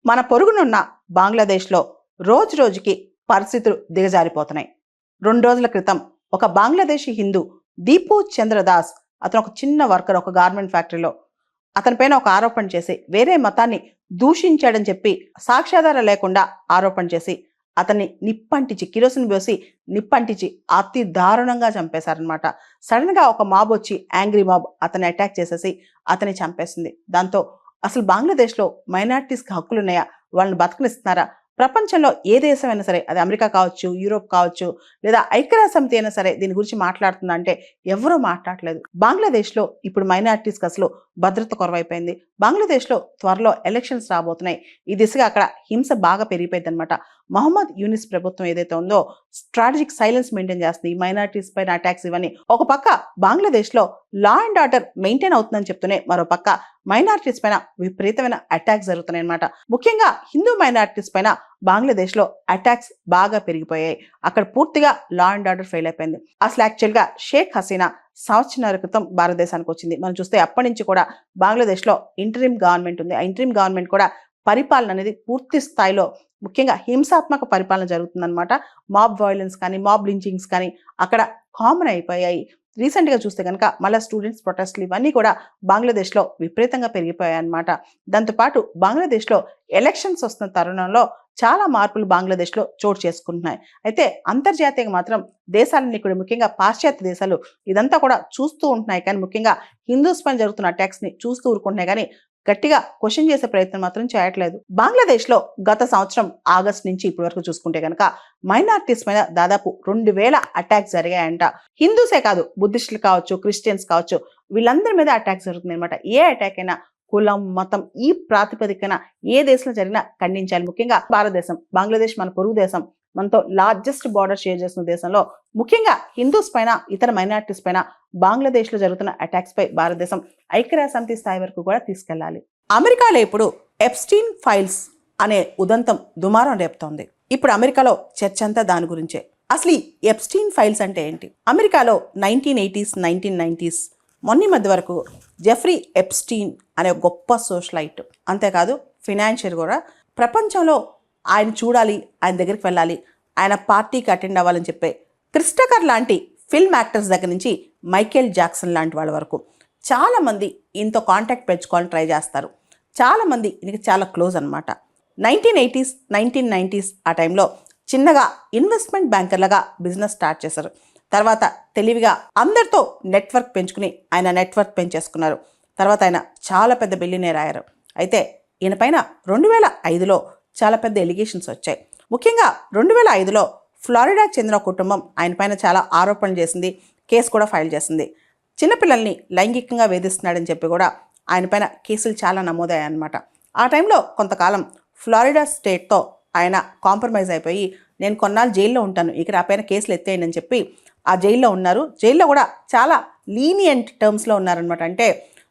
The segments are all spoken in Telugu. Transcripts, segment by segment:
మన పొరుగునున్న బంగ్లాదేశ్లో రోజు రోజుకి పరిస్థితులు దిగజారిపోతున్నాయి. 2 రోజుల క్రితం ఒక బంగ్లాదేశీ హిందూ దీపు చంద్రదాస్, అతను ఒక చిన్న వర్కర్ ఒక గార్మెంట్ ఫ్యాక్టరీలో, అతనిపైన ఒక ఆరోపణ చేసి వేరే మతాన్ని దూషించాడని చెప్పి సాక్ష్యాధారం లేకుండా ఆరోపణ చేసి అతన్ని నిప్పంటించి కిరోసిన్ పోసి నిప్పంటించి అతి దారుణంగా చంపేశారనమాట. సడన్ గా ఒక మాబ్ వచ్చి యాంగ్రీ మాబ్ అతన్ని అటాక్ చేసేసి అతన్ని చంపేసింది. దాంతో అసలు బంగ్లాదేశ్లో మైనారిటీస్కి హక్కులు ఉన్నాయా, వాళ్ళని బతకనిస్తున్నారా? ప్రపంచంలో ఏ దేశమైనా సరే, అది అమెరికా కావచ్చు, యూరోప్ కావచ్చు, లేదా ఐక్యరాజ్య సమితి అయినా సరే దీని గురించి మాట్లాడుతుందా అంటే ఎవరూ మాట్లాడలేదు. బంగ్లాదేశ్లో ఇప్పుడు మైనారిటీస్కి అసలు భద్రత కొరవైపోయింది. బంగ్లాదేశ్లో త్వరలో ఎలక్షన్స్ రాబోతున్నాయి. ఈ దిశగా అక్కడ హింస బాగా పెరిగిపోయింది అనమాట. మహమ్మద్ యూనిస్ ప్రభుత్వం ఏదైతే ఉందో స్ట్రాటజిక్ సైలెన్స్ మెయింటైన్ చేస్తుంది. ఈ మైనారిటీస్ పైన అటాక్స్ ఇవన్నీ ఒక పక్క బంగ్లాదేశ్లో లా అండ్ ఆర్డర్ మెయింటైన్ అవుతుందని చెప్తూనే మరో పక్క మైనారిటీస్ పైన విపరీతమైన అటాక్స్ జరుగుతున్నాయి అనమాట. ముఖ్యంగా హిందూ మైనారిటీస్ పైన బంగ్లాదేశ్లో అటాక్స్ బాగా పెరిగిపోయాయి. అక్కడ పూర్తిగా లా అండ్ ఆర్డర్ ఫెయిల్ అయిపోయింది. అసలు యాక్చువల్గా షేక్ హసీనా సంవత్సరాల క్రితం భారతదేశానికి వచ్చింది. మనం చూస్తే అప్పటి నుంచి కూడా బంగ్లాదేశ్లో ఇంటరిమ్ గవర్నమెంట్ ఉంది. ఆ ఇంటరిమ్ గవర్నమెంట్ కూడా పరిపాలన అనేది పూర్తి స్థాయిలో ముఖ్యంగా హింసాత్మక పరిపాలన జరుగుతుందన్నమాట. మాబ్ వైలెన్స్ కానీ మాబ్ లించింగ్స్ కానీ అక్కడ కామన్ అయిపోయాయి. రీసెంట్గా చూస్తే కనుక మళ్ళీ స్టూడెంట్స్ ప్రొటెస్ట్లు ఇవన్నీ కూడా బంగ్లాదేశ్లో విపరీతంగా పెరిగిపోయాయి అన్నమాట. దాంతోపాటు బంగ్లాదేశ్లో ఎలక్షన్స్ వస్తున్న తరుణంలో చాలా మార్పులు బంగ్లాదేశ్లో చోటు చేసుకుంటున్నాయి. అయితే అంతర్జాతీయంగా మాత్రం దేశాలన్నీ కూడా ముఖ్యంగా పాశ్చాత్య దేశాలు ఇదంతా కూడా చూస్తూ ఉంటున్నాయి. కానీ ముఖ్యంగా హిందూస్ పైన జరుగుతున్న అటాక్స్ ని చూస్తూ ఊరుకుంటున్నాయి కానీ గట్టిగా క్వశ్చన్ చేసే ప్రయత్నం మాత్రం చేయట్లేదు. బంగ్లాదేశ్లో గత సంవత్సరం ఆగస్టు నుంచి ఇప్పటి వరకు చూసుకుంటే కనుక మైనారిటీస్ మీద దాదాపు 2000 అటాక్స్ జరిగాయంట. హిందూసే కాదు, బుద్ధిస్టులు కావచ్చు, క్రిస్టియన్స్ కావచ్చు, వీళ్ళందరి మీద అటాక్స్ జరుగుతుంది అనమాట. ఏ అటాక్ అయినా కులం మతం ఈ ప్రాతిపదికన ఏ దేశంలో జరిగినా ఖండించాలి. ముఖ్యంగా భారతదేశం, బంగ్లాదేశ్ మన పొరుగు దేశం, మనతో లార్జెస్ట్ బార్డర్ షేర్ చేస్తున్న దేశంలో ముఖ్యంగా హిందూస్ పైన ఇతర మైనారిటీస్ పైన బంగ్లాదేశ్ లో జరుగుతున్న అటాక్స్ పై భారతదేశం ఐక్యరాజ్య సమితి స్థాయి వరకు కూడా తీసుకెళ్లాలి. అమెరికాలో ఇప్పుడు ఎప్స్టీన్ ఫైల్స్ అనే ఉదంతం దుమారం రేపుతోంది. ఇప్పుడు అమెరికాలో చర్చ అంతా దాని గురించే. అసలు ఈ ఎప్స్టీన్ ఫైల్స్ అంటే ఏంటి? అమెరికాలో 1980s 1990s మొన్న మధ్య వరకు జెఫ్రీ ఎప్స్టీన్ అనే గొప్ప సోషలైట్, అంతేకాదు ఫినాన్షియర్ కూడా, ప్రపంచంలో ఆయన చూడాలి, ఆయన దగ్గరికి వెళ్ళాలి, ఆయన పార్టీకి అటెండ్ అవ్వాలని చెప్పే క్రిస్టకర్ లాంటి ఫిల్మ్ యాక్టర్స్ దగ్గర నుంచి మైకేల్ జాక్సన్ లాంటి వాళ్ళ వరకు చాలామంది ఈయనతో కాంటాక్ట్ పెంచుకోవాలని ట్రై చేస్తారు. చాలామంది ఈయనకి చాలా క్లోజ్ అనమాట. 1980s 1990s ఆ టైంలో చిన్నగా ఇన్వెస్ట్మెంట్ బ్యాంకర్లుగా బిజినెస్ స్టార్ట్ చేశారు. తర్వాత తెలివిగా అందరితో నెట్వర్క్ పెంచుకుని ఆయన నెట్వర్క్ పెంచేసుకున్నారు. తర్వాత ఆయన చాలా పెద్ద బిలియనీర్ అయ్యారు. అయితే ఈయన పైన 2005లో చాలా పెద్ద ఎలిగేషన్స్ వచ్చాయి. ముఖ్యంగా 2005లో ఫ్లోరిడాకి చెందిన కుటుంబం ఆయన పైన చాలా ఆరోపణలు చేసింది, కేసు కూడా ఫైల్ చేసింది. చిన్నపిల్లల్ని లైంగికంగా వేధిస్తున్నాడని చెప్పి కూడా ఆయన పైన కేసులు చాలా నమోదయ్యాయన్నమాట. ఆ టైంలో కొంతకాలం ఫ్లోరిడా స్టేట్తో ఆయన కాంప్రమైజ్ అయిపోయి నేను కొన్నాళ్ళు జైల్లో ఉంటాను, ఇక ఆ పైన కేసులు ఎత్తేయండి అని చెప్పి ఆ జైల్లో ఉన్నారు. జైల్లో కూడా చాలా లీనియంట్ టర్మ్స్లో ఉన్నారనమాట. అంటే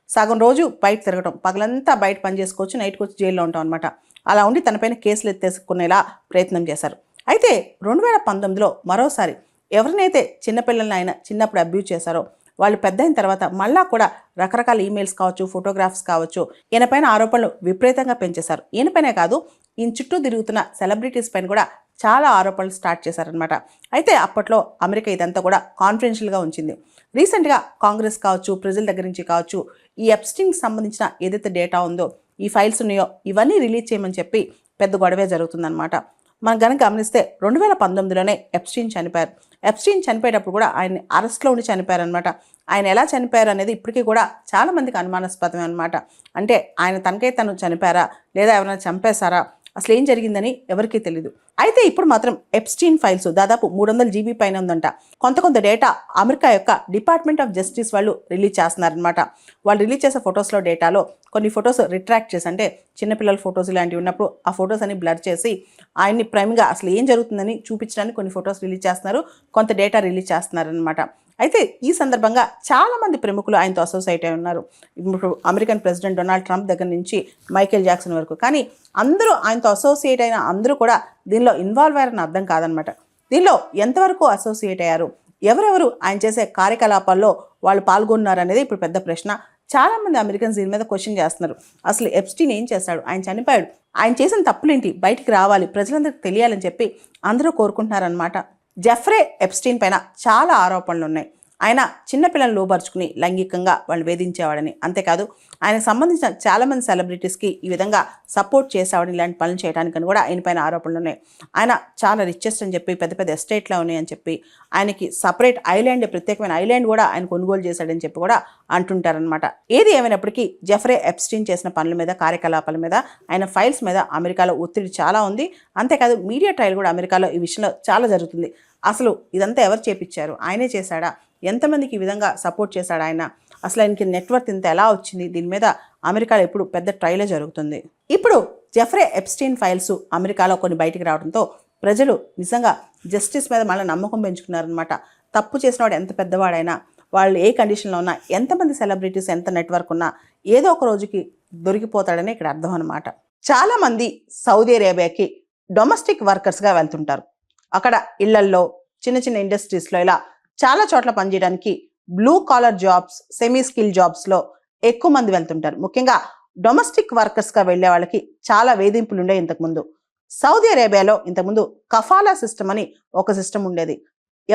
సగం రోజు బయట తిరగటం, పగలంతా బయట పని చేసుకోవచ్చు, నైట్కి వచ్చి జైల్లో ఉంటాం అనమాట. అలా ఉండి తనపైన కేసులు ఎత్తేసుకునేలా ప్రయత్నం చేశారు. అయితే 2019లో మరోసారి ఎవరినైతే చిన్నపిల్లల్ని ఆయన చిన్నప్పుడు అబ్యూజ్ చేశారో వాళ్ళు పెద్ద అయిన తర్వాత మళ్ళా కూడా రకరకాల ఈమెయిల్స్ కావచ్చు, ఫోటోగ్రాఫ్స్ కావచ్చు, ఈయనపైన ఆరోపణలు విపరీతంగా పెంచేశారు. ఈయనపైనే కాదు, ఈయన చుట్టూ తిరుగుతున్న సెలబ్రిటీస్ పైన కూడా చాలా ఆరోపణలు స్టార్ట్ చేశారనమాట. అయితే అప్పట్లో అమెరికా ఇదంతా కూడా కాన్ఫిడెన్షియల్గా ఉంచింది. రీసెంట్గా కాంగ్రెస్ కావచ్చు, ప్రజల దగ్గర నుంచి కావచ్చు, ఈ ఎప్స్టీన్కి సంబంధించిన ఏదైతే డేటా ఉందో, ఈ ఫైల్స్ ఉన్నాయో ఇవన్నీ రిలీజ్ చేయమని చెప్పి పెద్ద గొడవే జరుగుతుందన్నమాట. మనం కనుక గమనిస్తే 2019లోనే ఎప్స్టీన్ చనిపోయారు. ఎప్స్టీన్ చనిపోయేటప్పుడు కూడా ఆయన అరెస్ట్లో ఉండి చనిపోయారనమాట. ఆయన ఎలా చనిపోయారు అనేది ఇప్పటికీ కూడా చాలా మందికి అనుమానాస్పదమే అనమాట. అంటే ఆయన తనకై తను చనిపోయారా లేదా ఎవరైనా చంపేశారా, అసలు ఏం జరిగిందని ఎవరికీ తెలియదు. అయితే ఇప్పుడు మాత్రం ఎప్స్టీన్ ఫైల్స్ దాదాపు 300 GB పైన ఉందంట. కొంత డేటా అమెరికా యొక్క డిపార్ట్మెంట్ ఆఫ్ జస్టిస్ వాళ్ళు రిలీజ్ చేస్తున్నారనమాట. వాళ్ళు రిలీజ్ చేసే ఫొటోస్లో డేటాలో కొన్ని ఫొటోస్ రిట్రాక్ట్ చేసి, అంటే చిన్నపిల్లల ఫొటోస్ ఇలాంటివి ఉన్నప్పుడు ఆ ఫొటోస్ అన్ని బ్లర్ చేసి ఆయన్ని ప్రైమ్గా అసలు ఏం జరుగుతుందని చూపించడానికి కొన్ని ఫొటోస్ రిలీజ్ చేస్తున్నారు, కొంత డేటా రిలీజ్ చేస్తున్నారనమాట. అయితే ఈ సందర్భంగా చాలామంది ప్రముఖులు ఆయనతో అసోసియేట్ అయి ఉన్నారు. ఇప్పుడు అమెరికన్ ప్రెసిడెంట్ డొనాల్డ్ ట్రంప్ దగ్గర నుంచి మైకేల్ జాక్సన్ వరకు. కానీ అందరూ ఆయనతో అసోసియేట్ అయిన అందరూ కూడా దీనిలో ఇన్వాల్వ్ అయ్యారని అర్థం కాదనమాట. దీనిలో ఎంతవరకు అసోసియేట్ అయ్యారు, ఎవరెవరు ఆయన చేసే కార్యకలాపాల్లో వాళ్ళు పాల్గొన్నారు అనేది ఇప్పుడు పెద్ద ప్రశ్న. చాలా మంది అమెరికన్స్ దీని మీద క్వశ్చన్ చేస్తున్నారు. అసలు ఎప్స్టీన్ ఏం చేశాడు, ఆయన చనిపోయాడు, ఆయన చేసిన తప్పులేంటి బయటికి రావాలి, ప్రజలందరికీ తెలియాలని చెప్పి అందరూ కోరుకుంటున్నారనమాట. జెఫ్రే ఎప్స్టీన్ పైన చాలా ఆరోపణలు ఉన్నాయి. ఆయన చిన్నపిల్లలను లోబరుచుకుని లైంగికంగా వాళ్ళు వేధించేవాడని, అంతేకాదు ఆయనకు సంబంధించిన చాలామంది సెలబ్రిటీస్కి ఈ విధంగా సపోర్ట్ చేసేవాడని, ఇలాంటి పనులు చేయడానికని కూడా ఆయన పైన ఆరోపణలు ఉన్నాయి. ఆయన చాలా రిచెస్ట్ అని చెప్పి పెద్ద పెద్ద ఎస్టేట్లో ఉన్నాయని చెప్పి ఆయనకి సపరేట్ ఐలాండ్, ప్రత్యేకమైన ఐలాండ్ కూడా ఆయన కొనుగోలు చేశాడని చెప్పి కూడా అంటుంటారనమాట. ఏది ఏమైనప్పటికీ జెఫ్రే ఎప్స్టీన్ చేసిన పనుల మీద, కార్యకలాపాల మీద, ఆయన ఫైల్స్ మీద అమెరికాలో ఒత్తిడి చాలా ఉంది. అంతేకాదు మీడియా ట్రయల్ కూడా అమెరికాలో ఈ విషయంలో చాలా జరుగుతుంది. అసలు ఇదంతా ఎవరు చేపించారు, ఆయనే చేశాడా, ఎంతమందికి ఈ విధంగా సపోర్ట్ చేశాడు ఆయన, అసలు ఆయనకి నెట్వర్క్ ఇంత ఎలా వచ్చింది, దీని మీద అమెరికాలో ఎప్పుడు పెద్ద ట్రయలే జరుగుతుంది. ఇప్పుడు జెఫ్రే ఎప్స్టీన్ ఫైల్స్ అమెరికాలో కొన్ని బయటికి రావడంతో ప్రజలు నిజంగా జస్టిస్ మీద మళ్ళీ నమ్మకం పెంచుకున్నారనమాట. తప్పు చేసిన వాడు ఎంత పెద్దవాడైనా, వాళ్ళు ఏ కండిషన్లో ఉన్నా, ఎంతమంది సెలబ్రిటీస్ ఎంత నెట్వర్క్ ఉన్నా ఏదో ఒక రోజుకి దొరికిపోతాడని ఇక్కడ అర్థం అనమాట. చాలామంది సౌదీ అరేబియాకి డొమెస్టిక్ వర్కర్స్గా వెళ్తుంటారు. అక్కడ ఇళ్లల్లో, చిన్న చిన్న ఇండస్ట్రీస్లో ఇలా చాలా చోట్ల పనిచేయడానికి blue collar jobs, semi skill జాబ్స్లో ఎక్కువ మంది వెళ్తుంటారు. ముఖ్యంగా డొమెస్టిక్ వర్కర్స్గా వెళ్ళే వాళ్ళకి చాలా వేధింపులు ఉండే. ఇంతకుముందు సౌదీ అరేబియాలో ఇంతకుముందు కఫాలా సిస్టమ్ అని ఒక సిస్టమ్ ఉండేది.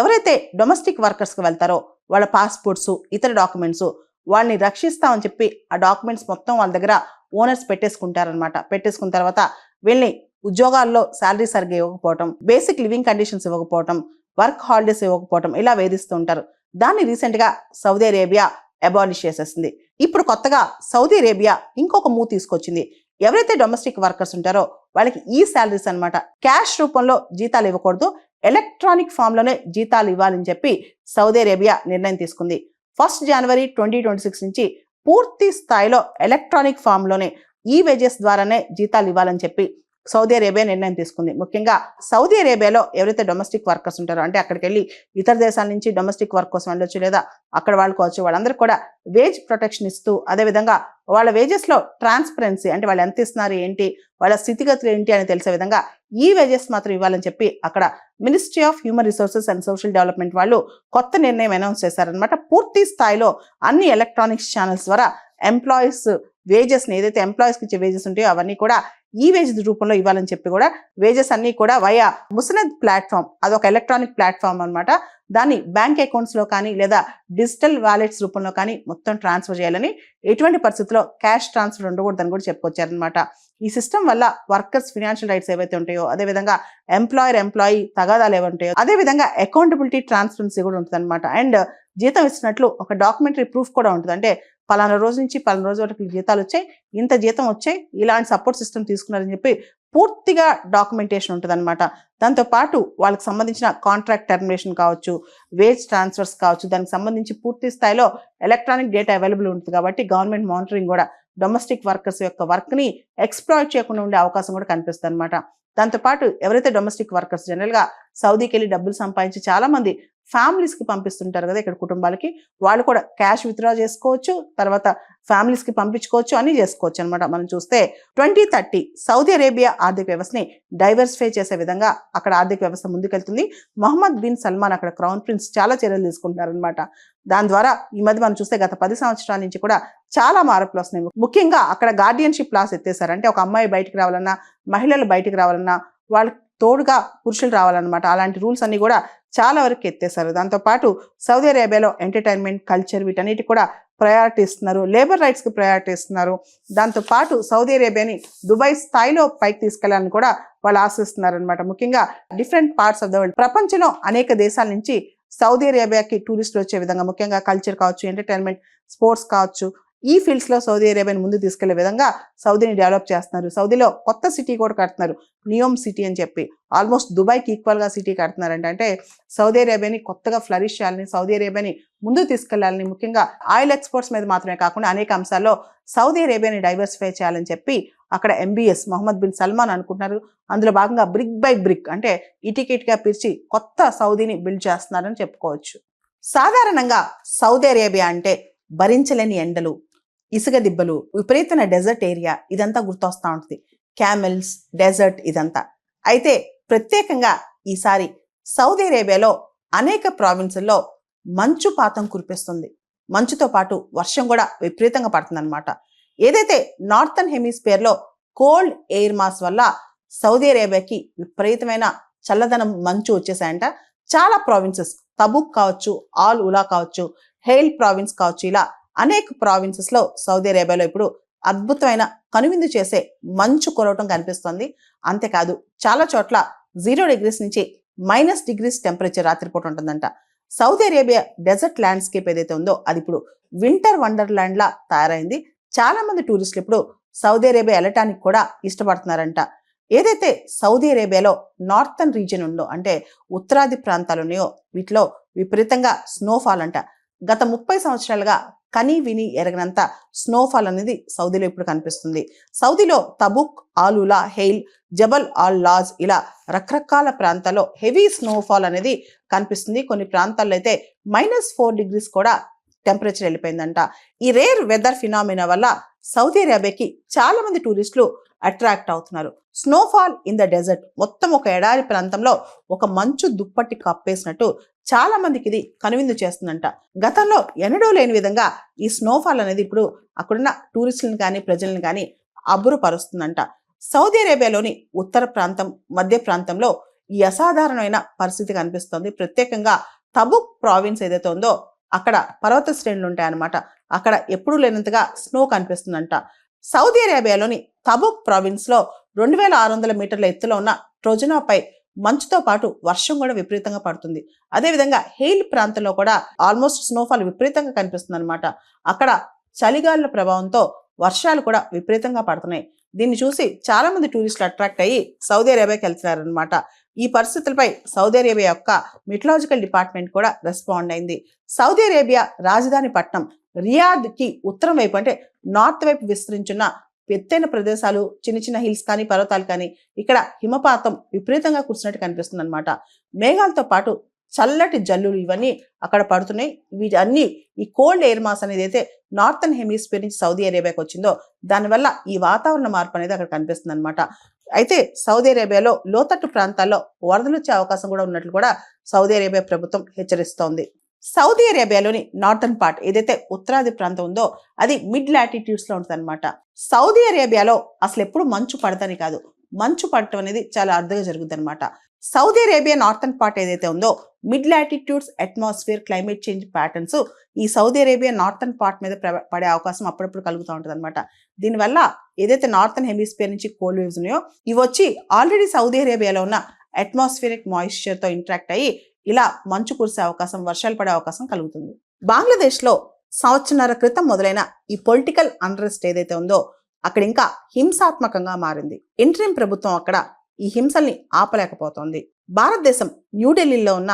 ఎవరైతే డొమెస్టిక్ వర్కర్స్కి వెళ్తారో వాళ్ళ పాస్పోర్ట్స్, ఇతర డాక్యుమెంట్స్ వాళ్ళని రక్షిస్తామని చెప్పి ఆ డాక్యుమెంట్స్ మొత్తం వాళ్ళ దగ్గర ఓనర్స్ పెట్టేసుకుంటారనమాట. పెట్టేసుకున్న తర్వాత వీళ్ళని ఉద్యోగాల్లో శాలరీ సరిగ్గా ఇవ్వకపోవటం, బేసిక్ లివింగ్ కండిషన్స్ ఇవ్వకపోవటం, వర్క్ హాలిడేస్ ఇవ్వకపోవటం ఇలా వేధిస్తూ ఉంటారు. దాన్ని రీసెంట్గా సౌదీ అరేబియా అబాలిష్ చేసేసింది. ఇప్పుడు కొత్తగా సౌదీ అరేబియా ఇంకొక మూవ్ తీసుకొచ్చింది. ఎవరైతే డొమెస్టిక్ వర్కర్స్ ఉంటారో వాళ్ళకి ఈ శాలరీస్ అనమాట క్యాష్ రూపంలో జీతాలు ఇవ్వకూడదు, ఎలక్ట్రానిక్ ఫామ్లోనే జీతాలు ఇవ్వాలని చెప్పి సౌదీ అరేబియా నిర్ణయం తీసుకుంది. 1 జనవరి 2026 నుంచి పూర్తి స్థాయిలో ఎలక్ట్రానిక్ ఫామ్లోనే ఈ వేజెస్ ద్వారానే జీతాలు ఇవ్వాలని చెప్పి సౌదీ అరేబియా నిర్ణయం తీసుకుంది. ముఖ్యంగా సౌదీ అరేబియాలో ఎవరైతే డొమెస్టిక్ వర్కర్స్ ఉంటారో, అంటే అక్కడికి వెళ్ళి ఇతర దేశాల నుంచి డొమెస్టిక్ వర్క్ కోసం వెళ్ళొచ్చు, లేదా అక్కడ వాళ్ళకోవచ్చు, వాళ్ళందరికీ కూడా వేజ్ ప్రొటెక్షన్ ఇస్తూ, అదేవిధంగా వాళ్ళ వేజెస్లో ట్రాన్స్పరెన్సీ, అంటే వాళ్ళు ఎంత ఇస్తున్నారు ఏంటి, వాళ్ళ స్థితిగతులు ఏంటి అని తెలిసే విధంగా ఈ వేజెస్ మాత్రం ఇవ్వాలని చెప్పి అక్కడ ministry of human resources and social development వాళ్ళు కొత్త నిర్ణయం అనౌన్స్ చేశారనమాట. పూర్తి స్థాయిలో అన్ని ఎలక్ట్రానిక్స్ ఛానల్స్ ద్వారా ఎంప్లాయీస్ వేజెస్ని, ఏదైతే ఎంప్లాయీస్కి ఇచ్చే వేజెస్ ఉంటాయో అవన్నీ కూడా ఈ వేజ్ రూపంలో ఇవ్వాలని చెప్పి కూడా వేజెస్ అన్ని కూడా వయా ముసనద్ ప్లాట్ఫామ్, అదొక ఎలక్ట్రానిక్ ప్లాట్ఫామ్ అనమాట. దాన్ని బ్యాంక్ అకౌంట్స్లో కానీ లేదా డిజిటల్ వాలెట్స్ రూపంలో కానీ మొత్తం ట్రాన్స్ఫర్ చేయాలని, ఎటువంటి పరిస్థితుల్లో క్యాష్ ట్రాన్స్ఫర్ ఉండకూడదని కూడా చెప్పుకొచ్చారనమాట. ఈ సిస్టమ్ వల్ల వర్కర్స్ ఫినాన్షియల్ రైట్స్ ఏవైతే ఉంటాయో, అదేవిధంగా ఎంప్లాయీ తగాదాలు ఏవి ఉంటాయో, అదేవిధంగా అకౌంటబిలిటీ, ట్రాన్స్పరెన్సీ కూడా ఉంటుంది అనమాట. అండ్ జీతం ఇచ్చినట్లు ఒక డాక్యుమెంటరీ ప్రూఫ్ కూడా ఉంటుంది. అంటే పలానా రోజు నుంచి పలానా రోజు వరకు జీతాలు వచ్చాయి, ఇంత జీతం వచ్చాయి, ఇలాంటి సపోర్ట్ సిస్టమ్ తీసుకున్నారని చెప్పి పూర్తిగా డాక్యుమెంటేషన్ ఉంటుంది అనమాట. దాంతోపాటు వాళ్ళకి సంబంధించిన కాంట్రాక్ట్ టర్మినేషన్ కావచ్చు, వేజ్ ట్రాన్స్ఫర్స్ కావచ్చు, దానికి సంబంధించి పూర్తి స్థాయిలో ఎలక్ట్రానిక్ డేటా అవైలబుల్ ఉంటుంది. కాబట్టి గవర్నమెంట్ మానిటరింగ్ కూడా డొమెస్టిక్ వర్కర్స్ యొక్క వర్క్ని ఎక్స్ప్లాయిట్ చేయకుండా ఉండే అవకాశం కూడా కనిపిస్తుంది అనమాట. దాంతోపాటు ఎవరైతే డొమెస్టిక్ వర్కర్స్ జనరల్గా సౌదీకి వెళ్ళి డబ్బులు సంపాదించి చాలా మంది ఫ్యామిలీస్కి పంపిస్తుంటారు కదా, ఇక్కడ కుటుంబాలకి, వాళ్ళు కూడా క్యాష్ విత్డ్రా చేసుకోవచ్చు, తర్వాత ఫ్యామిలీస్కి పంపించుకోవచ్చు, అన్ని చేసుకోవచ్చు అనమాట. మనం చూస్తే 2030 సౌదీ అరేబియా ఆర్థిక వ్యవస్థని డైవర్సిఫై చేసే విధంగా అక్కడ ఆర్థిక వ్యవస్థ ముందుకెళ్తుంది. మొహమ్మద్ బిన్ సల్మాన్ అక్కడ క్రౌన్ ప్రిన్స్ చాలా చర్యలు తీసుకుంటున్నారనమాట. దాని ద్వారా ఈ మధ్య మనం చూస్తే గత 10 సంవత్సరాల నుంచి కూడా చాలా మార్పులు వస్తున్నాయి. ముఖ్యంగా అక్కడ గార్డియన్షిప్ లాస్ ఎత్తేసారు. అంటే ఒక అమ్మాయి బయటికి రావాలన్నా, మహిళలు బయటికి రావాలన్నా వాళ్ళకి తోడుగా పురుషులు రావాలన్నమాట. అలాంటి రూల్స్ అన్ని కూడా చాలా వరకు ఎత్తేసారు. దాంతోపాటు సౌదీ అరేబియాలో ఎంటర్టైన్మెంట్, కల్చర్ వీటన్నిటి కూడా ప్రయారిటీ ఇస్తున్నారు. లేబర్ రైట్స్కి ప్రయారిటీ ఇస్తున్నారు. దాంతోపాటు సౌదీ అరేబియాని దుబాయ్ స్థాయిలో పైకి తీసుకెళ్లాలని కూడా వాళ్ళు ఆశిస్తున్నారు అనమాట. ముఖ్యంగా different parts of the world, ప్రపంచంలో అనేక దేశాల నుంచి సౌదీ అరేబియాకి టూరిస్టులు వచ్చే విధంగా, ముఖ్యంగా కల్చర్ కావచ్చు, ఎంటర్టైన్మెంట్, స్పోర్ట్స్ కావచ్చు, ఈ ఫీల్డ్స్లో సౌదీ అరేబియాని ముందు తీసుకెళ్లే విధంగా సౌదీని డెవలప్ చేస్తున్నారు. సౌదీలో కొత్త సిటీ కూడా కడుతున్నారు, నియోమ్ సిటీ అని చెప్పి. ఆల్మోస్ట్ దుబాయ్కి ఈక్వల్గా సిటీ కడుతున్నారంటే, అంటే సౌదీ అరేబియాని కొత్తగా ఫ్లరిష్ చేయాలని, సౌదీ అరేబియాని ముందు తీసుకెళ్లాలని, ముఖ్యంగా ఆయిల్ ఎక్స్పోర్ట్స్ మీద మాత్రమే కాకుండా అనేక అంశాల్లో సౌదీ అరేబియాని డైవర్సిఫై చేయాలని చెప్పి అక్కడ ఎంబీఎస్ మొహమ్మద్ బిన్ సల్మాన్ అనుకుంటున్నారు. అందులో భాగంగా బ్రిక్ బై బ్రిక్, అంటే ఇటికేట్గా పిలిచి కొత్త సౌదీని బిల్డ్ చేస్తున్నారని చెప్పుకోవచ్చు. సాధారణంగా సౌదీ అరేబియా అంటే భరించలేని ఎండలు, ఇసుక దిబ్బలు, విపరీతమైన డెజర్ట్ ఏరియా, ఇదంతా గుర్తొస్తూ ఉంటుంది. క్యామెల్స్, డెజర్ట్ ఇదంతా. అయితే ప్రత్యేకంగా ఈసారి సౌదీ అరేబియాలో అనేక ప్రావిన్సుల్లో మంచుపాతం కురిపిస్తుంది. మంచుతో పాటు వర్షం కూడా విపరీతంగా పడుతుందన్నమాట. ఏదైతే నార్థన్ హెమిస్ఫియర్ లో కోల్డ్ ఎయిర్ మాస్ వల్ల సౌదీ అరేబియాకి విపరీతమైన చల్లదనం మంచు వచ్చేసాయంట. చాలా ప్రావిన్సెస్, తబుక్ కావచ్చు, ఆల్ ఉలా కావచ్చు, హెయిల్ ప్రావిన్స్ కావచ్చు, ఇలా అనేక ప్రావిన్సెస్ లో సౌదీ అరేబియాలో ఇప్పుడు అద్భుతమైన కనువిందు చేసే మంచు కురవటం కనిపిస్తోంది. అంతేకాదు చాలా చోట్ల 0 degrees నుంచి -degrees టెంపరేచర్ రాత్రిపూట ఉంటుందంట. సౌదీ అరేబియా డెజర్ట్ ల్యాండ్స్కేప్ ఏదైతే ఉందో అది ఇప్పుడు వింటర్ వండర్లాండ్ లా తయారైంది. చాలా మంది టూరిస్టులు ఇప్పుడు సౌదీ అరేబియా వెళ్ళటానికి కూడా ఇష్టపడుతున్నారంట. ఏదైతే సౌదీ అరేబియాలో నార్థన్ రీజియన్ ఉందో, అంటే ఉత్తరాది ప్రాంతాలు ఉన్నాయో, వీటిలో విపరీతంగా స్నోఫాల్ అంట. గత 30 సంవత్సరాలుగా కని విని ఎరగనంత స్నోఫాల్ అనేది సౌదీలో ఇప్పుడు కనిపిస్తుంది. సౌదీలో తబుక్, ఆలులా, హెయిల్, జబల్ ఆల్ లాజ్ ఇలా రకరకాల ప్రాంతాల్లో హెవీ స్నోఫాల్ అనేది కనిపిస్తుంది. కొన్ని ప్రాంతాల్లో అయితే -4 degrees కూడా టెంపరేచర్ వెళ్ళిపోయిందంట. ఈ రేర్ వెదర్ ఫినామినా వల్ల సౌదీ అరేబియాకి చాలా మంది టూరిస్టులు అట్రాక్ట్ అవుతున్నారు. స్నోఫాల్ ఇన్ ద డెజర్ట్, మొత్తం ఒక ఎడారి ప్రాంతంలో ఒక మంచు దుప్పటి కప్పేసినట్టు చాలా మందికి ఇది కనువిందు చేస్తుందంట. గతంలో ఎన్నడూ లేని విధంగా ఈ స్నోఫాల్ అనేది ఇప్పుడు అక్కడున్న టూరిస్టులను కానీ ప్రజలను కానీ అబ్బురపరుస్తుందంట. సౌదీ అరేబియాలోని ఉత్తర ప్రాంతం, మధ్య ప్రాంతంలో ఈ అసాధారణమైన పరిస్థితి కనిపిస్తోంది. ప్రత్యేకంగా తబుక్ ప్రావిన్స్ ఏదైతే ఉందో అక్కడ పర్వత శ్రేణులు ఉంటాయన్నమాట. అక్కడ ఎప్పుడూ లేనంతగా స్నో కనిపిస్తుందంట. సౌదీ అరేబియాలోని తబుక్ ప్రావిన్స్ లో 2600 మీటర్ల ఎత్తులో ఉన్న ట్రోజనాపై మంచుతో పాటు వర్షం కూడా విపరీతంగా పడుతుంది. అదేవిధంగా హెయిల్ ప్రాంతంలో కూడా ఆల్మోస్ట్ స్నోఫాల్ విపరీతంగా కనిపిస్తుంది అనమాట. అక్కడ చలిగాలుల ప్రభావంతో వర్షాలు కూడా విపరీతంగా పడుతున్నాయి. దీన్ని చూసి చాలా మంది టూరిస్టులు అట్రాక్ట్ అయ్యి సౌదీ అరేబియాకి వెళ్తున్నారనమాట. ఈ పరిస్థితులపై సౌదీ అరేబియా యొక్క మెటలాజికల్ డిపార్ట్మెంట్ కూడా రెస్పాండ్ అయింది. సౌదీ అరేబియా రాజధాని పట్టణం రియాద్ కి ఉత్తరం వైపు, అంటే నార్త్ వైపు విస్తరించున్న ఎత్తైన ప్రదేశాలు, చిన్న చిన్న హిల్స్ కానీ పర్వతాలు కానీ, ఇక్కడ హిమపాతం విపరీతంగా కురిసినట్టు కనిపిస్తుంది అనమాట. మేఘాలతో పాటు చల్లటి జల్లులు ఇవన్నీ అక్కడ పడుతున్నాయి. వీటన్ని ఈ కోల్డ్ ఎయిర్ మాస్ అనేది అయితే నార్థన్ హెమిస్ఫియర్ నుంచి సౌదీ అరేబియాకి వచ్చిందో దానివల్ల ఈ వాతావరణ మార్పు అనేది అక్కడ కనిపిస్తుంది అనమాట. అయితే సౌదీ అరేబియాలో లోతట్టు ప్రాంతాల్లో వరదలు వచ్చే అవకాశం కూడా ఉన్నట్లు కూడా సౌదీ అరేబియా ప్రభుత్వం హెచ్చరిస్తోంది. సౌదీ అరేబియాలోని నార్థన్ పార్ట్ ఏదైతే ఉత్తరాది ప్రాంతం ఉందో అది మిడ్ లాటిట్యూడ్స్ లో ఉంటుంది అనమాట. సౌదీ అరేబియాలో అసలు ఎప్పుడు మంచు పడదని కాదు, మంచు పడటం అనేది చాలా అరుదుగా జరుగుతుంది అనమాట. సౌదీ అరేబియా నార్థన్ పార్ట్ ఏదైతే ఉందో mid latitudes atmosphere climate change patterns ఈ సౌదీ అరేబియా నార్థన్ పార్ట్ మీద పడే అవకాశం అప్పుడప్పుడు కలుగుతూ ఉంటుంది అనమాట. దీనివల్ల ఏదైతే నార్థన్ హెమిస్ఫియర్ నుంచి కోల్డ్ వేవ్స్ ఉన్నాయో ఇవి వచ్చి ఆల్రెడీ సౌదీ అరేబియాలో ఉన్న అట్మాస్ఫియరిక్ మాయిశ్చర్ తో ఇంటరాక్ట్ అయ్యి ఇలా మంచు కురిసే అవకాశం, వర్షాలు పడే అవకాశం కలుగుతుంది. బంగ్లాదేశ్ లో సంవత్సరాల క్రితం మొదలైన ఈ పొలిటికల్ అన్రెస్ట్ ఏదైతే ఉందో అక్కడ ఇంకా హింసాత్మకంగా మారింది. ఇంటరిం ప్రభుత్వం అక్కడ ఈ హింసల్ని ఆపలేకపోతోంది. భారతదేశం న్యూఢిల్లీలో ఉన్న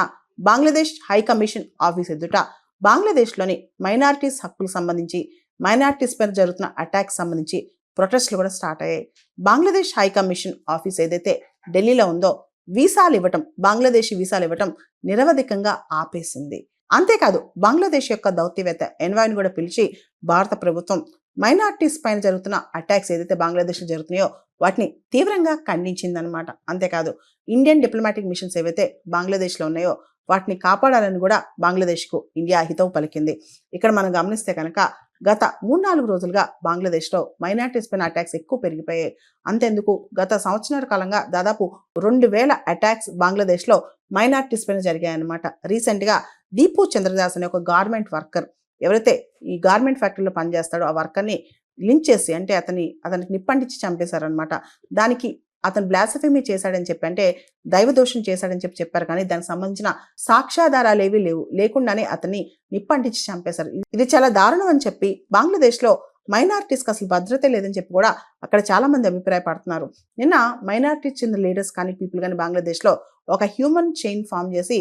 బంగ్లాదేశ్ హై కమిషన్ ఆఫీస్ ఎదుట బంగ్లాదేశ్ లోని మైనారిటీస్ హక్కులకు సంబంధించి, మైనారిటీస్ పైన జరుగుతున్న అటాక్స్ సంబంధించి ప్రొటెస్టులు కూడా స్టార్ట్ అయ్యాయి. బంగ్లాదేశ్ హై కమిషన్ ఆఫీస్ ఏదైతే ఢిల్లీలో ఉందో వీసాలు ఇవ్వటం, బంగ్లాదేశీ వీసాలు ఇవ్వటం నిరవధికంగా ఆపేసింది. అంతేకాదు బంగ్లాదేశ్ యొక్క దౌత్యవేత్త ఎన్వాయ్ని కూడా పిలిచి భారత ప్రభుత్వం మైనారిటీస్ పైన జరుగుతున్న అటాక్స్ ఏదైతే బంగ్లాదేశ్లో జరుగుతున్నాయో వాటిని తీవ్రంగా ఖండించిందనమాట. అంతేకాదు ఇండియన్ డిప్లొమాటిక్ మిషన్స్ ఏవైతే బంగ్లాదేశ్లో ఉన్నాయో వాటిని కాపాడాలని కూడా బంగ్లాదేశ్కు ఇండియా హితవు పలికింది. ఇక్కడ మనం గమనిస్తే కనుక గత 3-4 రోజులుగా బంగ్లాదేశ్లో మైనారిటీస్ పైన అటాక్స్ ఎక్కువ పెరిగిపోయాయి. అంతేందుకు గత సంవత్సరాల కాలంగా దాదాపు 2000 అటాక్స్ బంగ్లాదేశ్లో మైనారిటీస్ పైన జరిగాయన్నమాట. రీసెంట్గా దీపు చంద్రదాస్ అనే ఒక గార్మెంట్ వర్కర్, ఎవరైతే ఈ గార్మెంట్ ఫ్యాక్టరీలో పనిచేస్తాడో ఆ వర్కర్ని లించ్ చేసి, అంటే అతనికి నిప్పంటించి చంపేశారనమాట. దానికి అతను బ్లాస్ఫెమీ చేశాడని చెప్పి, అంటే దైవదోషం చేశాడని చెప్పారు. కానీ దానికి సంబంధించిన సాక్ష్యాధారాలు ఏవి లేకుండానే అతన్ని నిప్పంటించి చంపేశారు. ఇది చాలా దారుణం అని చెప్పి బంగ్లాదేశ్లో మైనారిటీస్కి అసలు భద్రత లేదని చెప్పి కూడా అక్కడ చాలా మంది అభిప్రాయపడుతున్నారు. నిన్న మైనారిటీస్ చెందిన లీడర్స్ కానీ పీపుల్ కానీ బంగ్లాదేశ్లో ఒక హ్యూమన్ చైన్ ఫామ్ చేసి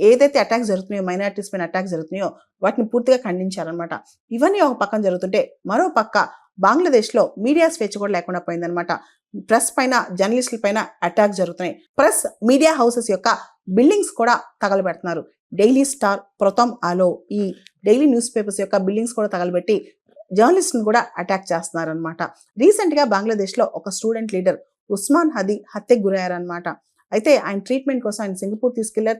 ఏదైతే అటాక్స్ జరుగుతున్నాయో, మైనారిటీస్ పైన అటాక్స్ జరుగుతున్నాయో వాటిని పూర్తిగా ఖండించారనమాట. ఇవన్నీ ఒక పక్కన జరుగుతుంటే మరో పక్క బంగ్లాదేశ్లో మీడియా స్వేచ్ఛ కూడా లేకుండా పోయిందనమాట. ప్రెస్ పైన, జర్నలిస్టుల పైన అటాక్ జరుగుతున్నాయి. ప్రెస్, మీడియా హౌసెస్ యొక్క బిల్డింగ్స్ కూడా తగలబెడుతున్నారు. డైలీ స్టార్, ప్రథమ్ ఆలో ఈ డైలీ న్యూస్ పేపర్స్ యొక్క బిల్డింగ్స్ కూడా తగలబెట్టి జర్నలిస్ట్ని కూడా అటాక్ చేస్తున్నారనమాట. రీసెంట్గా బంగ్లాదేశ్లో ఒక స్టూడెంట్ లీడర్ ఉస్మాన్ హదీ హత్యకు గురయ్యారనమాట. అయితే ఆయన ట్రీట్మెంట్ కోసం ఆయన సింగపూర్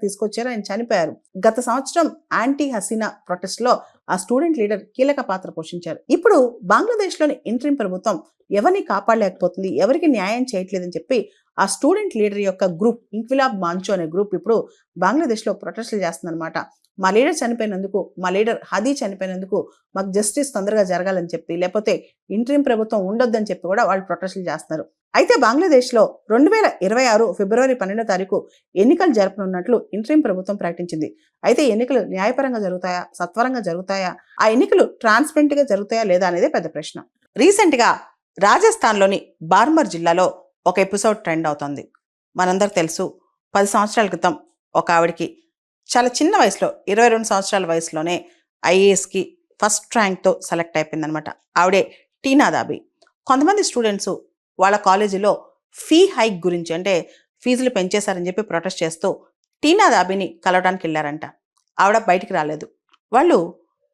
తీసుకొచ్చారు, ఆయన చనిపోయారు. గత సంవత్సరం యాంటీ హసీనా ప్రొటెస్ట్ లో ఆ స్టూడెంట్ లీడర్ కీలక పాత్ర పోషించారు. ఇప్పుడు బంగ్లాదేశ్లోని ఇంటరిం ప్రభుత్వం ఎవరిని కాపాడలేకపోతుంది, ఎవరికి న్యాయం చేయట్లేదని చెప్పి ఆ స్టూడెంట్ లీడర్ యొక్క గ్రూప్ ఇంక్విలాబ్ మాంచో అనే గ్రూప్ ఇప్పుడు బంగ్లాదేశ్లో ప్రొటెస్టులు చేస్తుందన్నమాట. మా లీడర్ చనిపోయినందుకు, మా లీడర్ హదీ చనిపోయినందుకు మాకు జస్టిస్ తొందరగా జరగాలని చెప్పి, లేకపోతే ఇంటరిం ప్రభుత్వం ఉండొద్దని చెప్పి కూడా వాళ్ళు ప్రొటెస్టులు చేస్తున్నారు. అయితే బంగ్లాదేశ్లో 2026 ఫిబ్రవరి 12 ఎన్నికలు జరపనున్నట్లు ఇంటరిం ప్రభుత్వం ప్రకటించింది. అయితే ఎన్నికలు న్యాయపరంగా జరుగుతాయా, సత్వరంగా జరుగుతాయా, ఆ ఎన్నికలు ట్రాన్స్పరెంట్ గా జరుగుతాయా లేదా అనేది పెద్ద ప్రశ్న. రీసెంట్ గా రాజస్థాన్లోని బార్మర్ జిల్లాలో ఒక ఎపిసోడ్ ట్రెండ్ అవుతుంది. మనందరికి తెలుసు, 10 సంవత్సరాల క్రితం ఒక ఆవిడికి చాలా చిన్న వయసులో 22 సంవత్సరాల వయసులోనే ఐఏఎస్కి ఫస్ట్ ర్యాంక్తో సెలెక్ట్ అయిపోయిందనమాట. ఆవిడే టీనా దాబీ. కొంతమంది స్టూడెంట్స్ వాళ్ళ కాలేజీలో ఫీ హైక్ గురించి, అంటే ఫీజులు పెంచేశారని చెప్పి ప్రొటెస్ట్ చేస్తూ టీనా దాబీని కలవడానికి వెళ్ళారంట. ఆవిడ బయటికి రాలేదు. వాళ్ళు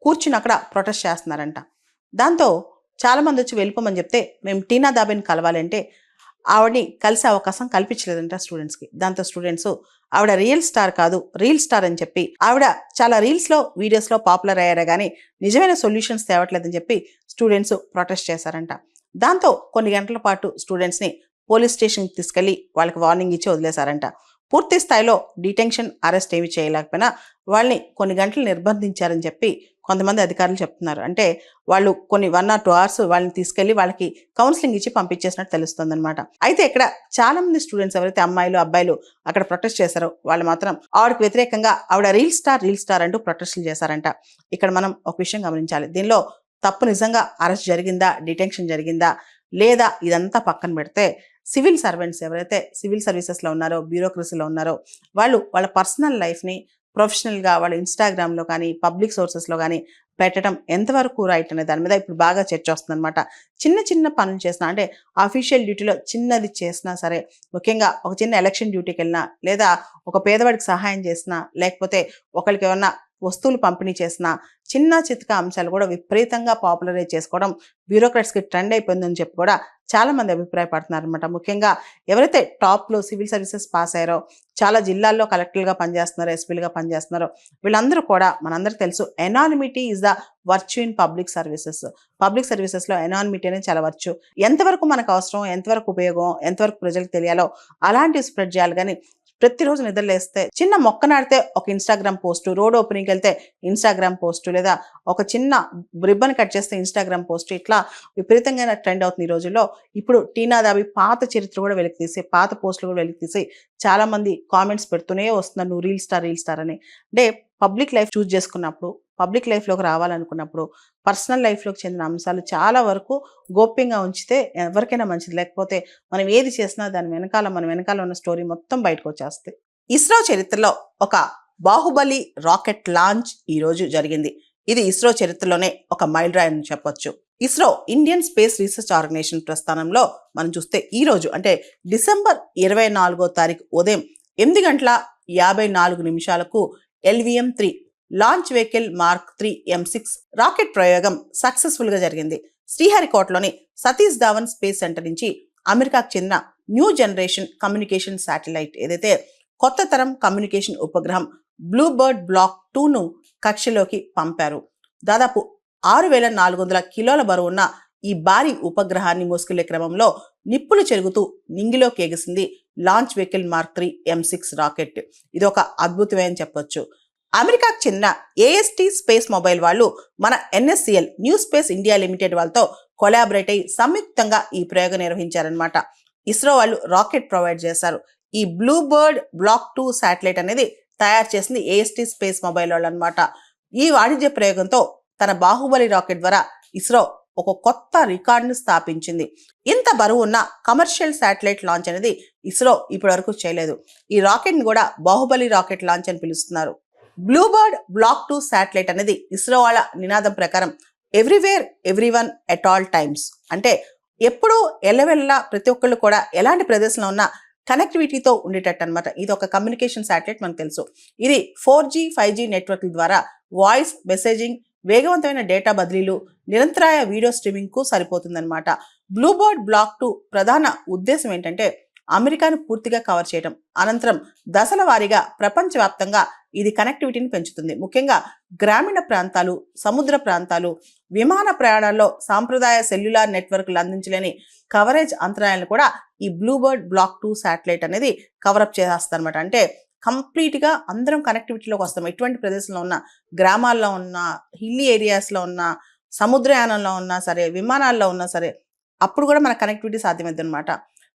కూర్చుని అక్కడ ప్రొటెస్ట్ చేస్తున్నారంట. దాంతో చాలామంది వచ్చి వెళ్ళిపోమని చెప్తే మేము టీనా దాబీని కలవాలంటే ఆవిడని కలిసే అవకాశం కల్పించలేదంట స్టూడెంట్స్కి. దాంతో స్టూడెంట్స్ ఆవిడ రియల్ స్టార్ కాదు, రీల్ స్టార్ అని చెప్పి, ఆవిడ చాలా రీల్స్లో వీడియోస్లో పాపులర్ అయ్యారే కానీ నిజమైన సొల్యూషన్స్ తేవట్లేదని చెప్పి స్టూడెంట్స్ ప్రొటెస్ట్ చేశారంట. దాంతో కొన్ని గంటల పాటు స్టూడెంట్స్ని పోలీస్ స్టేషన్కి తీసుకెళ్లి వాళ్ళకి వార్నింగ్ ఇచ్చి వదిలేశారంట. పూర్తి స్థాయిలో డిటెన్షన్, అరెస్ట్ ఏమి చేయలేకపోయినా వాళ్ళని కొన్ని గంటలు నిర్బంధించారని చెప్పి కొంతమంది అధికారులు చెప్తున్నారు. అంటే వాళ్ళు కొన్ని 1 or 2 hours వాళ్ళని తీసుకెళ్లి వాళ్ళకి కౌన్సిలింగ్ ఇచ్చి పంపించేసినట్టు తెలుస్తుంది అనమాట. అయితే ఇక్కడ చాలా మంది స్టూడెంట్స్ ఎవరైతే అమ్మాయిలు అబ్బాయిలు అక్కడ ప్రొటెస్ట్ చేశారో వాళ్ళు మాత్రం ఆవిడకి వ్యతిరేకంగా ఆవిడ రీల్ స్టార్ అంటూ ప్రొటెస్టులు చేశారంట. ఇక్కడ మనం ఒక విషయం గమనించాలి. దీనిలో తప్పు నిజంగా అరెస్ట్ జరిగిందా, డిటెన్షన్ జరిగిందా లేదా ఇదంతా పక్కన పెడితే సివిల్ సర్వెంట్స్ ఎవరైతే సివిల్ సర్వీసెస్లో ఉన్నారో, బ్యూరోక్రసీలో ఉన్నారో వాళ్ళు వాళ్ళ పర్సనల్ లైఫ్ని ప్రొఫెషనల్గా వాళ్ళ ఇన్స్టాగ్రామ్లో కానీ పబ్లిక్ సోర్సెస్లో కానీ పెట్టడం ఎంతవరకు రైట్ అనే దాని మీద ఇప్పుడు బాగా చర్చ వస్తుందన్నమాట. చిన్న చిన్న పనులు చేసినా, అంటే అఫీషియల్ డ్యూటీలో చిన్నది చేసినా సరే, ముఖ్యంగా ఒక చిన్న ఎలక్షన్ డ్యూటీకి వెళ్ళినా, లేదా ఒక పేదవాడికి సహాయం చేసినా, లేకపోతే ఒకరికి ఏమన్నా వస్తువులు పంపిణీ చేసిన చిన్న చితక అంశాలు కూడా విపరీతంగా పాపులరైజ్ చేసుకోవడం బ్యూరోక్రాట్స్కి ట్రెండ్ అయిపోయిందని చెప్పి కూడా చాలా మంది అభిప్రాయపడుతున్నారు అనమాట. ముఖ్యంగా ఎవరైతే టాప్లో సివిల్ సర్వీసెస్ పాస్ అయ్యారో, చాలా జిల్లాల్లో కలెక్టర్లుగా పనిచేస్తున్నారో, ఎస్పీలుగా పనిచేస్తున్నారో వీళ్ళందరూ కూడా మనందరికీ తెలుసు anonymity is the virtue in public services. Public సర్వీసెస్లో ఎనానిమిటీ అనేది చాలా వర్చ్యూ. ఎంతవరకు మనకు అవసరం, ఎంతవరకు ఉపయోగం, ఎంతవరకు ప్రజలకు తెలియాలో అలాంటివి స్ప్రెడ్ చేయాలి. కానీ ప్రతిరోజు నిద్రలేస్తే చిన్న మొక్క నాడితే ఒక ఇన్స్టాగ్రామ్ పోస్టు, రోడ్ ఓపెనింగ్కి వెళ్తే ఇన్స్టాగ్రామ్ పోస్టు, లేదా ఒక చిన్న రిబ్బన్ కట్ చేస్తే ఇన్స్టాగ్రామ్ పోస్టు, ఇట్లా విపరీతంగా ట్రెండ్ అవుతుంది ఈ రోజుల్లో. ఇప్పుడు టీనా దాబీ పాత చరిత్ర కూడా వెలికి తీసి, పాత పోస్టులు కూడా వెలికి తీసి చాలా మంది కామెంట్స్ పెడుతూనే వస్తున్నారు, నువ్వు రీల్ స్టార్ అని. అంటే పబ్లిక్ లైఫ్ చూస్ చేసుకున్నప్పుడు, పబ్లిక్ లైఫ్లోకి రావాలనుకున్నప్పుడు పర్సనల్ లైఫ్లోకి చెందిన అంశాలు చాలా వరకు గోప్యంగా ఉంచితే ఎవరికైనా మంచిది. లేకపోతే మనం ఏది చేసినా దాని మన వెనకాల ఉన్న స్టోరీ మొత్తం బయటకు వచ్చేస్తుంది. ఇస్రో చరిత్రలో ఒక బాహుబలి రాకెట్ లాంచ్ ఈ రోజు జరిగింది. ఇది ఇస్రో చరిత్రలోనే ఒక మైలురాయి అని చెప్పొచ్చు. ISRO Indian space research organisation ప్రస్థానంలో మనం చూస్తే ఈ రోజు అంటే డిసెంబర్ 24 ఉదయం 8:54 LVM-3 launch vehicle mark 3 M6 rocket ప్రయోగం సక్సెస్ఫుల్ గా జరిగింది. శ్రీహరికోటలోని సతీష్ ధావన్ స్పేస్ సెంటర్ నుంచి అమెరికాకు చెందిన న్యూ జనరేషన్ కమ్యూనికేషన్ శాటిలైట్, ఏదైతే కొత్త తరం కమ్యూనికేషన్ ఉపగ్రహం బ్లూబర్డ్ బ్లాక్ 2ను కక్షలోకి పంపారు. దాదాపు 6,400 కిలోల బరువున్న ఈ భారీ ఉపగ్రహాన్ని మోసుకెళ్లే క్రమంలో నిప్పులు చెరుగుతూ నింగిలోకి ఎగిసింది launch vehicle mark 3 M6 rocket. ఇది ఒక అద్భుతమే అని చెప్పొచ్చు. అమెరికాకు చెందిన AST స్పేస్ మొబైల్ వాళ్ళు మన NSCL new space India limited వాళ్ళతో కొలాబరేట్ అయ్యి సంయుక్తంగా ఈ ప్రయోగం నిర్వహించారనమాట. ఇస్రో వాళ్ళు రాకెట్ ప్రొవైడ్ చేశారు. ఈ బ్లూబర్డ్ బ్లాక్ 2 శాటిలైట్ అనేది తయారు చేసింది AST స్పేస్ మొబైల్ వాళ్ళు అనమాట. ఈ వాణిజ్య ప్రయోగంతో తన బాహుబలి రాకెట్ ద్వారా ఇస్రో ఒక కొత్త రికార్డును స్థాపించింది. ఇంత బరువు ఉన్న కమర్షియల్ శాటిలైట్ లాంచ్ అనేది ఇస్రో ఇప్పటి వరకు చేయలేదు. ఈ రాకెట్ ని కూడా బాహుబలి రాకెట్ లాంచ్ అని పిలుస్తున్నారు. బ్లూబర్డ్ బ్లాక్ 2 శాటిలైట్ అనేది ఇస్రో వాళ్ళ నినాదం ప్రకారం everywhere everyone at all times, అంటే ఎప్పుడూ ఎల్లవెల్లా ప్రతి ఒక్కళ్ళు కూడా ఎలాంటి ప్రదేశంలో ఉన్న కనెక్టివిటీతో ఉండేటట్టు అనమాట. ఇది ఒక కమ్యూనికేషన్ శాటిలైట్ మనకు తెలుసు. ఇది 4G 5G నెట్వర్క్ల ద్వారా వాయిస్ మెసేజింగ్, వేగవంతమైన డేటా బదిలీలు, నిరంతరాయ వీడియో స్ట్రీమింగ్ కు సరిపోతుందన్నమాట. బ్లూబర్డ్ బ్లాక్ 2 ప్రధాన ఉద్దేశం ఏంటంటే అమెరికాను పూర్తిగా కవర్ చేయడం, అనంతరం దశల వారీగా ప్రపంచవ్యాప్తంగా ఇది కనెక్టివిటీని పెంచుతుంది. ముఖ్యంగా గ్రామీణ ప్రాంతాలు, సముద్ర ప్రాంతాలు, విమాన ప్రయాణాల్లో సాంప్రదాయ సెల్యులార్ నెట్వర్క్లు అందించలేని కవరేజ్ అంతరాయాలను కూడా ఈ బ్లూబర్డ్ బ్లాక్ 2 శాటిలైట్ అనేది కవరప్ చేసేస్తుంది అనమాట. అంటే కంప్లీట్గా అందరం కనెక్టివిటీలోకి వస్తాం. ఎటువంటి ప్రదేశంలో ఉన్న, గ్రామాల్లో ఉన్న, హిల్లీ ఏరియాస్లో ఉన్న, సముద్రయానంలో ఉన్నా సరే, విమానాల్లో ఉన్నా సరే, అప్పుడు కూడా మన కనెక్టివిటీ సాధ్యమవుతుంది అనమాట.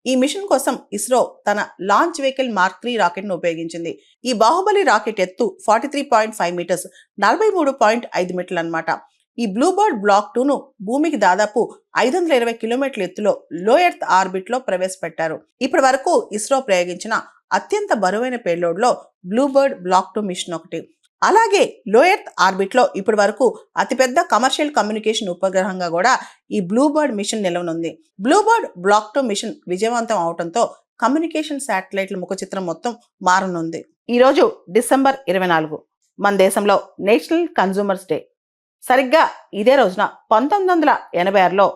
ఈ మిషన్ కోసం ఇస్రో తన లాంచ్ వెహికల్ మార్క్ 3 రాకెట్ను ఉపయోగించింది. ఈ బాహుబలి రాకెట్ ఎత్తు 43.5 మీటర్స్, 43.5 మీటర్లు అనమాట. ఈ బ్లూబర్డ్ బ్లాక్ 2ను భూమికి దాదాపు 520 కిలోమీటర్ల ఎత్తులో లో ఎర్త్ ఆర్బిట్ లో ప్రవేశపెట్టారు. ఇప్పటి వరకు ఇస్రో ప్రయోగించిన అత్యంత బరువైన పేలోడ్ లో బ్లూబర్డ్ బ్లాక్ 2 మిషన్ ఒకటి. అలాగే లో ఎర్త్ ఆర్బిట్ లో ఇప్పటి వరకు అతిపెద్ద కమర్షియల్ కమ్యూనికేషన్ ఉపగ్రహంగా కూడా ఈ బ్లూబర్డ్ మిషన్ నిలవనుంది. బ్లూబర్డ్ బ్లాక్ 2 మిషన్ విజయవంతం అవడంతో కమ్యూనికేషన్ శాటిలైట్ల ముఖ చిత్రం మొత్తం మారనుంది. ఈరోజు డిసెంబర్ 24 మన దేశంలో నేషనల్ కన్జ్యూమర్స్ డే. సరిగ్గా ఇదే రోజున 1986లో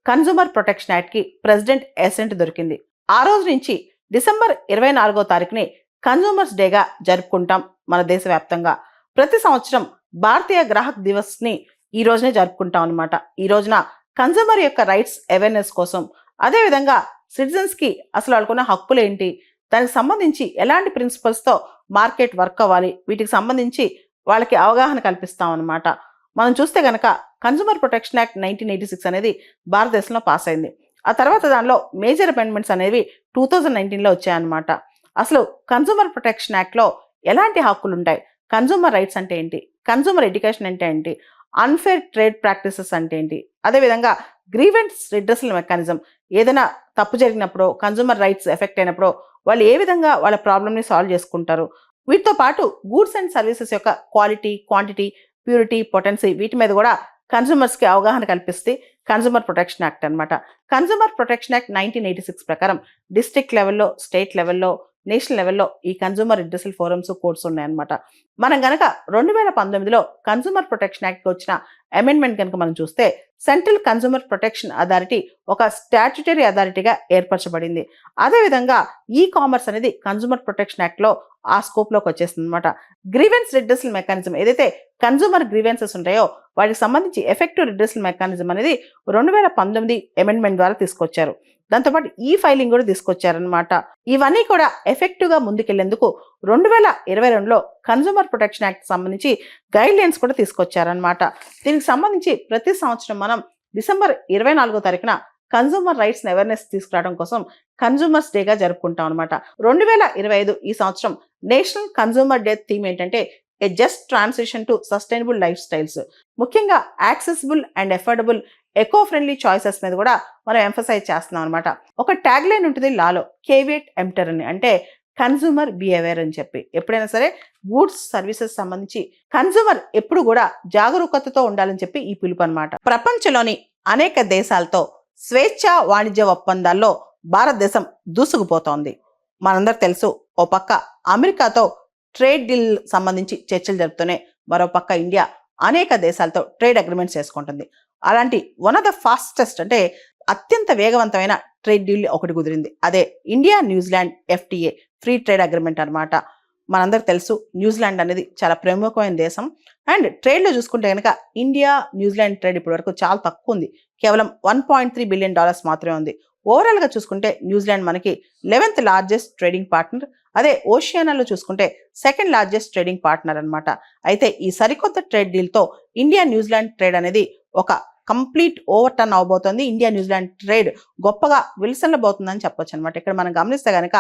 కన్జ్యూమర్ ప్రొటెక్షన్ యాక్ట్ కి ప్రెసిడెంట్ అసెంట్ దొరికింది. ఆ రోజు నుంచి డిసెంబర్ 24వ తారీఖుని కన్జ్యూమర్స్ డేగా జరుపుకుంటాం మన దేశవ్యాప్తంగా. ప్రతి సంవత్సరం భారతీయ గ్రాహక్ దివస్ ని ఈ రోజునే జరుపుకుంటాం అనమాట. ఈ రోజున కన్జ్యూమర్ యొక్క రైట్స్ అవేర్నెస్ కోసం, అదేవిధంగా సిటిజన్స్ కి అసలు వాళ్ళకున్న హక్కులు ఏంటి, దానికి సంబంధించి ఎలాంటి ప్రిన్సిపల్స్ తో మార్కెట్ వర్క్ అవ్వాలి, వీటికి సంబంధించి వాళ్ళకి అవగాహన కల్పిస్తాం అనమాట. మనం చూస్తే గనక కన్జ్యూమర్ ప్రొటెక్షన్ యాక్ట్ 1986 అనేది భారతదేశంలో పాస్ అయింది. ఆ తర్వాత దానిలో మేజర్ అమెండ్మెంట్స్ అనేవి 2019లో వచ్చాయన్నమాట. అసలు కన్జ్యూమర్ ప్రొటెక్షన్ యాక్ట్లో ఎలాంటి హక్కులు ఉంటాయి, కన్జ్యూమర్ రైట్స్ అంటే ఏంటి, కన్జ్యూమర్ ఎడ్యుకేషన్ అంటే ఏంటి, అన్ఫేర్ ట్రేడ్ ప్రాక్టీసెస్ అంటే ఏంటి, అదేవిధంగా గ్రీవెన్స్ రిడ్రెసల్ మెకానిజం, ఏదైనా తప్పు జరిగినప్పుడు, కన్జ్యూమర్ రైట్స్ ఎఫెక్ట్ అయినప్పుడు వాళ్ళు ఏ విధంగా వాళ్ళ ప్రాబ్లమ్ని సాల్వ్ చేసుకుంటారు, వీటితో పాటు గూడ్స్ అండ్ సర్వీసెస్ యొక్క క్వాలిటీ, క్వాంటిటీ, ప్యూరిటీ, పొటెన్సీ, వీటి మీద కూడా కన్జ్యూమర్స్కి అవగాహన కల్పిస్తే కన్జ్యూమర్ ప్రొటెక్షన్ యాక్ట్ అనమాట. కన్జ్యూమర్ ప్రొటెక్షన్ యాక్ట్ 1986 ప్రకారం డిస్ట్రిక్ట్ లెవెల్లో, స్టేట్ లెవెల్లో, నేషనల్ లెవెల్లో ఈ కన్జ్యూమర్ రిడ్రెసల్ ఫోరమ్స్, కోర్ట్స్ ఉన్నాయన్నమాట. మనం గనక 2019లో కన్జ్యూమర్ ప్రొటెక్షన్ యాక్ట్కి వచ్చిన అమెండ్మెంట్ కనుక మనం చూస్తే సెంట్రల్ కన్జ్యూమర్ ప్రొటెక్షన్ అథారిటీ ఒక స్టాట్యుటరీ అథారిటీగా ఏర్పరచబడింది. అదేవిధంగా ఈ కామర్స్ అనేది కన్జ్యూమర్ ప్రొటెక్షన్ యాక్ట్లో ఆ స్కోప్లోకి వచ్చేస్తుంది అనమాట. గ్రీవెన్స్ రిడ్రెసల్ మెకానిజం, ఏదైతే కన్జ్యూమర్ గ్రీవెన్సెస్ ఉంటాయో వాటికి సంబంధించి ఎఫెక్టివ్ రిడ్రెసల్ మెకానిజం అనేది 2019 అమెండ్మెంట్ ద్వారా తీసుకొచ్చారు. దాంతోపాటు ఈ ఫైలింగ్ కూడా తీసుకొచ్చారనమాట. ఇవన్నీ కూడా ఎఫెక్టివ్గా ముందుకెళ్లేందుకు 2022లో కన్జ్యూమర్ ప్రొటెక్షన్ యాక్ట్ సంబంధించి గైడ్ లైన్స్ కూడా తీసుకొచ్చారనమాట. దీనికి సంబంధించి ప్రతి సంవత్సరం మనం డిసెంబర్ 24వ తారీఖున కన్జ్యూమర్ రైట్స్ అవేర్నెస్ తీసుకురావడం కోసం కన్జ్యూమర్స్ డేగా జరుపుకుంటాం అనమాట. 2025 ఈ సంవత్సరం నేషనల్ కన్జ్యూమర్ డే థీమ్ ఏంటంటే a just transition to sustainable lifestyles. ముఖ్యంగా accessible and affordable, eco friendly choices మీద కూడా మనం ఎంఫసైజ్ చేస్తున్నాం అనమాట. ఒక ట్యాగ్ లైన్ ఉంటుంది లాలో, కేవియట్ ఎంప్టర్ అని, అంటే కన్జ్యూమర్ బిహేవియర్ అని చెప్పి. ఎప్పుడైనా సరే గూడ్స్ సర్వీసెస్ సంబంధించి కన్జ్యూమర్ ఎప్పుడు కూడా జాగరూకతతో ఉండాలని చెప్పి ఈ పిలుపు అనమాట. ప్రపంచంలోని అనేక దేశాలతో స్వేచ్ఛ వాణిజ్య ఒప్పందాల్లో భారతదేశం దూసుకుపోతోంది. మనందరికి తెలుసు, ఓ పక్క అమెరికాతో ట్రేడ్ డీల్ సంబంధించి చర్చలు జరుపుతూనే మరో పక్క ఇండియా అనేక దేశాలతో ట్రేడ్ అగ్రిమెంట్స్ చేసుకుంటుంది. అలాంటి వన్ ఆఫ్ ద ఫాస్టెస్ట్, అంటే అత్యంత వేగవంతమైన ట్రేడ్ డీల్ ఒకటి కుదిరింది. అదే India New Zealand FTA free trade agreement అనమాట. మనందరికి తెలుసు, న్యూజిలాండ్ అనేది చాలా ప్రముఖమైన దేశం. అండ్ ట్రేడ్లో చూసుకుంటే కనుక ఇండియా న్యూజిలాండ్ ట్రేడ్ ఇప్పటి వరకు చాలా తక్కువ ఉంది. కేవలం $1.3 బిలియన్ మాత్రమే ఉంది. ఓవరాల్గా చూసుకుంటే న్యూజిలాండ్ మనకి 11th లార్జెస్ట్ ట్రేడింగ్ పార్ట్నర్. అదే ఓషియానాలో చూసుకుంటే 2nd లార్జెస్ట్ ట్రేడింగ్ పార్ట్నర్ అనమాట. అయితే ఈ సరికొత్త ట్రేడ్ డీల్తో ఇండియా న్యూజిలాండ్ ట్రేడ్ అనేది ఒక కంప్లీట్ ఓవర్ టర్న్ అవబోతోంది. ఇండియా న్యూజిలాండ్ ట్రేడ్ గొప్పగా విలసల్లబోతుందని చెప్పొచ్చు అనమాట. ఇక్కడ మనం గమనిస్తే కనుక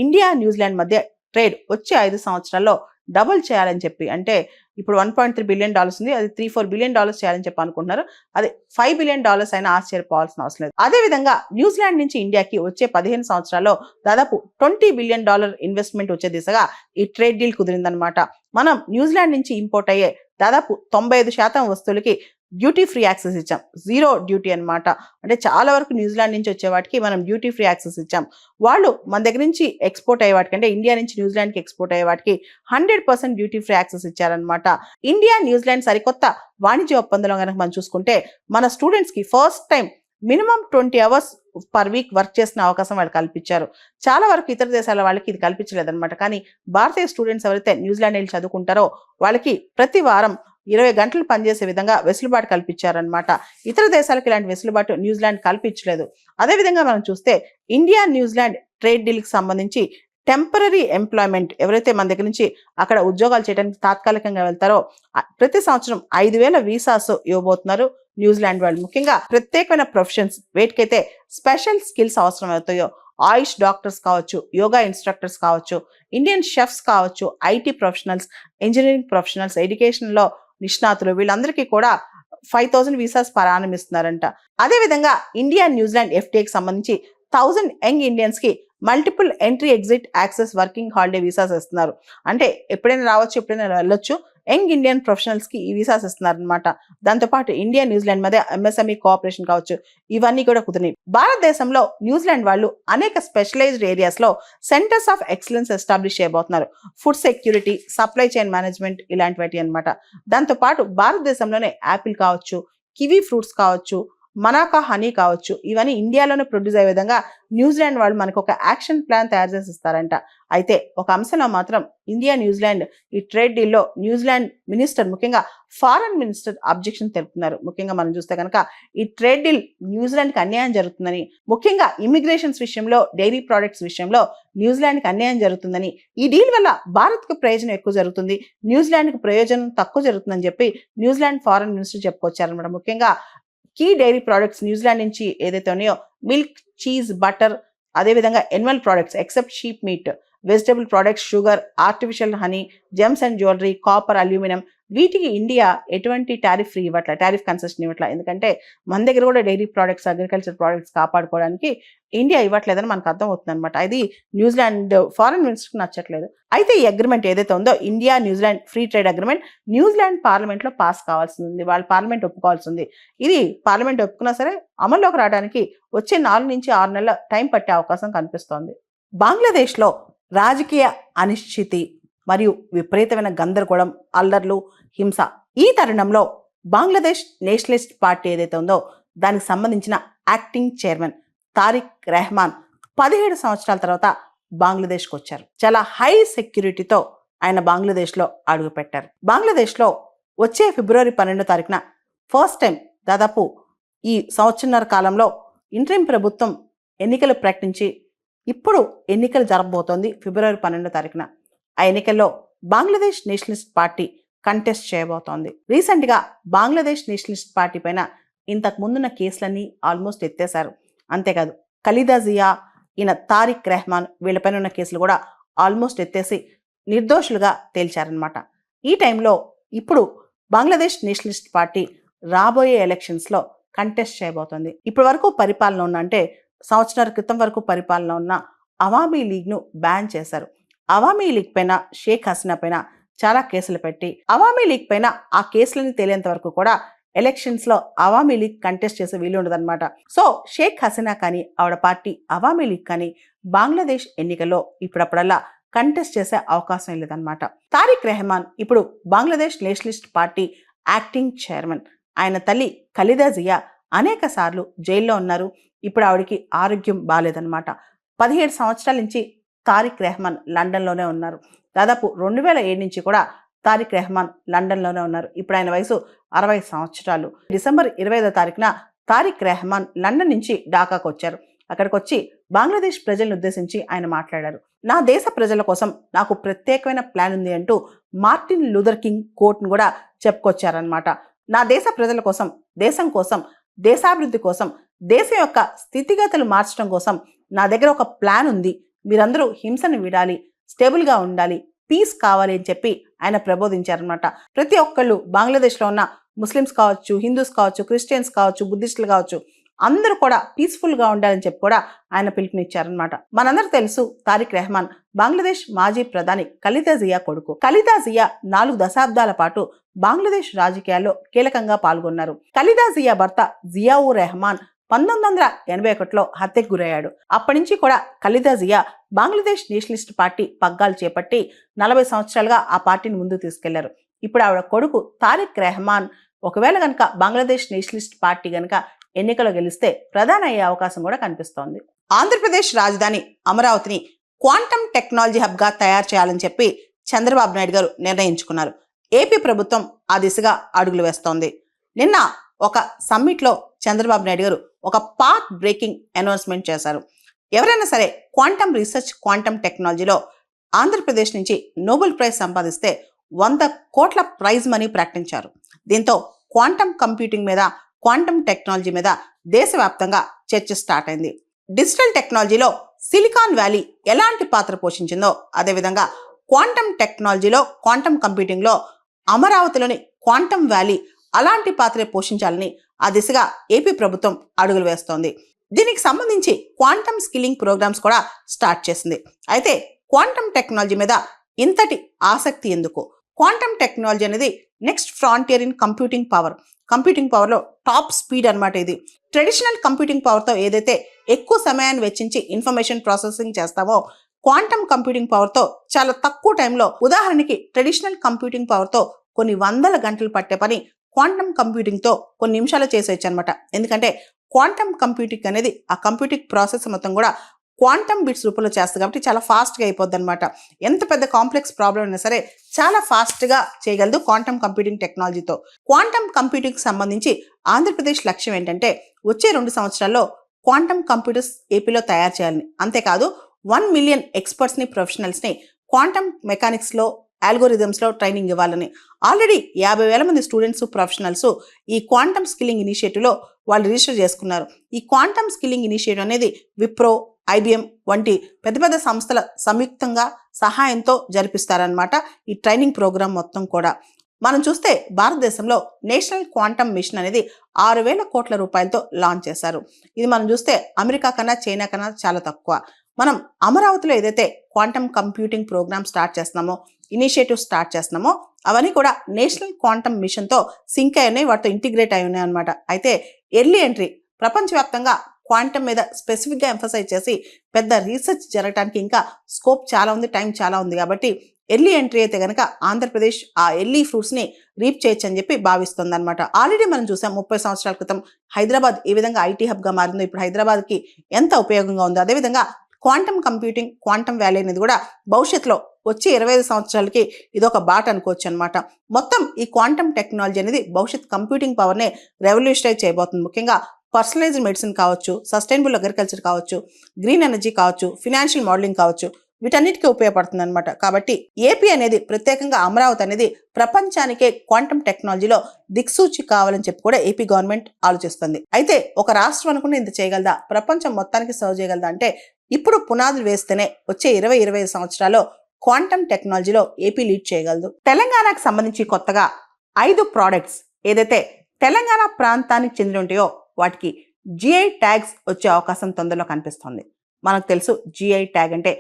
ఇండియా న్యూజిలాండ్ మధ్య ట్రేడ్ వచ్చే 5 సంవత్సరాల్లో డబుల్ చేయాలని చెప్పి, అంటే ఇప్పుడు $1.3 బిలియన్ ఉంది, అది $3-4 బిలియన్ చేయాలని చెప్పి అనుకుంటున్నారు. అది $5 బిలియన్ అయినా ఆశ్చర్యపోవాల్సిన అవసరం లేదు. అదేవిధంగా న్యూజిలాండ్ నుంచి ఇండియాకి వచ్చే 15 సంవత్సరాల్లో దాదాపు $20 బిలియన్ ఇన్వెస్ట్మెంట్ వచ్చే దిశగా ఈ ట్రేడ్ డీల్ కుదిరిందనమాట. మనం న్యూజిలాండ్ నుంచి ఇంపోర్ట్ అయ్యే దాదాపు 95% వస్తువులకి డ్యూటీ ఫ్రీ యాక్సెస్ ఇచ్చాం, 0 డ్యూటీ అనమాట. అంటే చాలా వరకు న్యూజిలాండ్ నుంచి వచ్చే వాటికి మనం డ్యూటీ ఫ్రీ యాక్సెస్ ఇచ్చాం. వాళ్ళు మన దగ్గర నుంచి ఎక్స్పోర్ట్ అయ్యే వాటికి, అంటే ఇండియా నుంచి న్యూజిలాండ్కి ఎక్స్పోర్ట్ అయ్యే వాటికి 100% డ్యూటీ ఫ్రీ యాక్సెస్ ఇచ్చారనమాట. ఇండియా న్యూజిలాండ్ సరికొత్త వాణిజ్య ఒప్పందంలో కనుక మనం చూసుకుంటే మన స్టూడెంట్స్కి first time minimum 20 hours per week work చేసిన అవకాశం వాళ్ళు కల్పించారు. చాలా వరకు ఇతర దేశాల వాళ్ళకి ఇది కల్పించలేదన్నమాట. కానీ భారతీయ స్టూడెంట్స్ ఎవరైతే న్యూజిలాండ్ వెళ్ళి చదువుకుంటారో వాళ్ళకి ప్రతి వారం 20 గంటలు పనిచేసే విధంగా వెసులుబాటు కల్పించారనమాట. ఇతర దేశాలకు ఇలాంటి వెసులుబాటు న్యూజిలాండ్ కల్పించలేదు. అదేవిధంగా మనం చూస్తే ఇండియా న్యూజిలాండ్ ట్రేడ్ డీల్కి సంబంధించి టెంపరరీ ఎంప్లాయ్మెంట్ ఎవరైతే మన దగ్గర నుంచి అక్కడ ఉద్యోగాలు చేయడానికి తాత్కాలికంగా వెళ్తారో ప్రతి సంవత్సరం 5,000 వీసాస్ ఇవ్వబోతున్నారు న్యూజిలాండ్ వాళ్ళు. ముఖ్యంగా ప్రత్యేకమైన ప్రొఫెషన్స్ వేటికైతే స్పెషల్ స్కిల్స్ అవసరం అవుతాయో ఆయుష్ డాక్టర్స్ కావచ్చు, యోగా ఇన్స్ట్రక్టర్స్ కావచ్చు, ఇండియన్ షెఫ్స్ కావచ్చు, ఐటీ ప్రొఫెషనల్స్, ఇంజనీరింగ్ ప్రొఫెషనల్స్, ఎడ్యుకేషన్లో నిష్ణాతులు వీళ్ళందరికీ కూడా 5,000 వీసాస్ ప్రారంభిస్తున్నారంట. అదేవిధంగా ఇండియా న్యూజిలాండ్ ఎఫ్టీఏకి సంబంధించి 1,000 యంగ్ ఇండియన్స్ కి multiple entry exit access working holiday visas ఇస్తున్నారు. అంటే ఎప్పుడైనా రావచ్చు, ఎప్పుడైనా వెళ్ళొచ్చు. యంగ్ ఇండియన్ ప్రొఫెషనల్స్ కి ఈ వీసాస్ ఇస్తున్నారు అనమాట. దాంతోపాటు ఇండియా న్యూజిలాండ్ మధ్య ఎంఎస్ఎంఈ కోఆపరేషన్ కావచ్చు, ఇవన్నీ కూడా కుదిరినాయి. భారతదేశంలో న్యూజిలాండ్ వాళ్ళు అనేక స్పెషలైజ్డ్ ఏరియాస్ లో సెంటర్స్ ఆఫ్ ఎక్సలెన్స్ ఎస్టాబ్లిష్ చేయబోతున్నారు. Food security, supply chain management ఇలాంటివి అనమాట. దాంతోపాటు భారతదేశంలోనే యాపిల్ కావచ్చు, కివీ ఫ్రూట్స్ కావచ్చు, మనాకా హనీ కావచ్చు, ఇవన్నీ ఇండియాలోనే ప్రొడ్యూస్ అయ్యే విధంగా న్యూజిలాండ్ వాళ్ళు మనకు ఒక యాక్షన్ ప్లాన్ తయారు చేసి ఇస్తారంట. అయితే ఒక అంశంలో మాత్రం ఇండియా న్యూజిలాండ్ ఈ ట్రేడ్ డీల్లో న్యూజిలాండ్ మినిస్టర్, ముఖ్యంగా ఫారెన్ మినిస్టర్ అబ్జెక్షన్ తెలుపుతున్నారు. ముఖ్యంగా మనం చూస్తే కనుక ఈ ట్రేడ్ డీల్ న్యూజిలాండ్కి అన్యాయం జరుగుతుందని, ముఖ్యంగా ఇమిగ్రేషన్స్ విషయంలో, డైరీ ప్రోడక్ట్స్ విషయంలో న్యూజిలాండ్కి అన్యాయం జరుగుతుందని, ఈ డీల్ వల్ల భారత్కు ప్రయోజనం ఎక్కువ జరుగుతుంది, న్యూజిలాండ్కి ప్రయోజనం తక్కువ జరుగుతుందని చెప్పి న్యూజిలాండ్ ఫారెన్ మినిస్టర్ చెప్పుకొచ్చారనమాట. ముఖ్యంగా కీ డైరీ ప్రోడక్ట్స్ న్యూజిలాండ్ నుంచి ఏదైతే ఉన్నాయో మిల్క్, చీజ్, బటర్, అదేవిధంగా animal products except sheep meat, vegetable products, sugar, artificial honey, gems and jewellery, copper, aluminium వీటికి ఇండియా ఎటువంటి టారిఫ్ ఫ్రీ ఇవ్వట్ల, టారిఫ్ కన్సెషన్ ఇవ్వట్ల. ఎందుకంటే మన దగ్గర కూడా డైరీ ప్రోడక్ట్స్, అగ్రికల్చర్ ప్రోడక్ట్స్ కాపాడుకోవడానికి ఇండియా ఇవ్వట్లేదని మనకు అర్థం అవుతుంది అనమాట. ఇది న్యూజిలాండ్ ఫారెన్ మినిస్టర్కి నచ్చట్లేదు. అయితే ఈ అగ్రిమెంట్ ఏదైతే ఉందో India New Zealand free trade agreement New Zealand parliament లో పాస్ కావాల్సి ఉంది. వాళ్ళ పార్లమెంట్ ఒప్పుకోవాల్సి ఉంది. ఇది పార్లమెంట్ ఒప్పుకున్నా సరే అమల్లోకి రావడానికి వచ్చే 4 నుంచి 6 నెలల టైం పట్టే అవకాశం కనిపిస్తోంది. బంగ్లాదేశ్ లో రాజకీయ అనిశ్చితి మరియు విపరీతమైన గందరగోళం, అల్లర్లు, హింస. ఈ తరుణంలో బంగ్లాదేశ్ నేషనలిస్ట్ పార్టీ ఏదైతే ఉందో దానికి సంబంధించిన యాక్టింగ్ చైర్మన్ తారిక్ రెహమాన్ 17 సంవత్సరాల తర్వాత బంగ్లాదేశ్కి వచ్చారు. చాలా హై సెక్యూరిటీతో ఆయన బంగ్లాదేశ్లో అడుగుపెట్టారు. బంగ్లాదేశ్లో వచ్చే ఫిబ్రవరి 12వ తారీఖున ఫస్ట్ టైం దాదాపు ఈ సంవత్సరన్నర కాలంలో ఇంటరిమ్ ప్రభుత్వం ఎన్నికలు ప్రకటించి ఇప్పుడు ఎన్నికలు జరగబోతోంది ఫిబ్రవరి 12వ తారీఖున. ఆ ఎన్నికల్లో బంగ్లాదేశ్ నేషనలిస్ట్ పార్టీ కంటెస్ట్ చేయబోతోంది. రీసెంట్ గా బంగ్లాదేశ్ నేషనలిస్ట్ పార్టీ పైన ఇంతకు ముందున్న కేసులన్నీ ఆల్మోస్ట్ ఎత్తేశారు. అంతేకాదు ఖలీదా జియా, ఈయన తారిక్ రెహమాన్ వీళ్ళపైన ఉన్న కేసులు కూడా ఆల్మోస్ట్ ఎత్తేసి నిర్దోషులుగా తేల్చారనమాట. ఈ టైంలో ఇప్పుడు బంగ్లాదేశ్ నేషనలిస్ట్ పార్టీ రాబోయే ఎలక్షన్స్ లో కంటెస్ట్ చేయబోతోంది. ఇప్పటి వరకు పరిపాలన ఉన్న, అంటే సంవత్సరాల క్రితం వరకు పరిపాలన ఉన్న అవామీ లీగ్ ను బ్యాన్ చేశారు. అవామీ లీగ్ పైన, షేక్ హసీనా పైన చాలా కేసులు పెట్టి అవామీ లీగ్ పైన ఆ కేసులని తేలేంత వరకు కూడా ఎలక్షన్స్ లో అవామీ లీగ్ కంటెస్ట్ చేసే వీలు ఉండదన్నమాట. సో షేక్ హసీనా కానీ ఆవిడ పార్టీ అవామీ లీగ్ కానీ బంగ్లాదేశ్ ఎన్నికల్లో ఇప్పుడప్పుడల్లా కంటెస్ట్ చేసే అవకాశం లేదన్నమాట. తారిక్ రెహమాన్ ఇప్పుడు Bangladesh Nationalist party acting chairman. ఆయన తల్లి ఖలీదా జియా అనేక సార్లు జైల్లో ఉన్నారు. ఇప్పుడు ఆవిడికి ఆరోగ్యం బాగాలేదన్నమాట. 17 సంవత్సరాల నుంచి తారిక్ రెహమాన్ లండన్లోనే ఉన్నారు. దాదాపు 2007 నుంచి కూడా తారిక్ రెహమాన్ లండన్లోనే ఉన్నారు. ఇప్పుడు ఆయన వయసు 60 సంవత్సరాలు. డిసెంబర్ 25వ తారీఖున తారిక్ రెహమాన్ లండన్ నుంచి ఢాకాకు వచ్చారు. అక్కడికి వచ్చి బంగ్లాదేశ్ ప్రజలను ఉద్దేశించి ఆయన మాట్లాడారు. నా దేశ ప్రజల కోసం నాకు ప్రత్యేకమైన ప్లాన్ ఉంది అంటూ మార్టిన్ లూథర్ కింగ్ కోట్ను కూడా చెప్పుకొచ్చారనమాట. నా దేశ ప్రజల కోసం, దేశం కోసం, దేశాభివృద్ధి కోసం, దేశం యొక్క స్థితిగతులు మార్చడం కోసం నా దగ్గర ఒక ప్లాన్ ఉంది. మీరందరూ హింసను విడాలి, స్టేబుల్గా ఉండాలి, పీస్ కావాలి అని చెప్పి ఆయన ప్రబోధించారనమాట. ప్రతి ఒక్కళ్ళు బంగ్లాదేశ్లో ఉన్న ముస్లిమ్స్ కావచ్చు, హిందూస్ కావచ్చు, క్రిస్టియన్స్ కావచ్చు, బుద్ధిస్టులు కావచ్చు, అందరూ కూడా పీస్ఫుల్గా ఉండాలని చెప్పి కూడా ఆయన పిలుపునిచ్చారనమాట. మనందరూ తెలుసు తారిక్ రెహమాన్ బంగ్లాదేశ్ మాజీ ప్రధాని ఖలీదా జియా కొడుకు. ఖలీదా జియా 4 దశాబ్దాల పాటు బంగ్లాదేశ్ రాజకీయాల్లో కీలకంగా పాల్గొన్నారు. ఖలీదా జియా భర్త జియావుర్ రెహమాన్ 1981లో హత్యకు గురయ్యాడు. అప్పటి నుంచి కూడా ఖలీదా జియా బంగ్లాదేశ్ నేషనలిస్ట్ పార్టీ పగ్గాలు చేపట్టి 40 సంవత్సరాలుగా ఆ పార్టీని ముందుకు తీసుకెళ్లారు. ఇప్పుడు ఆవిడ కొడుకు తారిక్ రెహమాన్ ఒకవేళ కనుక బంగ్లాదేశ్ నేషనలిస్ట్ పార్టీ కనుక ఎన్నికలో గెలిస్తే ప్రధాని అయ్యే అవకాశం కూడా కనిపిస్తోంది. ఆంధ్రప్రదేశ్ రాజధాని అమరావతిని క్వాంటమ్ టెక్నాలజీ హబ్గా తయారు చేయాలని చెప్పి చంద్రబాబు నాయుడు గారు నిర్ణయించుకున్నారు. ఏపీ ప్రభుత్వం ఆ దిశగా అడుగులు వేస్తోంది. నిన్న ఒక సమ్మిట్లో చంద్రబాబు నాయుడు గారు ఒక పాత్ బ్రేకింగ్ అనౌన్స్మెంట్ చేశారు. ఎవరైనా సరే క్వాంటమ్ రీసెర్చ్, క్వాంటమ్ టెక్నాలజీలో ఆంధ్రప్రదేశ్ నుంచి నోబెల్ ప్రైజ్ సంపాదిస్తే 100 కోట్ల ప్రైజ్ మనీ ప్రకటించారు. దీంతో క్వాంటమ్ కంప్యూటింగ్ మీద, క్వాంటమ్ టెక్నాలజీ మీద దేశవ్యాప్తంగా చర్చ స్టార్ట్ అయింది. డిజిటల్ టెక్నాలజీలో సిలికాన్ వ్యాలీ ఎలాంటి పాత్ర పోషించిందో, అదేవిధంగా క్వాంటమ్ టెక్నాలజీలో, క్వాంటమ్ కంప్యూటింగ్లో అమరావతిలోని క్వాంటమ్ వ్యాలీ అలాంటి పాత్ర పోషించాలని ఆ దిశగా ఏపీ ప్రభుత్వం అడుగులు వేస్తోంది. దీనికి సంబంధించి క్వాంటమ్ స్కిల్లింగ్ ప్రోగ్రామ్స్ కూడా స్టార్ట్ చేసింది. అయితే క్వాంటమ్ టెక్నాలజీ మీద ఇంతటి ఆసక్తి ఎందుకు? క్వాంటమ్ టెక్నాలజీ అనేది next frontier in computing power. Computing పవర్లో టాప్ స్పీడ్ అన్నమాట ఇది. ట్రెడిషనల్ కంప్యూటింగ్ పవర్తో ఏదైతే ఎక్కువ సమయాన్ని వెచ్చించి ఇన్ఫర్మేషన్ ప్రాసెసింగ్ చేస్తామో, క్వాంటమ్ కంప్యూటింగ్ పవర్తో చాలా తక్కువ టైంలో, ఉదాహరణకి ట్రెడిషనల్ కంప్యూటింగ్ పవర్తో కొన్ని వందల గంటలు పట్టే పని క్వాంటమ్ కంప్యూటింగ్తో కొన్ని నిమిషాలు చేసేయచ్చు అనమాట. ఎందుకంటే క్వాంటమ్ కంప్యూటింగ్ అనేది ఆ కంప్యూటింగ్ ప్రాసెస్ మొత్తం కూడా క్వాంటమ్ బిట్స్ రూపంలో చేస్తుంది కాబట్టి చాలా ఫాస్ట్గా అయిపోద్ది అనమాట. ఎంత పెద్ద కాంప్లెక్స్ ప్రాబ్లం అయినా సరే చాలా ఫాస్ట్గా చేయగలదు క్వాంటమ్ కంప్యూటింగ్ టెక్నాలజీతో. క్వాంటమ్ కంప్యూటింగ్కి సంబంధించి ఆంధ్రప్రదేశ్ లక్ష్యం ఏంటంటే వచ్చే 2 సంవత్సరాల్లో క్వాంటమ్ కంప్యూటర్స్ ఏపీలో తయారు చేయాలని, అంతేకాదు 1 మిలియన్ ఎక్స్పర్ట్స్ని, ప్రొఫెషనల్స్ని క్వాంటమ్ మెకానిక్స్లో, ఆల్గోరిథమ్స్లో ట్రైనింగ్ ఇవ్వాలని. ఆల్రెడీ 50,000 మంది స్టూడెంట్స్, ప్రొఫెషనల్స్ ఈ క్వాంటమ్ స్కిల్లింగ్ ఇనిషియేటివ్లో వాళ్ళు రిజిస్టర్ చేసుకున్నారు. ఈ క్వాంటమ్ స్కిల్లింగ్ ఇనిషియేటివ్ అనేది విప్రో, IBM వంటి పెద్ద పెద్ద సంస్థల సంయుక్తంగా సహాయంతో జరిపిస్తారనమాట ఈ ట్రైనింగ్ ప్రోగ్రామ్ మొత్తం కూడా. మనం చూస్తే భారతదేశంలో నేషనల్ క్వాంటమ్ మిషన్ అనేది 6,000 కోట్ల రూపాయలతో లాంచ్ చేశారు. ఇది మనం చూస్తే అమెరికా కన్నా, చైనా కన్నా చాలా తక్కువ. మనం అమరావతిలో ఏదైతే క్వాంటమ్ కంప్యూటింగ్ ప్రోగ్రామ్ స్టార్ట్ చేస్తున్నామో, ఇనిషియేటివ్ స్టార్ట్ చేస్తున్నామో, అవన్నీ కూడా నేషనల్ క్వాంటమ్ మిషన్తో సింక్ అయి ఉన్నాయి, వాటితో ఇంటిగ్రేట్ అయి ఉన్నాయి అనమాట. అయితే ఎర్లీ ఎంట్రీ, ప్రపంచవ్యాప్తంగా క్వాంటమ్ మీద స్పెసిఫిక్గా ఎంఫసైజ్ చేసి పెద్ద రీసెర్చ్ జరగడానికి ఇంకా స్కోప్ చాలా ఉంది, టైం చాలా ఉంది. కాబట్టి ఎర్లీ ఎంట్రీ అయితే కనుక ఆంధ్రప్రదేశ్ ఆ ఎర్లీ ఫ్రూట్స్ని రీప్ చేయొచ్చు అని చెప్పి భావిస్తుంది అనమాట. ఆల్రెడీ మనం చూసాం 30 సంవత్సరాల క్రితం హైదరాబాద్ ఏ విధంగా ఐటీ హబ్గా మారిందో, ఇప్పుడు హైదరాబాద్కి ఎంత ఉపయోగంగా ఉందో. అదేవిధంగా క్వాంటమ్ కంప్యూటింగ్, క్వాంటమ్ వ్యాలీ అనేది కూడా భవిష్యత్తులో వచ్చే 25 సంవత్సరాలకి ఇదొక బాట అనుకోవచ్చు అనమాట. మొత్తం ఈ క్వాంటమ్ టెక్నాలజీ అనేది భవిష్యత్ కంప్యూటింగ్ పవర్ని రెవల్యూషనైజ్ చేయబోతుంది. ముఖ్యంగా పర్సనలైజ్డ్ మెడిసిన్ కావచ్చు, సస్టైనబుల్ అగ్రికల్చర్ కావచ్చు, గ్రీన్ ఎనర్జీ కావచ్చు, ఫినాన్షియల్ మోడలింగ్ కావచ్చు, వీటన్నిటికీ ఉపయోగపడుతుంది అనమాట. కాబట్టి ఏపీ అనేది, ప్రత్యేకంగా అమరావతి అనేది ప్రపంచానికే క్వాంటమ్ టెక్నాలజీలో దిక్సూచి కావాలని చెప్పి కూడా ఏపీ గవర్నమెంట్ ఆలోచిస్తుంది. అయితే ఒక రాష్ట్రం అనుకుంటే ఇంత చేయగలదా, ప్రపంచం మొత్తానికి సర్వ్ చేయగలదా అంటే ఇప్పుడు పునాదులు వేస్తేనే వచ్చే 20-25 సంవత్సరాల్లో క్వాంటమ్ టెక్నాలజీలో ఏపీ లీడ్ చేయగలదు. తెలంగాణకు సంబంధించి కొత్తగా 5 ప్రోడక్ట్స్ ఏదైతే తెలంగాణ ప్రాంతానికి చెందిన ఉంటాయో వాటికి GI ట్యాగ్స్ వచ్చే అవకాశం తొందరలో కనిపిస్తుంది. మనకు తెలుసు GI ట్యాగ్ అంటే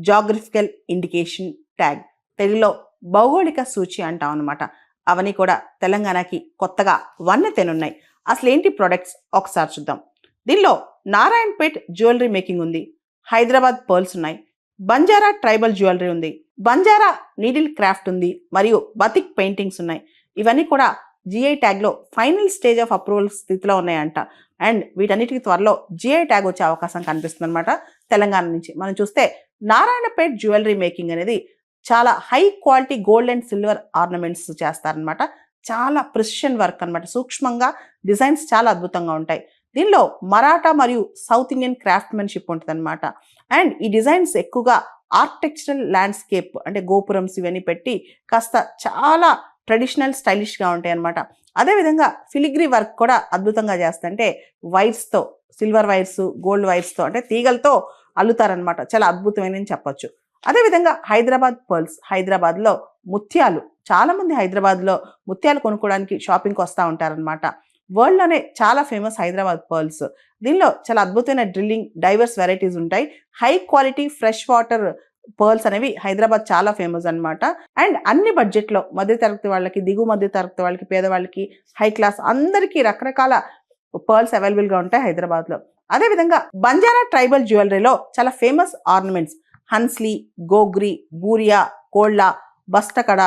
జాగ్రఫికల్ ఇండికేషన్ ట్యాగ్, తెలుగులో భౌగోళిక సూచి అంటాం అనమాట. అవన్నీ కూడా తెలంగాణకి కొత్తగా వన్నెతేనున్నాయి. అసలు ఏంటి ప్రోడక్ట్స్ ఒకసారి చూద్దాం. దీనిలో నారాయణపేట్ జ్యువెలరీ మేకింగ్ ఉంది, హైదరాబాద్ పర్ల్స్ ఉన్నాయి, బంజారా ట్రైబల్ జ్యువెలరీ ఉంది, బంజారా నీడిల్ క్రాఫ్ట్ ఉంది, మరియు బతిక్ పెయింటింగ్స్ ఉన్నాయి. ఇవన్నీ కూడా GI ట్యాగ్లో ఫైనల్ స్టేజ్ ఆఫ్ అప్రూవల్ స్థితిలో ఉన్నాయంట. అండ్ వీటన్నిటికీ త్వరలో GI ట్యాగ్ వచ్చే అవకాశం కనిపిస్తుంది అనమాట తెలంగాణ నుంచి. మనం చూస్తే నారాయణపేట్ జ్యువెలరీ మేకింగ్ అనేది చాలా high quality gold and silver ornaments చేస్తారనమాట. చాలా ప్రిసిషన్ వర్క్ అనమాట, సూక్ష్మంగా డిజైన్స్ చాలా అద్భుతంగా ఉంటాయి. దీనిలో మరాఠా మరియు సౌత్ ఇండియన్ క్రాఫ్ట్మెన్షిప్ ఉంటుంది అనమాట. అండ్ ఈ డిజైన్స్ ఎక్కువగా ఆర్కిటెక్చరల్ ల్యాండ్స్కేప్ అంటే గోపురమ్స్ ఇవన్నీ పెట్టి కాస్త చాలా ట్రెడిషనల్ స్టైలిష్గా ఉంటాయి అనమాట. అదేవిధంగా ఫిలిగ్రీ వర్క్ కూడా అద్భుతంగా చేస్తుంటే వైర్స్తో, సిల్వర్ వైర్స్, గోల్డ్ వైర్స్తో అంటే తీగలతో అల్లుతారనమాట. చాలా అద్భుతమైనని చెప్పొచ్చు. అదేవిధంగా హైదరాబాద్ పర్ల్స్, హైదరాబాద్లో ముత్యాలు, చాలామంది హైదరాబాద్లో ముత్యాలు కొనుక్కోవడానికి షాపింగ్కి వస్తూ ఉంటారనమాట. వరల్డ్లోనే చాలా ఫేమస్ హైదరాబాద్ పర్ల్స్. దీనిలో చాలా అద్భుతమైన డ్రిల్లింగ్, డైవర్స్ వెరైటీస్ ఉంటాయి. High quality fresh water pearls అనేవి హైదరాబాద్ చాలా ఫేమస్ అనమాట. అండ్ అన్ని బడ్జెట్లో, మధ్యతరగతి వాళ్ళకి, దిగువ మధ్యతరగతి వాళ్ళకి, పేదవాళ్ళకి, హై క్లాస్ అందరికీ రకరకాల పర్ల్స్ అవైలబుల్గా ఉంటాయి హైదరాబాద్లో. అదేవిధంగా బంజారా ట్రైబల్ జ్యువెలరీలో చాలా ఫేమస్ ఆర్నమెంట్స్ హన్స్లీ, గోగ్రి, బూరియా, కోళ్ళ, బస్తకడ,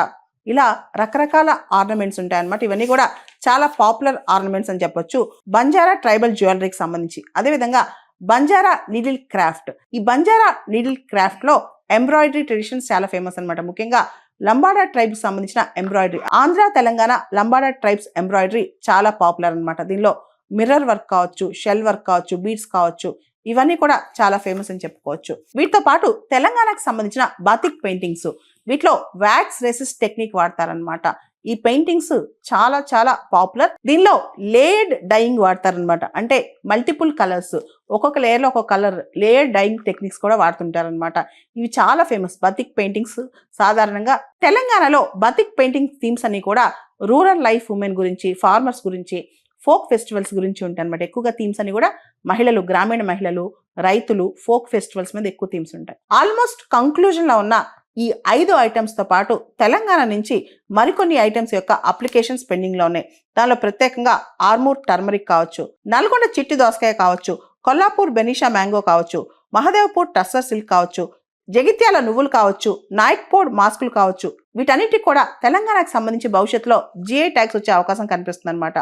ఇలా రకరకాల ఆర్నమెంట్స్ ఉంటాయి అన్నమాట. ఇవన్నీ కూడా చాలా పాపులర్ ఆర్నమెంట్స్ అని చెప్పొచ్చు బంజారా ట్రైబల్ జ్యువెలరీకి సంబంధించి. అదేవిధంగా బంజారా నీడిల్ క్రాఫ్ట్, ఈ బంజారా నీడిల్ క్రాఫ్ట్ లో ఎంబ్రాయిడరీ ట్రెడిషన్స్ చాలా ఫేమస్ అనమాట. ముఖ్యంగా లంబాడా ట్రైబ్స్ సంబంధించిన embroidery, Andhra Telangana Lambada tribes embroidery చాలా పాపులర్ అనమాట. దీనిలో మిర్రర్ వర్క్ కావచ్చు, షెల్ వర్క్ కావచ్చు, బీడ్స్ కావచ్చు, ఇవన్నీ కూడా చాలా ఫేమస్ అని చెప్పుకోవచ్చు. వీటితో పాటు తెలంగాణకు సంబంధించిన బాతిక్ పెయింటింగ్స్, వీటిలో వ్యాక్స్ రెసిస్ట్ టెక్నిక్ వాడతారనమాట. ఈ పెయింటింగ్స్ చాలా చాలా పాపులర్. దీనిలో లేయర్డ్ డైయింగ్ వాడతారనమాట. అంటే మల్టిపుల్ కలర్స్, ఒక్కొక్క లేయర్లో ఒక్కొక్క కలర్ లేయర్డ్ డైయింగ్ టెక్నిక్స్ కూడా వాడుతుంటారనమాట. ఇవి చాలా ఫేమస్ బతిక్ పెయింటింగ్స్. సాధారణంగా తెలంగాణలో బతిక్ పెయింటింగ్ థీమ్స్ అన్ని కూడా రూరల్ లైఫ్ ఉమెన్ గురించి, ఫార్మర్స్ గురించి, ఫోక్ ఫెస్టివల్స్ గురించి ఉంటాయి అనమాట. ఎక్కువగా థీమ్స్ అని కూడా మహిళలు, గ్రామీణ మహిళలు, రైతులు, ఫోక్ ఫెస్టివల్స్ మీద ఎక్కువ థీమ్స్ ఉంటాయి. ఆల్మోస్ట్ కంక్లూజన్ లో ఉన్న ఈ 5 ఐటమ్స్ తో పాటు తెలంగాణ నుంచి మరికొన్ని ఐటమ్స్ యొక్క అప్లికేషన్స్ పెండింగ్ లో ఉన్నాయి. దానిలో ప్రత్యేకంగా ఆర్మూర్ టర్మరిక్ కావచ్చు, నల్గొండ చిట్టి దోసకాయ కావచ్చు, కొల్లాపూర్ బెనీషా మ్యాంగో కావచ్చు, మహదేవ్పూర్ టస్సర్ సిల్క్ కావచ్చు, జగిత్యాల నువ్వులు కావచ్చు, నాయక్పూర్ మాస్కులు కావచ్చు, వీటన్నిటికి కూడా తెలంగాణకు సంబంధించి భవిష్యత్తులో జిఐ ట్యాగ్స్ వచ్చే అవకాశం కనిపిస్తుంది అనమాట.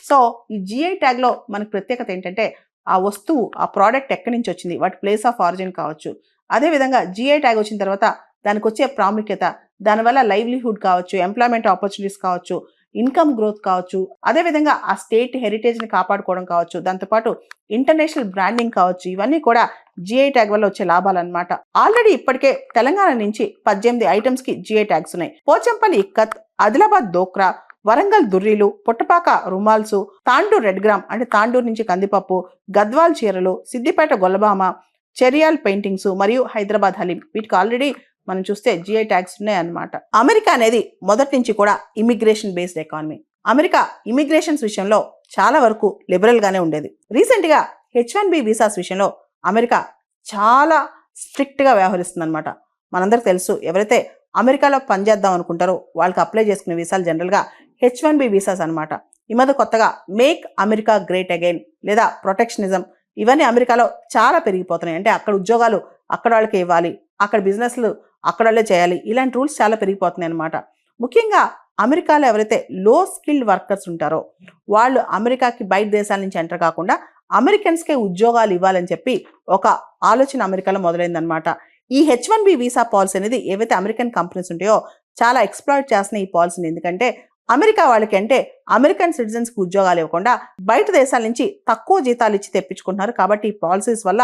సో ఈ జిఐ ట్యాగ్ లో మనకు ప్రత్యేకత ఏంటంటే ఆ వస్తువు, ఆ ప్రోడక్ట్ ఎక్కడి నుంచి వచ్చింది, వాటి ప్లేస్ ఆఫ్ ఆరిజిన్ కావచ్చు. అదేవిధంగా జిఐ ట్యాగ్ వచ్చిన తర్వాత దానికి వచ్చే ప్రాముఖ్యత, దానివల్ల లైవ్లీహుడ్ కావచ్చు, ఎంప్లాయ్మెంట్ ఆపర్చునిటీస్ కావచ్చు, ఇన్కమ్ గ్రోత్ కావచ్చు, అదేవిధంగా ఆ స్టేట్ హెరిటేజ్ని కాపాడుకోవడం కావచ్చు, దాంతోపాటు ఇంటర్నేషనల్ బ్రాండింగ్ కావచ్చు, ఇవన్నీ కూడా జిఐ ట్యాగ్ వల్ల వచ్చే లాభాలు అనమాట. ఆల్రెడీ ఇప్పటికే తెలంగాణ నుంచి 18 ఐటమ్స్ కి జిఐ ట్యాగ్స్ ఉన్నాయి. పోచంపల్లి ఇక్కత్, ఆదిలాబాద్ దోక్రా, వరంగల్ దుర్రీలు, పుట్టపాక రుమాల్సు, తాండూర్ రెడ్ గ్రామ్ అంటే తాండూరు నుంచి కందిపప్పు, గద్వాల్ చీరలు, సిద్దిపేట గొల్లబామ, చెరియాల్ పెయింటింగ్స్ మరియు హైదరాబాద్ హలీం, వీటికి ఆల్రెడీ మనం చూస్తే జిఐ ట్యాగ్స్ ఉన్నాయన్నమాట. అమెరికా అనేది మొదటి నుంచి కూడా immigration based economy. America immigrations విషయంలో చాలా వరకు లిబరల్ గానే ఉండేది. రీసెంట్ గా H1B వీసాస్ విషయంలో అమెరికా చాలా స్ట్రిక్ట్ గా వ్యవహరిస్తుంది అనమాట. మనందరికి తెలుసు, ఎవరైతే అమెరికాలో పనిచేద్దాం అనుకుంటారో వాళ్ళకి అప్లై చేసుకునే వీసాలు జనరల్ గా H1B వీసాస్ అనమాట. ఈ మధ్య కొత్తగా మేక్ అమెరికా గ్రేట్ అగైన్ లేదా ప్రొటెక్షనిజం, ఇవన్నీ అమెరికాలో చాలా పెరిగిపోతున్నాయి. అంటే అక్కడ ఉద్యోగాలు అక్కడ వాళ్ళకి ఇవ్వాలి, అక్కడ బిజినెస్లు అక్కడ వాళ్ళే చేయాలి, ఇలాంటి రూల్స్ చాలా పెరిగిపోతున్నాయి అనమాట. ముఖ్యంగా అమెరికాలో ఎవరైతే లో స్కిల్డ్ వర్కర్స్ ఉంటారో వాళ్ళు అమెరికాకి బయట దేశాల నుంచి ఎంటర్ కాకుండా అమెరికన్స్కే ఉద్యోగాలు ఇవ్వాలని చెప్పి ఒక ఆలోచన అమెరికాలో మొదలైందనమాట. ఈ H1B వీసా పాలసీ అనేది ఏవైతే అమెరికన్ కంపెనీస్ ఉంటాయో చాలా ఎక్స్ప్లాయిట్ చేస్తున్నాయి ఈ పాలసీని. ఎందుకంటే అమెరికా వాళ్ళకి అంటే అమెరికన్ సిటిజన్స్ కి ఉద్యోగాలు ఇవ్వకుండా బయట దేశాల నుంచి తక్కువ జీతాలు ఇచ్చి తెప్పించుకుంటున్నారు. కాబట్టి ఈ పాలసీస్ వల్ల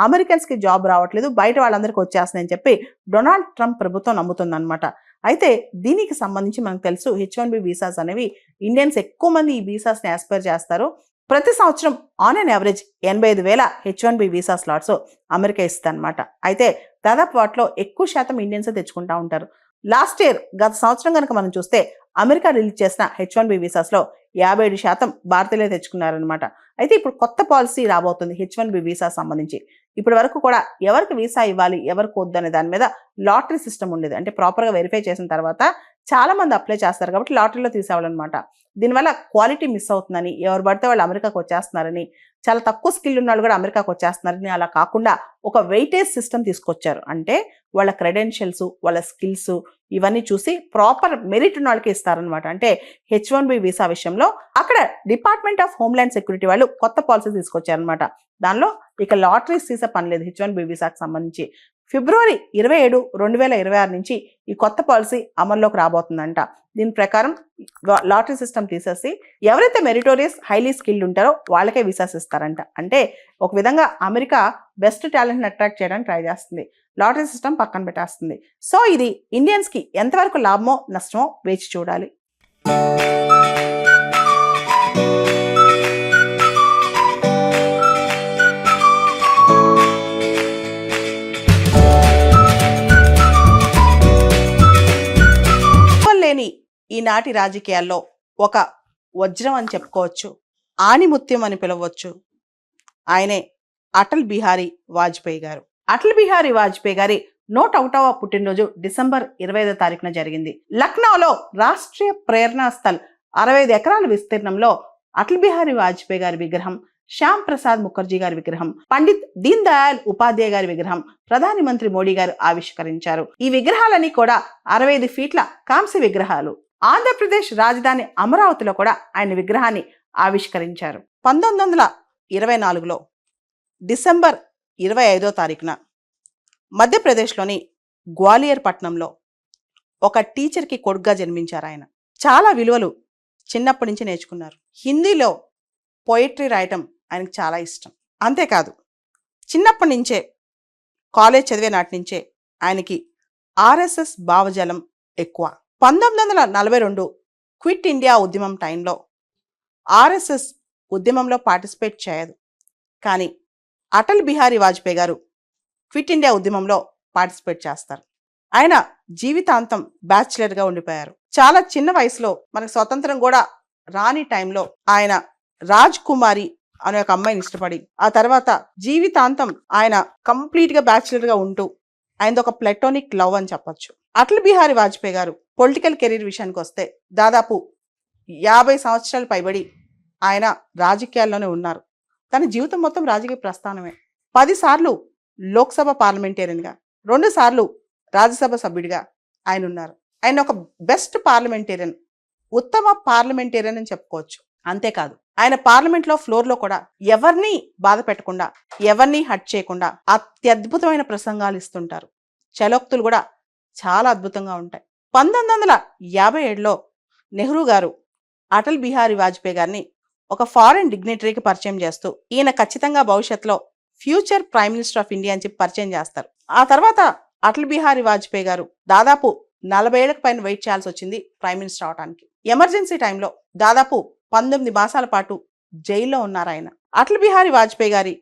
అమెరికన్స్ కి జాబ్ రావట్లేదు, బయట వాళ్ళందరికీ వచ్చేస్తున్నాయని చెప్పి డొనాల్డ్ ట్రంప్ ప్రభుత్వం నమ్ముతుంది అనమాట. అయితే దీనికి సంబంధించి మనకు తెలుసు, H1B వీసాస్ అనేవి ఇండియన్స్ ఎక్కువ మంది ఈ వీసాస్ ని ఆస్పైర్ చేస్తారు. ప్రతి సంవత్సరం on and average 85,000 H1B visa slots America ఇస్తుంది అనమాట. అయితే దాదాపు వాటిలో ఎక్కువ శాతం ఇండియన్స్ తెచ్చుకుంటా ఉంటారు. లాస్ట్ ఇయర్, గత సంవత్సరం కనుక మనం చూస్తే అమెరికా రిలీజ్ చేసిన H1B వీసాస్ లో 57% భారతీయులే తెచ్చుకున్నారనమాట. అయితే ఇప్పుడు కొత్త పాలసీ రాబోతుంది H1B వీసా సంబంధించి. ఇప్పటి వరకు కూడా ఎవరికి వీసా ఇవ్వాలి, ఎవరికి వద్దు అనే దాని మీద లాటరీ సిస్టమ్ ఉండేది. అంటే ప్రాపర్ గా వెరిఫై చేసిన తర్వాత చాలా మంది అప్లై చేస్తారు కాబట్టి లాటరీలో తీసేవాళ్ళనమాట. దీనివల్ల క్వాలిటీ మిస్ అవుతుందని, ఎవరు పడితే వాళ్ళు అమెరికాకు వచ్చేస్తున్నారని, చాలా తక్కువ స్కిల్ ఉన్న వాళ్ళు కూడా అమెరికాకు వచ్చేస్తున్నారని, అలా కాకుండా ఒక వెయిటేజ్ సిస్టమ్ తీసుకొచ్చారు. అంటే వాళ్ళ క్రెడెన్షియల్స్, వాళ్ళ స్కిల్స్ ఇవన్నీ చూసి ప్రాపర్ మెరిట్ ఉన్న వాళ్ళకి ఇస్తారనమాట. అంటే H1B వీసా విషయంలో అక్కడ డిపార్ట్మెంట్ ఆఫ్ హోమ్లాండ్ సెక్యూరిటీ వాళ్ళు కొత్త పాలసీ తీసుకొచ్చారనమాట. దానిలో ఇక లాటరీస్ తీసే పని లేదు H1B వీసాకి సంబంధించి. ఫిబ్రవరి 27, 2026 నుంచి ఈ కొత్త పాలసీ అమల్లోకి రాబోతుందంట. దీని ప్రకారం లాటరీ సిస్టమ్ తీసేసి ఎవరైతే మెరిటోరియస్, హైలీ స్కిల్డ్ ఉంటారో వాళ్ళకే వీసాస్ ఇస్తారంట. అంటే ఒక విధంగా అమెరికా బెస్ట్ టాలెంట్ని అట్రాక్ట్ చేయడానికి ట్రై చేస్తుంది, లాటరీ సిస్టమ్ పక్కన పెట్టేస్తుంది. సో ఇది ఇండియన్స్ కి ఎంతవరకు లాభమో నష్టమో వేచి చూడాలి. లేని ఈనాటి రాజకీయాల్లో ఒక వజ్రం అని చెప్పుకోవచ్చు, ఆణిముత్యం అని పిలవచ్చు. ఆయనే అటల్ బిహారీ వాజ్పేయి గారు. అటల్ బిహారీ వాజ్పేయి గారి 101వ పుట్టినరోజు డిసెంబర్ 25వ తారీఖున జరిగింది. లక్నోలో రాష్ట్రీయ ప్రేరణా స్థల్ 65 ఎకరాల విస్తీర్ణంలో అటల్ బిహారీ వాజ్పేయి గారి విగ్రహం, శ్యామ్ ప్రసాద్ ముఖర్జీ గారి విగ్రహం, పండిత్ దీన్ దయాళ్ ఉపాధ్యాయ గారి విగ్రహం ప్రధాని మంత్రి మోడీ గారు ఆవిష్కరించారు. ఈ విగ్రహాలన్నీ కూడా 65 ఫీట్ల కాంస్య విగ్రహాలు. ఆంధ్రప్రదేశ్ రాజధాని అమరావతిలో కూడా ఆయన విగ్రహాన్ని ఆవిష్కరించారు. 1924లో డిసెంబర్ 25వ తారీఖున మధ్యప్రదేశ్లోని గ్వాలియర్ పట్టణంలో ఒక టీచర్కి కొడుగ్గా జన్మించారు ఆయన. చాలా విలువలు చిన్నప్పటి నుంచి నేర్చుకున్నారు. హిందీలో పోయిటరీ రాయటం ఆయనకు చాలా ఇష్టం. అంతేకాదు చిన్నప్పటి నుంచే కాలేజ్ చదివే నాటి నుంచే ఆయనకి ఆర్ఎస్ఎస్ భావజాలం ఎక్కువ. 1942 క్విట్ ఇండియా ఉద్యమం టైంలో ఆర్ఎస్ఎస్ ఉద్యమంలో పార్టిసిపేట్ చేయదు. కానీ అటల్ బిహారీ వాజ్పేయి గారు క్విట్ ఇండియా ఉద్యమంలో పార్టిసిపేట్ చేస్తారు. ఆయన జీవితాంతం బ్యాచిలర్గా ఉండిపోయారు. చాలా చిన్న వయసులో మనకు స్వతంత్రం కూడా రాని టైంలో ఆయన రాజ్ కుమారి అనే ఒక అమ్మాయిని ఇష్టపడి ఆ తర్వాత జీవితాంతం ఆయన కంప్లీట్గా బ్యాచిలర్గా ఉంటూ ఆయనది ఒక ప్లాటోనిక్ లవ్ అని చెప్పొచ్చు. అటల్ బిహారీ వాజ్పేయి గారు పొలిటికల్ కెరీర్ విషయానికి వస్తే దాదాపు 50 సంవత్సరాలు పైబడి ఆయన రాజకీయాల్లోనే ఉన్నారు. తన జీవితం మొత్తం రాజకీయ ప్రస్థానమే. 10 సార్లు లోక్సభ పార్లమెంటేరియన్గా, 2 సార్లు రాజ్యసభ సభ్యుడిగా ఆయన ఉన్నారు. ఆయన ఒక బెస్ట్ పార్లమెంటేరియన్, ఉత్తమ పార్లమెంటేరియన్ అని చెప్పుకోవచ్చు. అంతేకాదు ఆయన పార్లమెంట్లో ఫ్లోర్లో కూడా ఎవరిని బాధ పెట్టకుండా, ఎవరిని హట్ చేయకుండా అత్యద్భుతమైన ప్రసంగాలు ఇస్తుంటారు. చలోక్తులు కూడా చాలా అద్భుతంగా ఉంటాయి. 1957లో నెహ్రూ గారు అటల్ బిహారీ వాజ్పేయి గారిని ఒక ఫారెన్ డిగ్నిటరీకి పరిచయం చేస్తూ ఈయన ఖచ్చితంగా భవిష్యత్తులో future prime minister of India అని చెప్పి పరిచయం చేస్తారు. ఆ తర్వాత అటల్ బిహారీ వాజ్పేయి గారు దాదాపు 40 ఏళ్లకు పైన వెయిట్ చేయాల్సి వచ్చింది ప్రైమ్ మినిస్టర్ అవడానికి. ఎమర్జెన్సీ టైంలో దాదాపు 19 మాసాల పాటు జైల్లో ఉన్నారు ఆయన. అటల్ బిహారీ వాజ్పేయి గారి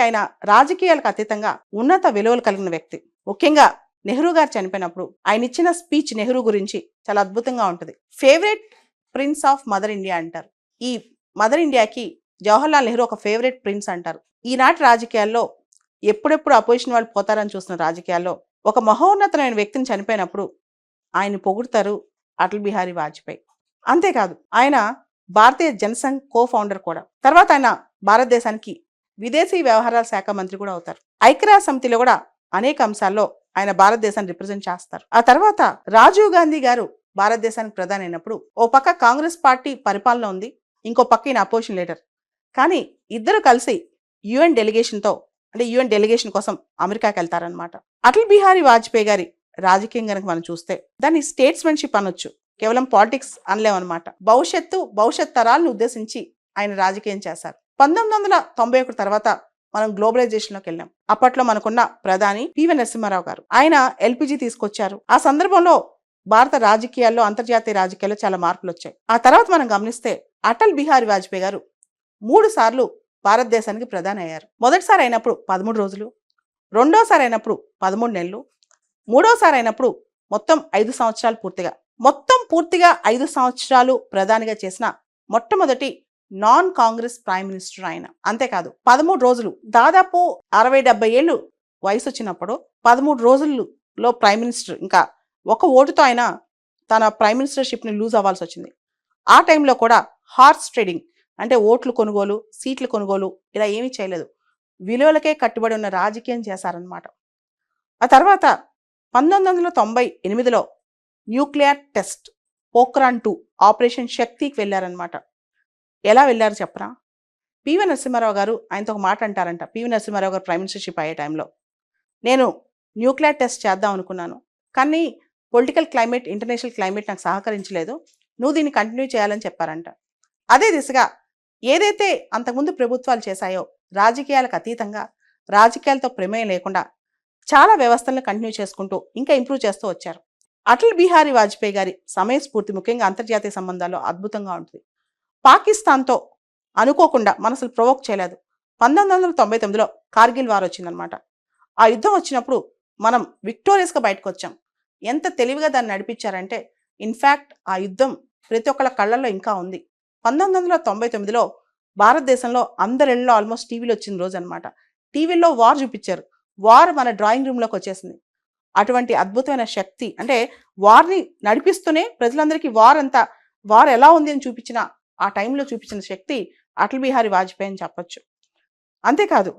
ఆయన రాజకీయాలకు అతీతంగా ఉన్నత విలువలు కలిగిన వ్యక్తి. ముఖ్యంగా నెహ్రూ గారు చనిపోయినప్పుడు ఆయన ఇచ్చిన స్పీచ్ నెహ్రూ గురించి చాలా అద్భుతంగా ఉంటుంది. Favourite prince of mother India అంటారు. ఈ మదర్ ఇండియాకి జవహర్లాల్ నెహ్రూ ఒక ఫేవరెట్ ప్రిన్స్ అంటారు. ఈనాటి రాజకీయాల్లో ఎప్పుడెప్పుడు అపోజిషన్ వాళ్ళు పోతారని చూస్తున్న రాజకీయాల్లో ఒక మహోన్నతమైన వ్యక్తిని చనిపోయినప్పుడు ఆయన పొగుడతారు అటల్ బిహారీ వాజ్పేయి. అంతేకాదు ఆయన భారతీయ జనసంఘ్ కో ఫౌండర్ కూడా. తర్వాత ఆయన భారతదేశానికి విదేశీ వ్యవహారాల శాఖ మంత్రి కూడా అవుతారు. ఐక్యరాజ్య సమితిలో కూడా అనేక అంశాల్లో ఆయన భారతదేశాన్ని రిప్రజెంట్ చేస్తారు. ఆ తర్వాత రాజీవ్ గాంధీ గారు భారతదేశానికి ప్రధాని అయినప్పుడు ఓ పక్క కాంగ్రెస్ పార్టీ పరిపాలన ఉంది, ఇంకో పక్క ఈయన అపోజిషన్ లీడర్. కానీ ఇద్దరు కలిసి యుఎన్ డెలిగేషన్ కోసం అమెరికాకి వెళ్తారనమాట. అటల్ బిహారీ వాజ్పేయి గారి రాజకీయం కనుక మనం చూస్తే దాన్ని స్టేట్స్మెన్షిప్ అనొచ్చు, కేవలం పాలిటిక్స్ అనలేమన్నమాట. భవిష్యత్ తరాలను ఉద్దేశించి ఆయన రాజకీయం చేశారు. 1991 తర్వాత మనం గ్లోబలైజేషన్లోకి వెళ్ళాం. అప్పట్లో మనకున్న ప్రధాని పివి నరసింహారావు గారు, ఆయన ఎల్పిజి తీసుకొచ్చారు. ఆ సందర్భంలో భారత రాజకీయాల్లో, అంతర్జాతీయ రాజకీయాల్లో చాలా మార్పులు వచ్చాయి. ఆ తర్వాత మనం గమనిస్తే అటల్ బిహారీ వాజ్పేయి గారు 3 సార్లు భారతదేశానికి ప్రధాని అయ్యారు. మొదటిసారి అయినప్పుడు 13 రోజులు, రెండోసారి అయినప్పుడు 13 నెలలు, మూడోసారి అయినప్పుడు మొత్తం 5 సంవత్సరాలు పూర్తిగా 5 సంవత్సరాలు ప్రధానిగా చేసిన మొట్టమొదటి నాన్ కాంగ్రెస్ ప్రైమ్ మినిస్టర్ ఆయన. అంతేకాదు 13 రోజులు, దాదాపు 60-70 ఏళ్ళు వయసు వచ్చినప్పుడు 13 రోజుల్లో ప్రైమ్ మినిస్టర్, ఇంకా ఒక ఓటుతో ఆయన తన ప్రైమ్ మినిస్టర్షిప్ని లూజ్ అవ్వాల్సి వచ్చింది. ఆ టైంలో కూడా హార్స్ ట్రేడింగ్ అంటే ఓట్లు కొనుగోలు, సీట్ల కొనుగోలు ఇలా ఏమీ చేయలేదు. విలువలకే కట్టుబడి ఉన్న రాజకీయం చేశారనమాట. ఆ తర్వాత 1998లో న్యూక్లియర్ టెస్ట్ పోఖ్రాన్ 2 ఆపరేషన్ శక్తికి వెళ్ళారనమాట. ఎలా వెళ్ళారు చెప్పరా? పివి నరసింహారావు గారు ఆయనతో ఒక మాట అంటారంట. పివి నరసింహారావు గారు ప్రైమ్ మినిస్టర్షిప్ అయ్యే టైంలో, నేను న్యూక్లియర్ టెస్ట్ చేద్దాం అనుకున్నాను, కానీ పొలిటికల్ క్లైమేట్, ఇంటర్నేషనల్ క్లైమేట్ నాకు సహకరించలేదు, నువ్వు దీన్ని కంటిన్యూ చేయాలని చెప్పారంట. అదే దిశగా ఏదైతే అంతకుముందు ప్రభుత్వాలు చేశాయో రాజకీయాలకు అతీతంగా, రాజకీయాలతో ప్రమేయం లేకుండా చాలా వ్యవస్థలను కంటిన్యూ చేసుకుంటూ ఇంకా ఇంప్రూవ్ చేస్తూ వచ్చారు. అటల్ బిహారీ వాజ్పేయి గారి సమయస్ఫూర్తి ముఖ్యంగా అంతర్జాతీయ సంబంధాల్లో అద్భుతంగా ఉంటుంది. పాకిస్తాన్తో అనుకోకుండా మన అసలు ప్రొవోక్ చేయలేదు. 1999లో కార్గిల్ వార్ వచ్చిందనమాట. ఆ యుద్ధం వచ్చినప్పుడు మనం విక్టోరియస్గా బయటకు వచ్చాం. ఎంత తెలివిగా దాన్ని నడిపించారంటే, ఇన్ఫ్యాక్ట్ ఆ యుద్ధం ప్రతి ఒక్కళ్ళ కళ్ళల్లో ఇంకా ఉంది. 1999లో భారతదేశంలో అందరిళ్ళలో ఆల్మోస్ట్ టీవీలో వచ్చిన రోజు అనమాట. టీవీలో వార్ చూపించారు. వార్ మన డ్రాయింగ్ రూమ్లోకి వచ్చేసింది. అటువంటి అద్భుతమైన శక్తి, అంటే వార్ని నడిపిస్తూనే ప్రజలందరికీ వార్ ఎలా ఉంది అని చూపించిన, ఆ టైంలో చూపించిన శక్తి అటల్ బిహారీ వాజ్పేయి అని చెప్పొచ్చు. అంతేకాదు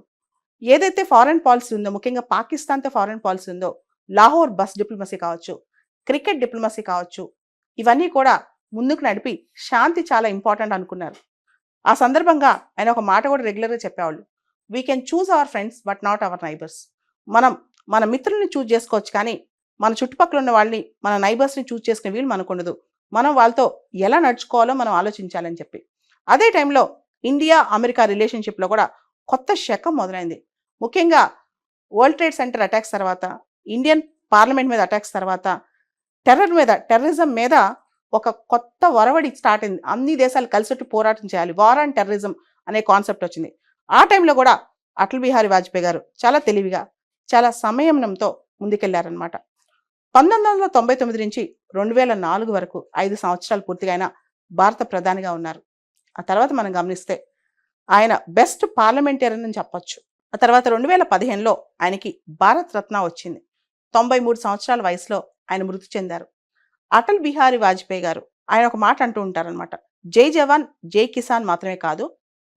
ఏదైతే ఫారెన్ పాలసీ ఉందో, ముఖ్యంగా పాకిస్తాన్తో ఫారెన్ పాలసీ ఉందో, లాహోర్ బస్ డిప్లొమసీ కావచ్చు, క్రికెట్ డిప్లొమసీ కావచ్చు, ఇవన్నీ కూడా ముందుకు నడిపి శాంతి చాలా ఇంపార్టెంట్ అనుకున్నారు. ఆ సందర్భంగా ఆయన ఒక మాట కూడా రెగ్యులర్గా చెప్పేవాళ్ళు, we can choose our friends but not our neighbours. మనం మన మిత్రుల్ని చూస్ చేసుకోవచ్చు, కానీ మన చుట్టుపక్కల ఉన్న వాళ్ళని, మన నైబర్స్ని చూస్ చేసుకునే వీలు మనకు ఉండదు. మనం వాళ్ళతో ఎలా నడుచుకోవాలో మనం ఆలోచించాలని చెప్పి. అదే టైంలో ఇండియా అమెరికా రిలేషన్షిప్లో కూడా కొత్త శకం మొదలైంది. ముఖ్యంగా వరల్డ్ ట్రేడ్ సెంటర్ అటాక్స్ తర్వాత, ఇండియన్ పార్లమెంట్ మీద అటాక్స్ తర్వాత, టెర్రరిజం మీద ఒక కొత్త ఒరవడి స్టార్ట్ అయింది. అన్ని దేశాలు కలిసొట్టి పోరాటం చేయాలి, వార్ అండ్ టెర్రరిజం అనే కాన్సెప్ట్ వచ్చింది. ఆ టైంలో కూడా అటల్ బిహారీ వాజ్పేయి గారు చాలా తెలివిగా, చాలా సంయమనంతో ముందుకెళ్లారనమాట. 1999 నుంచి 2004 వరకు 5 సంవత్సరాలు పూర్తిగా ఆయన భారత ప్రధానిగా ఉన్నారు. ఆ తర్వాత మనం గమనిస్తే ఆయన బెస్ట్ పార్లమెంటేరియన్ అని చెప్పొచ్చు. ఆ తర్వాత 2015లో ఆయనకి భారత్ రత్న వచ్చింది. 93 సంవత్సరాల వయసులో ఆయన మృతి చెందారు. అటల్ బిహారీ వాజ్పేయి గారు ఆయన ఒక మాట అంటూ ఉంటారనమాట, జై జవాన్ జై కిసాన్ మాత్రమే కాదు,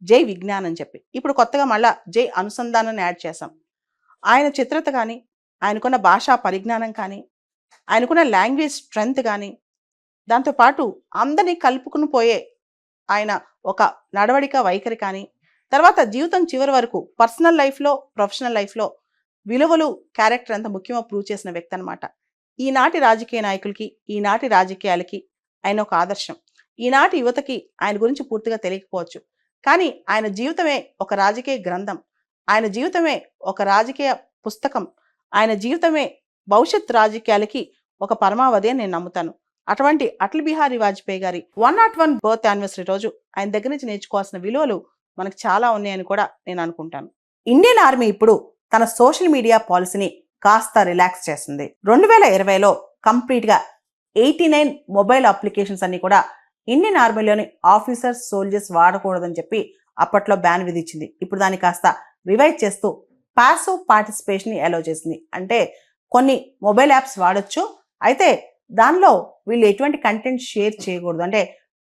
జై విజ్ఞాన్ అని చెప్పి. ఇప్పుడు కొత్తగా మళ్ళా జై అనుసంధానాన్ని యాడ్ చేశాం. ఆయన చిత్రత కానీ, ఆయనకున్న భాషా పరిజ్ఞానం కానీ, ఆయనకున్న లాంగ్వేజ్ స్ట్రెంగ్త్ కానీ, దాంతోపాటు అందరినీ కలుపుకుని పోయే ఆయన ఒక నడవడిక వైఖరి కానీ, తర్వాత జీవితం చివరి వరకు పర్సనల్ లైఫ్లో, ప్రొఫెషనల్ లైఫ్లో విలువలు, క్యారెక్టర్ ఎంత ముఖ్యమో ప్రూవ్ చేసిన వ్యక్తి అనమాట. ఈనాటి రాజకీయ నాయకులకి, ఈనాటి రాజకీయాలకి ఆయన ఒక ఆదర్శం. ఈనాటి యువతకి ఆయన గురించి పూర్తిగా తెలియకపోవచ్చు, కానీ ఆయన జీవితమే ఒక రాజకీయ గ్రంథం, ఆయన జీవితమే ఒక రాజకీయ పుస్తకం, ఆయన జీవితమే భవిష్యత్ రాజకీయాలకి ఒక పరమావధి అని నేను నమ్ముతాను. అటువంటి అటల్ బిహారీ వాజ్పేయి గారి 101 బర్త్ యానివర్సరీ రోజు ఆయన దగ్గర నుంచి నేర్చుకోవాల్సిన విలువలు మనకు చాలా ఉన్నాయని కూడా నేను అనుకుంటాను. ఇండియన్ ఆర్మీ ఇప్పుడు తన సోషల్ మీడియా పాలసీని కాస్త రిలాక్స్ చేస్తుంది. 2020లో కంప్లీట్గా 89 మొబైల్ అప్లికేషన్స్ అన్ని కూడా ఇండియన్ ఆర్మీలోని ఆఫీసర్స్, సోల్జర్స్ వాడకూడదని చెప్పి అప్పట్లో బ్యాన్ విధించింది. ఇప్పుడు దాన్ని కాస్త రివైజ్ చేస్తూ పాసివ్ పార్టిసిపేషన్ని అలౌ చేసింది. అంటే కొన్ని మొబైల్ యాప్స్ వాడొచ్చు, అయితే దానిలో వీళ్ళు ఎటువంటి కంటెంట్ షేర్ చేయకూడదు. అంటే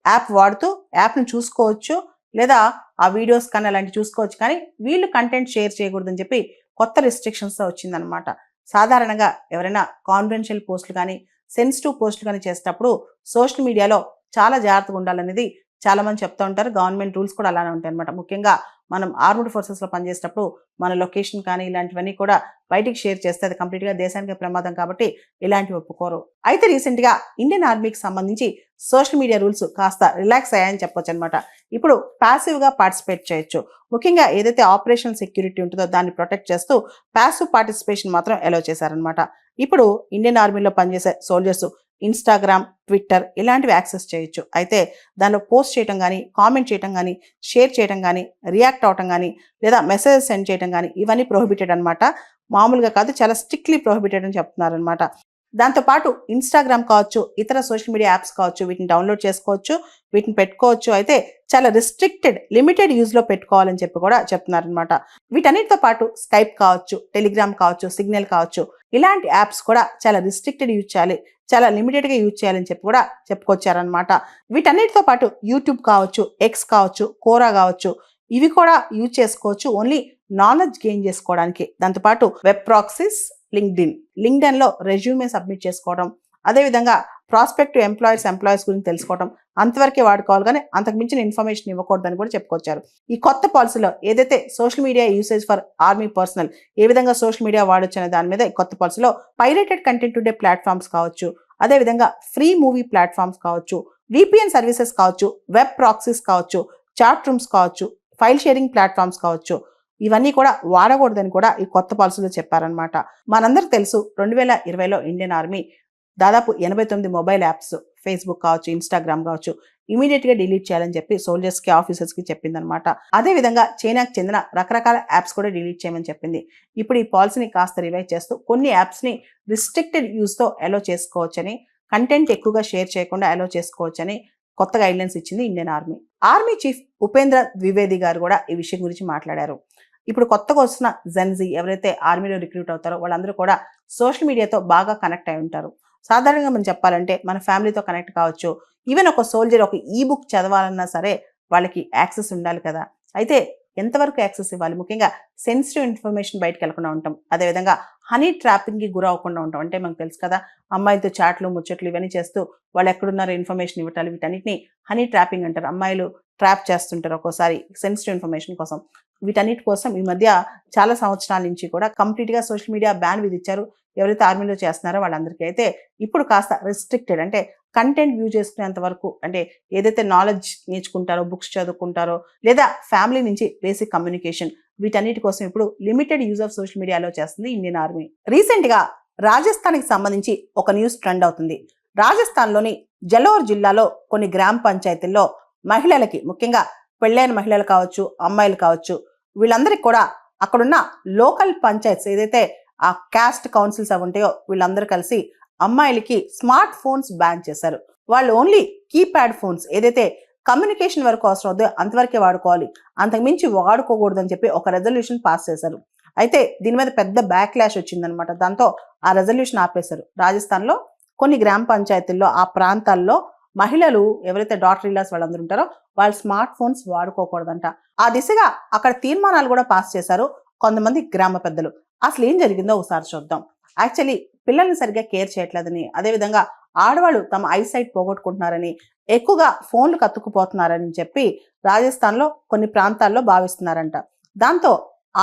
యాప్ వాడుతూ యాప్ని చూసుకోవచ్చు, లేదా ఆ వీడియోస్ కానీ అలాంటివి చూసుకోవచ్చు, కానీ వీళ్ళు కంటెంట్ షేర్ చేయకూడదు అని చెప్పి కొత్త రిస్ట్రిక్షన్స్తో వచ్చిందనమాట. సాధారణంగా ఎవరైనా కాన్ఫిడెన్షియల్ పోస్టులు కానీ, సెన్సిటివ్ పోస్టులు కానీ చేసేటప్పుడు సోషల్ మీడియాలో చాలా జాగ్రత్తగా ఉండాలనేది చాలా మంది చెప్తూ ఉంటారు. గవర్నమెంట్ రూల్స్ కూడా అలానే ఉంటాయి అనమాట. ముఖ్యంగా మనం ఆర్మ్డ్ ఫోర్సెస్లో పనిచేసేటప్పుడు మన లొకేషన్ కానీ ఇలాంటివన్నీ కూడా బయటికి షేర్ చేస్తే అది కంప్లీట్గా దేశానికి ప్రమాదం, కాబట్టి ఇలాంటివి ఒప్పుకోరు. అయితే రీసెంట్గా ఇండియన్ ఆర్మీకి సంబంధించి సోషల్ మీడియా రూల్స్ కాస్త రిలాక్స్ అయ్యాయని చెప్పొచ్చు అనమాట. ఇప్పుడు ప్యాసివ్గా పార్టిసిపేట్ చేయొచ్చు. ముఖ్యంగా ఏదైతే ఆపరేషన్ సెక్యూరిటీ ఉంటుందో దాన్ని ప్రొటెక్ట్ చేస్తూ ప్యాసివ్ పార్టిసిపేషన్ మాత్రం అలౌ చేశారనమాట. ఇప్పుడు ఇండియన్ ఆర్మీలో పనిచేసే సోల్జర్స్ ఇన్స్టాగ్రామ్, ట్విట్టర్ ఇలాంటివి యాక్సెస్ చేయొచ్చు. అయితే దానిలో పోస్ట్ చేయడం కానీ, కామెంట్ చేయడం కానీ, షేర్ చేయడం కానీ, రియాక్ట్ అవటం కానీ, లేదా మెసేజెస్ సెండ్ చేయడం కానీ ఇవన్నీ ప్రొహిబిటెడ్ అనమాట. మామూలుగా కాదు, చాలా స్ట్రిక్ట్లీ ప్రొహిబిటెడ్ అని చెప్తున్నారనమాట. దాంతోపాటు ఇన్స్టాగ్రామ్ కావచ్చు, ఇతర సోషల్ మీడియా యాప్స్ కావచ్చు, వీటిని డౌన్లోడ్ చేసుకోవచ్చు, వీటిని పెట్టుకోవచ్చు. అయితే చాలా రిస్ట్రిక్టెడ్, లిమిటెడ్ యూజ్లో పెట్టుకోవాలని చెప్పి కూడా చెప్తున్నారనమాట. వీటన్నిటితో పాటు స్కైప్ కావచ్చు, టెలిగ్రామ్ కావచ్చు, సిగ్నల్ కావచ్చు, ఇలాంటి యాప్స్ కూడా చాలా రిస్ట్రిక్టెడ్ యూజ్ చేయాలి, చాలా లిమిటెడ్గా యూజ్ చేయాలని చెప్పి కూడా చెప్పుకొచ్చారనమాట. వీటన్నిటితో పాటు యూట్యూబ్ కావచ్చు, ఎక్స్ కావచ్చు, కోరా కావచ్చు, ఇవి కూడా యూజ్ చేసుకోవచ్చు ఓన్లీ నాలెడ్జ్ గెయిన్ చేసుకోవడానికి. దాంతోపాటు వెబ్ ప్రాక్సీస్, లింక్డ్ఇన్లో రెజ్యూమే సబ్మిట్ చేసుకోవడం, అదేవిధంగా ప్రాస్పెక్టివ్ ఎంప్లాయీస్ గురించి తెలుసుకోవడం, అంతవరకే వాడుకోవాలి, కానీ అంతకు మించిన ఇన్ఫర్మేషన్ ఇవ్వకూడదని కూడా చెప్పుకొచ్చారు. ఈ కొత్త పాలసీలో ఏదైతే social media usage for army personnel, ఏ విధంగా సోషల్ మీడియా వాడొచ్చు అనే దాని మీద ఈ కొత్త పాలసీలో పైరేటెడ్ కంటెంట్ ఉండే ప్లాట్ఫామ్స్ కావచ్చు, అదేవిధంగా ఫ్రీ మూవీ ప్లాట్ఫామ్స్ కావచ్చు, VPN సర్వీసెస్ కావచ్చు, వెబ్ ప్రాక్సీస్ కావచ్చు, చాట్ రూమ్స్ కావచ్చు, ఫైల్ షేరింగ్ ప్లాట్ఫామ్స్ కావచ్చు, ఇవన్నీ కూడా వాడకూడదని కూడా ఈ కొత్త పాలసీలో చెప్పారనమాట. మనందరికి తెలుసు 2020లో ఇండియన్ ఆర్మీ దాదాపు 89 మొబైల్ యాప్స్, ఫేస్బుక్ కావచ్చు, ఇన్స్టాగ్రామ్ కావచ్చు, ఇమీడియట్గా డిలీట్ చేయాలని చెప్పి సోల్జర్స్కి, ఆఫీసర్స్కి చెప్పిందనమాట. అదేవిధంగా చైనాకి చెందిన రకరకాల యాప్స్ కూడా డిలీట్ చేయమని చెప్పింది. ఇప్పుడు ఈ పాలసీని కాస్త రివైజ్ చేస్తూ కొన్ని యాప్స్ని రిస్ట్రిక్టెడ్ యూస్తో అలో చేసుకోవచ్చని, కంటెంట్ ఎక్కువగా షేర్ చేయకుండా అలో చేసుకోవచ్చని కొత్త గైడ్లైన్స్ ఇచ్చింది Indian army. Army chief Upendra Dwivedi గారు కూడా ఈ విషయం గురించి మాట్లాడారు. ఇప్పుడు కొత్తగా వస్తున్న జెన్జీ ఎవరైతే ఆర్మీలో రిక్రూట్ అవుతారో వాళ్ళందరూ కూడా సోషల్ మీడియాతో బాగా కనెక్ట్ అయి ఉంటారు. సాధారణంగా మనం చెప్పాలంటే మన ఫ్యామిలీతో కనెక్ట్ కావచ్చు, ఈవెన్ ఒక సోల్జర్ ఒక ఈ బుక్ చదవాలన్నా సరే వాళ్ళకి యాక్సెస్ ఉండాలి కదా. అయితే ఎంతవరకు యాక్సెస్ ఇవ్వాలి, ముఖ్యంగా సెన్సిటివ్ ఇన్ఫర్మేషన్ బయటకు వెళ్ళకుండా ఉంటాం. అదేవిధంగా హనీ ట్రాపింగ్కి గురవకుండా ఉంటాం. అంటే మనకు తెలుసు కదా, అమ్మాయిలతో చాట్లు ముచ్చట్లు ఇవన్నీ చేస్తూ వాళ్ళు ఎక్కడున్నారో ఇన్ఫర్మేషన్ ఇవ్వటాలు, వీటన్నిటిని హనీ ట్రాపింగ్ అంటారు. అమ్మాయిలు ట్రాప్ చేస్తుంటారు ఒక్కోసారి సెన్సిటివ్ ఇన్ఫర్మేషన్ కోసం. వీటన్నిటి కోసం ఈ మధ్య చాలా సంవత్సరాల నుంచి కూడా కంప్లీట్గా సోషల్ మీడియా బ్యాన్ విధించారు. ఎవరైతే ఆర్మీలో చేస్తున్నారో వాళ్ళందరికీ. అయితే ఇప్పుడు కాస్త రెస్ట్రిక్టెడ్, అంటే కంటెంట్ వ్యూ చేసుకునేంత వరకు, అంటే ఏదైతే నాలెడ్జ్ నేర్చుకుంటారో, బుక్స్ చదువుకుంటారో, లేదా ఫ్యామిలీ నుంచి బేసిక్ కమ్యూనికేషన్, వీటన్నిటి కోసం ఇప్పుడు లిమిటెడ్ యూజ్ ఆఫ్ సోషల్ మీడియాలో చేస్తుంది ఇండియన్ ఆర్మీ. రీసెంట్ గా రాజస్థాన్కి సంబంధించి ఒక న్యూస్ ట్రెండ్ అవుతుంది. రాజస్థాన్లోని జలోర్ జిల్లాలో కొన్ని గ్రామ పంచాయతీల్లో మహిళలకి, ముఖ్యంగా పెళ్ళైన మహిళలు కావచ్చు, అమ్మాయిలు కావచ్చు, వీళ్ళందరికీ కూడా అక్కడున్న లోకల్ పంచాయత్స్ ఏదైతే ఆ క్యాస్ట్ కౌన్సిల్స్ అవి ఉంటాయో వీళ్ళందరూ కలిసి అమ్మాయిలకి స్మార్ట్ ఫోన్స్ బ్యాన్ చేశారు. వాళ్ళు ఓన్లీ కీప్యాడ్ ఫోన్స్, ఏదైతే కమ్యూనికేషన్ వరకు అవసరం అవుతుందో అంతవరకే వాడుకోవాలి, అంతకుమించి వాడుకోకూడదని చెప్పి ఒక రెజల్యూషన్ పాస్ చేశారు. అయితే దీని మీద పెద్ద బ్యాక్ క్లాష్ వచ్చిందనమాట. దాంతో ఆ రెజల్యూషన్ ఆపేశారు. రాజస్థాన్లో కొన్ని గ్రామ పంచాయతీల్లో ఆ ప్రాంతాల్లో మహిళలు ఎవరైతే డాటర్ ఇల్లాస్ వాళ్ళందరూ ఉంటారో వాళ్ళు స్మార్ట్ ఫోన్స్ వాడుకోకూడదంట. ఆ దిశగా అక్కడ తీర్మానాలు కూడా పాస్ చేశారు కొంతమంది గ్రామ పెద్దలు. అసలు ఏం జరిగిందో ఒకసారి చూద్దాం. యాక్చువల్లీ పిల్లల్ని సరిగ్గా కేర్ చేయట్లేదని, అదేవిధంగా ఆడవాళ్ళు తమ ఐసైట్ పోగొట్టుకుంటున్నారని, ఎక్కువగా ఫోన్లు కత్తుకుపోతున్నారని చెప్పి రాజస్థాన్లో కొన్ని ప్రాంతాల్లో భావిస్తున్నారంట. దాంతో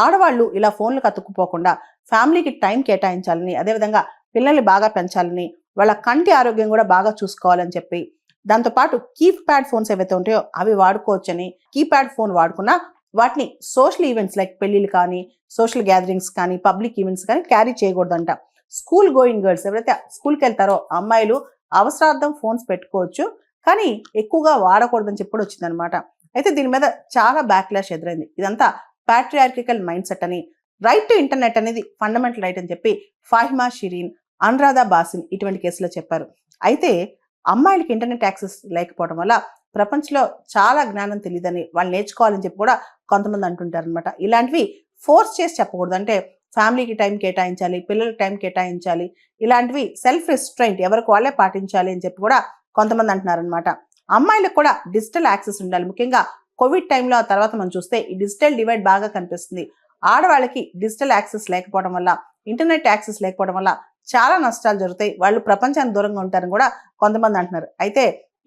ఆడవాళ్ళు ఇలా ఫోన్లు కత్తుకుపోకుండా ఫ్యామిలీకి టైం కేటాయించాలని, అదేవిధంగా పిల్లల్ని బాగా పెంచాలని, వాళ్ళ కంటి ఆరోగ్యం కూడా బాగా చూసుకోవాలని చెప్పి, దాంతోపాటు కీప్యాడ్ ఫోన్స్ ఏవైతే ఉంటాయో అవి వాడుకోవచ్చని, కీప్యాడ్ ఫోన్ వాడుకున్నా వాటిని సోషల్ ఈవెంట్స్ లైక్ పెళ్లిళ్ళు కానీ, సోషల్ గ్యాదరింగ్స్ కానీ, పబ్లిక్ ఈవెంట్స్ కానీ క్యారీ చేయకూడదంట. స్కూల్ గోయింగ్ గర్ల్స్ ఎవరైతే స్కూల్కి వెళ్తారో అమ్మాయిలు అవసరార్థం ఫోన్స్ పెట్టుకోవచ్చు, కానీ ఎక్కువగా వాడకూడదని చెప్పి వచ్చిందనమాట. అయితే దీని మీద చాలా బ్యాక్లాష్ ఎదురైంది. ఇదంతా ప్యాట్రియార్కికల్ మైండ్ సెట్ అని, రైట్ టు ఇంటర్నెట్ అనేది ఫండమెంటల్ రైట్ అని చెప్పి ఫాహిమా షిరీన్, అనురాధ బాసిన్ ఇటువంటి కేసులో చెప్పారు. అయితే అమ్మాయిలకి ఇంటర్నెట్ యాక్సెస్ లేకపోవడం వల్ల ప్రపంచంలో చాలా జ్ఞానం తెలియదని, వాళ్ళు నేర్చుకోవాలని చెప్పి కూడా కొంతమంది అంటుంటారు అనమాట. ఇలాంటివి ఫోర్స్ చేసి చెప్పకూడదు. అంటే ఫ్యామిలీకి టైం కేటాయించాలి, పిల్లలకి టైం కేటాయించాలి, ఇలాంటివి సెల్ఫ్ రెస్ట్రైంట్ ఎవరికి వాళ్ళే పాటించాలి అని చెప్పి కూడా కొంతమంది అంటున్నారనమాట. అమ్మాయిలకు కూడా డిజిటల్ యాక్సెస్ ఉండాలి. ముఖ్యంగా కోవిడ్ టైంలో ఆ తర్వాత మనం చూస్తే ఈ డిజిటల్ డివైడ్ బాగా కనిపిస్తుంది. ఆడవాళ్ళకి డిజిటల్ యాక్సెస్ లేకపోవడం వల్ల, ఇంటర్నెట్ యాక్సెస్ లేకపోవడం వల్ల చాలా నష్టాలు జరుగుతాయి. వాళ్ళు ప్రపంచానికి దూరంగా ఉంటారని కూడా కొంతమంది అంటున్నారు. అయితే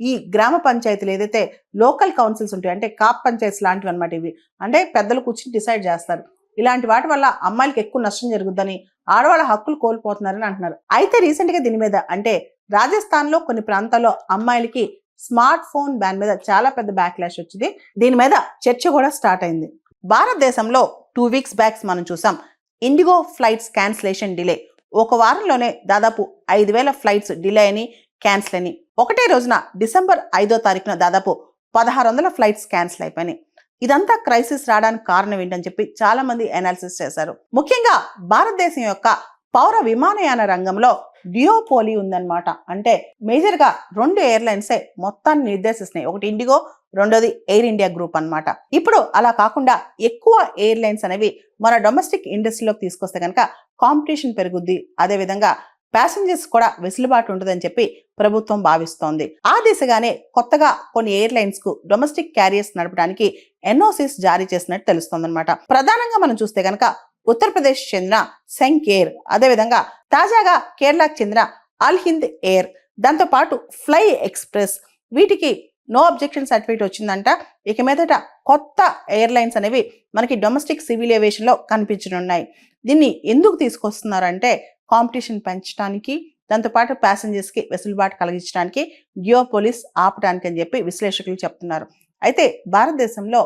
ఈ గ్రామ పంచాయతీలు ఏదైతే లోకల్ కౌన్సిల్స్ ఉంటాయి, అంటే కాప్ పంచాయతీస్ లాంటివి అనమాట. ఇవి అంటే పెద్దలు కూర్చుని డిసైడ్ చేస్తారు. ఇలాంటి వాటి వల్ల అమ్మాయిలకి ఎక్కువ నష్టం జరుగుద్దని, ఆడవాళ్ళ హక్కులు కోల్పోతున్నారని అంటున్నారు. అయితే రీసెంట్ గా దీని మీద, అంటే రాజస్థాన్ లో కొన్ని ప్రాంతాల్లో అమ్మాయిలకి స్మార్ట్ ఫోన్ బ్యాన్ మీద చాలా పెద్ద బ్యాక్లాష్ వచ్చింది. దీని మీద చర్చ కూడా స్టార్ట్ అయింది. భారతదేశంలో 2 weeks బ్యాక్స్ మనం చూసాం ఇండిగో ఫ్లైట్స్ క్యాన్సిలేషన్ డిలే. ఒక వారంలోనే దాదాపు 5,000 ఫ్లైట్స్ డిలే అని, క్యాన్సిల్ అని. ఒకటే రోజున డిసెంబర్ 5వ తారీఖున దాదాపు 1,600 ఫ్లైట్స్ క్యాన్సిల్ అయిపోయినాయి. ఇదంతా క్రైసిస్ రావడానికి కారణం ఏంటని చెప్పి చాలా మంది అనాలిసిస్ చేశారు. ముఖ్యంగా భారతదేశం యొక్క పౌర విమానయాన రంగంలో డియోపోలీ ఉందన్నమాట. అంటే మేజర్ గా 2 ఎయిర్లైన్సే మొత్తాన్ని నిర్దేశిస్తున్నాయి. ఒకటి ఇండిగో, రెండోది ఎయిర్ ఇండియా గ్రూప్ అన్నమాట. ఇప్పుడు అలా కాకుండా ఎక్కువ ఎయిర్లైన్స్ అనేవి మన డొమెస్టిక్ ఇండస్ట్రీలోకి తీసుకొస్తే కనుక కాంపిటీషన్ పెరుగుద్ది, అదేవిధంగా ప్యాసింజర్స్ కూడా వెసులుబాటు ఉంటుందని చెప్పి ప్రభుత్వం భావిస్తోంది. ఆ దిశగానే కొత్తగా కొన్ని ఎయిర్లైన్స్ కు డొమెస్టిక్ క్యారియర్స్ నడపడానికి ఎన్ఓసిస్ జారీ చేసినట్టు తెలుస్తోందన్నమాట. ప్రధానంగా మనం చూస్తే కనుక ఉత్తరప్రదేశ్ చెందిన సెంక్ ఎయిర్, అదేవిధంగా తాజాగా కేరళకు చెందిన అల్ హింద్ ఎయిర్, దాంతో పాటు ఫ్లై ఎక్స్ప్రెస్, వీటికి నో అబ్జెక్షన్ సర్టిఫికేట్ వచ్చిందంట. ఇక మీదట కొత్త ఎయిర్లైన్స్ అనేవి మనకి డొమెస్టిక్ సివిల్ ఏవియేషన్ లో కనిపించనున్నాయి. దీన్ని ఎందుకు తీసుకొస్తున్నారంటే కాంపిటీషన్ పెంచడానికి, దాంతోపాటు ప్యాసింజర్స్ కి వెసులుబాటు కలిగించడానికి, జియోపోలిస్ ఆపడానికి అని చెప్పి విశ్లేషకులు చెప్తున్నారు. అయితే భారతదేశంలో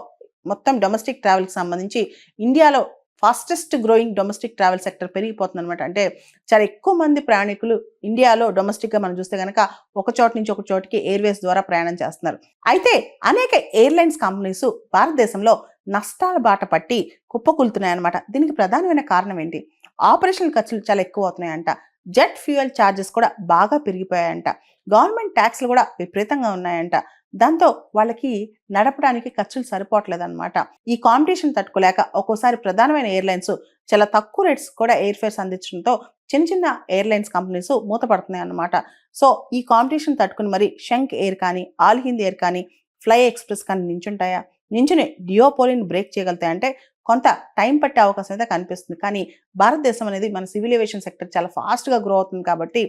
మొత్తం డొమెస్టిక్ ట్రావెల్ కి సంబంధించి ఇండియాలో fastest growing domestic travel sector పెరిగిపోతుంది అనమాట. అంటే చాలా ఎక్కువ మంది ప్రయాణికులు ఇండియాలో డొమెస్టిక్ గా మనం చూస్తే కనుక ఒక చోటు నుంచి ఒక చోటికి ఎయిర్వేస్ ద్వారా ప్రయాణం చేస్తున్నారు. అయితే అనేక ఎయిర్లైన్స్ కంపెనీస్ భారతదేశంలో నష్టాల బాట పట్టి కుప్పకూలుతున్నాయి అనమాట. దీనికి ప్రధానమైన కారణం ఏంటి? ఆపరేషనల్ ఖర్చులు చాలా ఎక్కువ అవుతున్నాయంట. జెట్ ఫ్యూయల్ ఛార్జెస్ కూడా బాగా పెరిగిపోయాయంట. గవర్నమెంట్ ట్యాక్స్లు కూడా విపరీతంగా ఉన్నాయంట. దాంతో వాళ్ళకి నడపడానికి ఖర్చులు సరిపోవట్లేదన్నమాట. ఈ కాంపిటీషన్ తట్టుకోలేక ఒక్కోసారి ప్రధానమైన ఎయిర్లైన్స్ చాలా తక్కువ రేట్స్ కూడా ఎయిర్ ఫేర్స్ అందించడంతో చిన్న చిన్న ఎయిర్లైన్స్ కంపెనీస్ మూతపడుతున్నాయి అన్నమాట. సో ఈ కాంపిటీషన్ తట్టుకుని మరి శంక్ ఎయిర్ కానీ, ఆల్ హింద్ ఎయిర్ కానీ, ఫ్లై ఎక్స్ప్రెస్ కానీ నించుంటాయా? నించుని డియోపోలిని బ్రేక్ చేయగలుగుతాయంటే కొంత టైం పట్టే అవకాశం అయితే కనిపిస్తుంది. కానీ భారతదేశం అనేది మన సివిల్ ఏవియేషన్ సెక్టర్ చాలా ఫాస్ట్‌గా గ్రో అవుతుంది కాబట్టి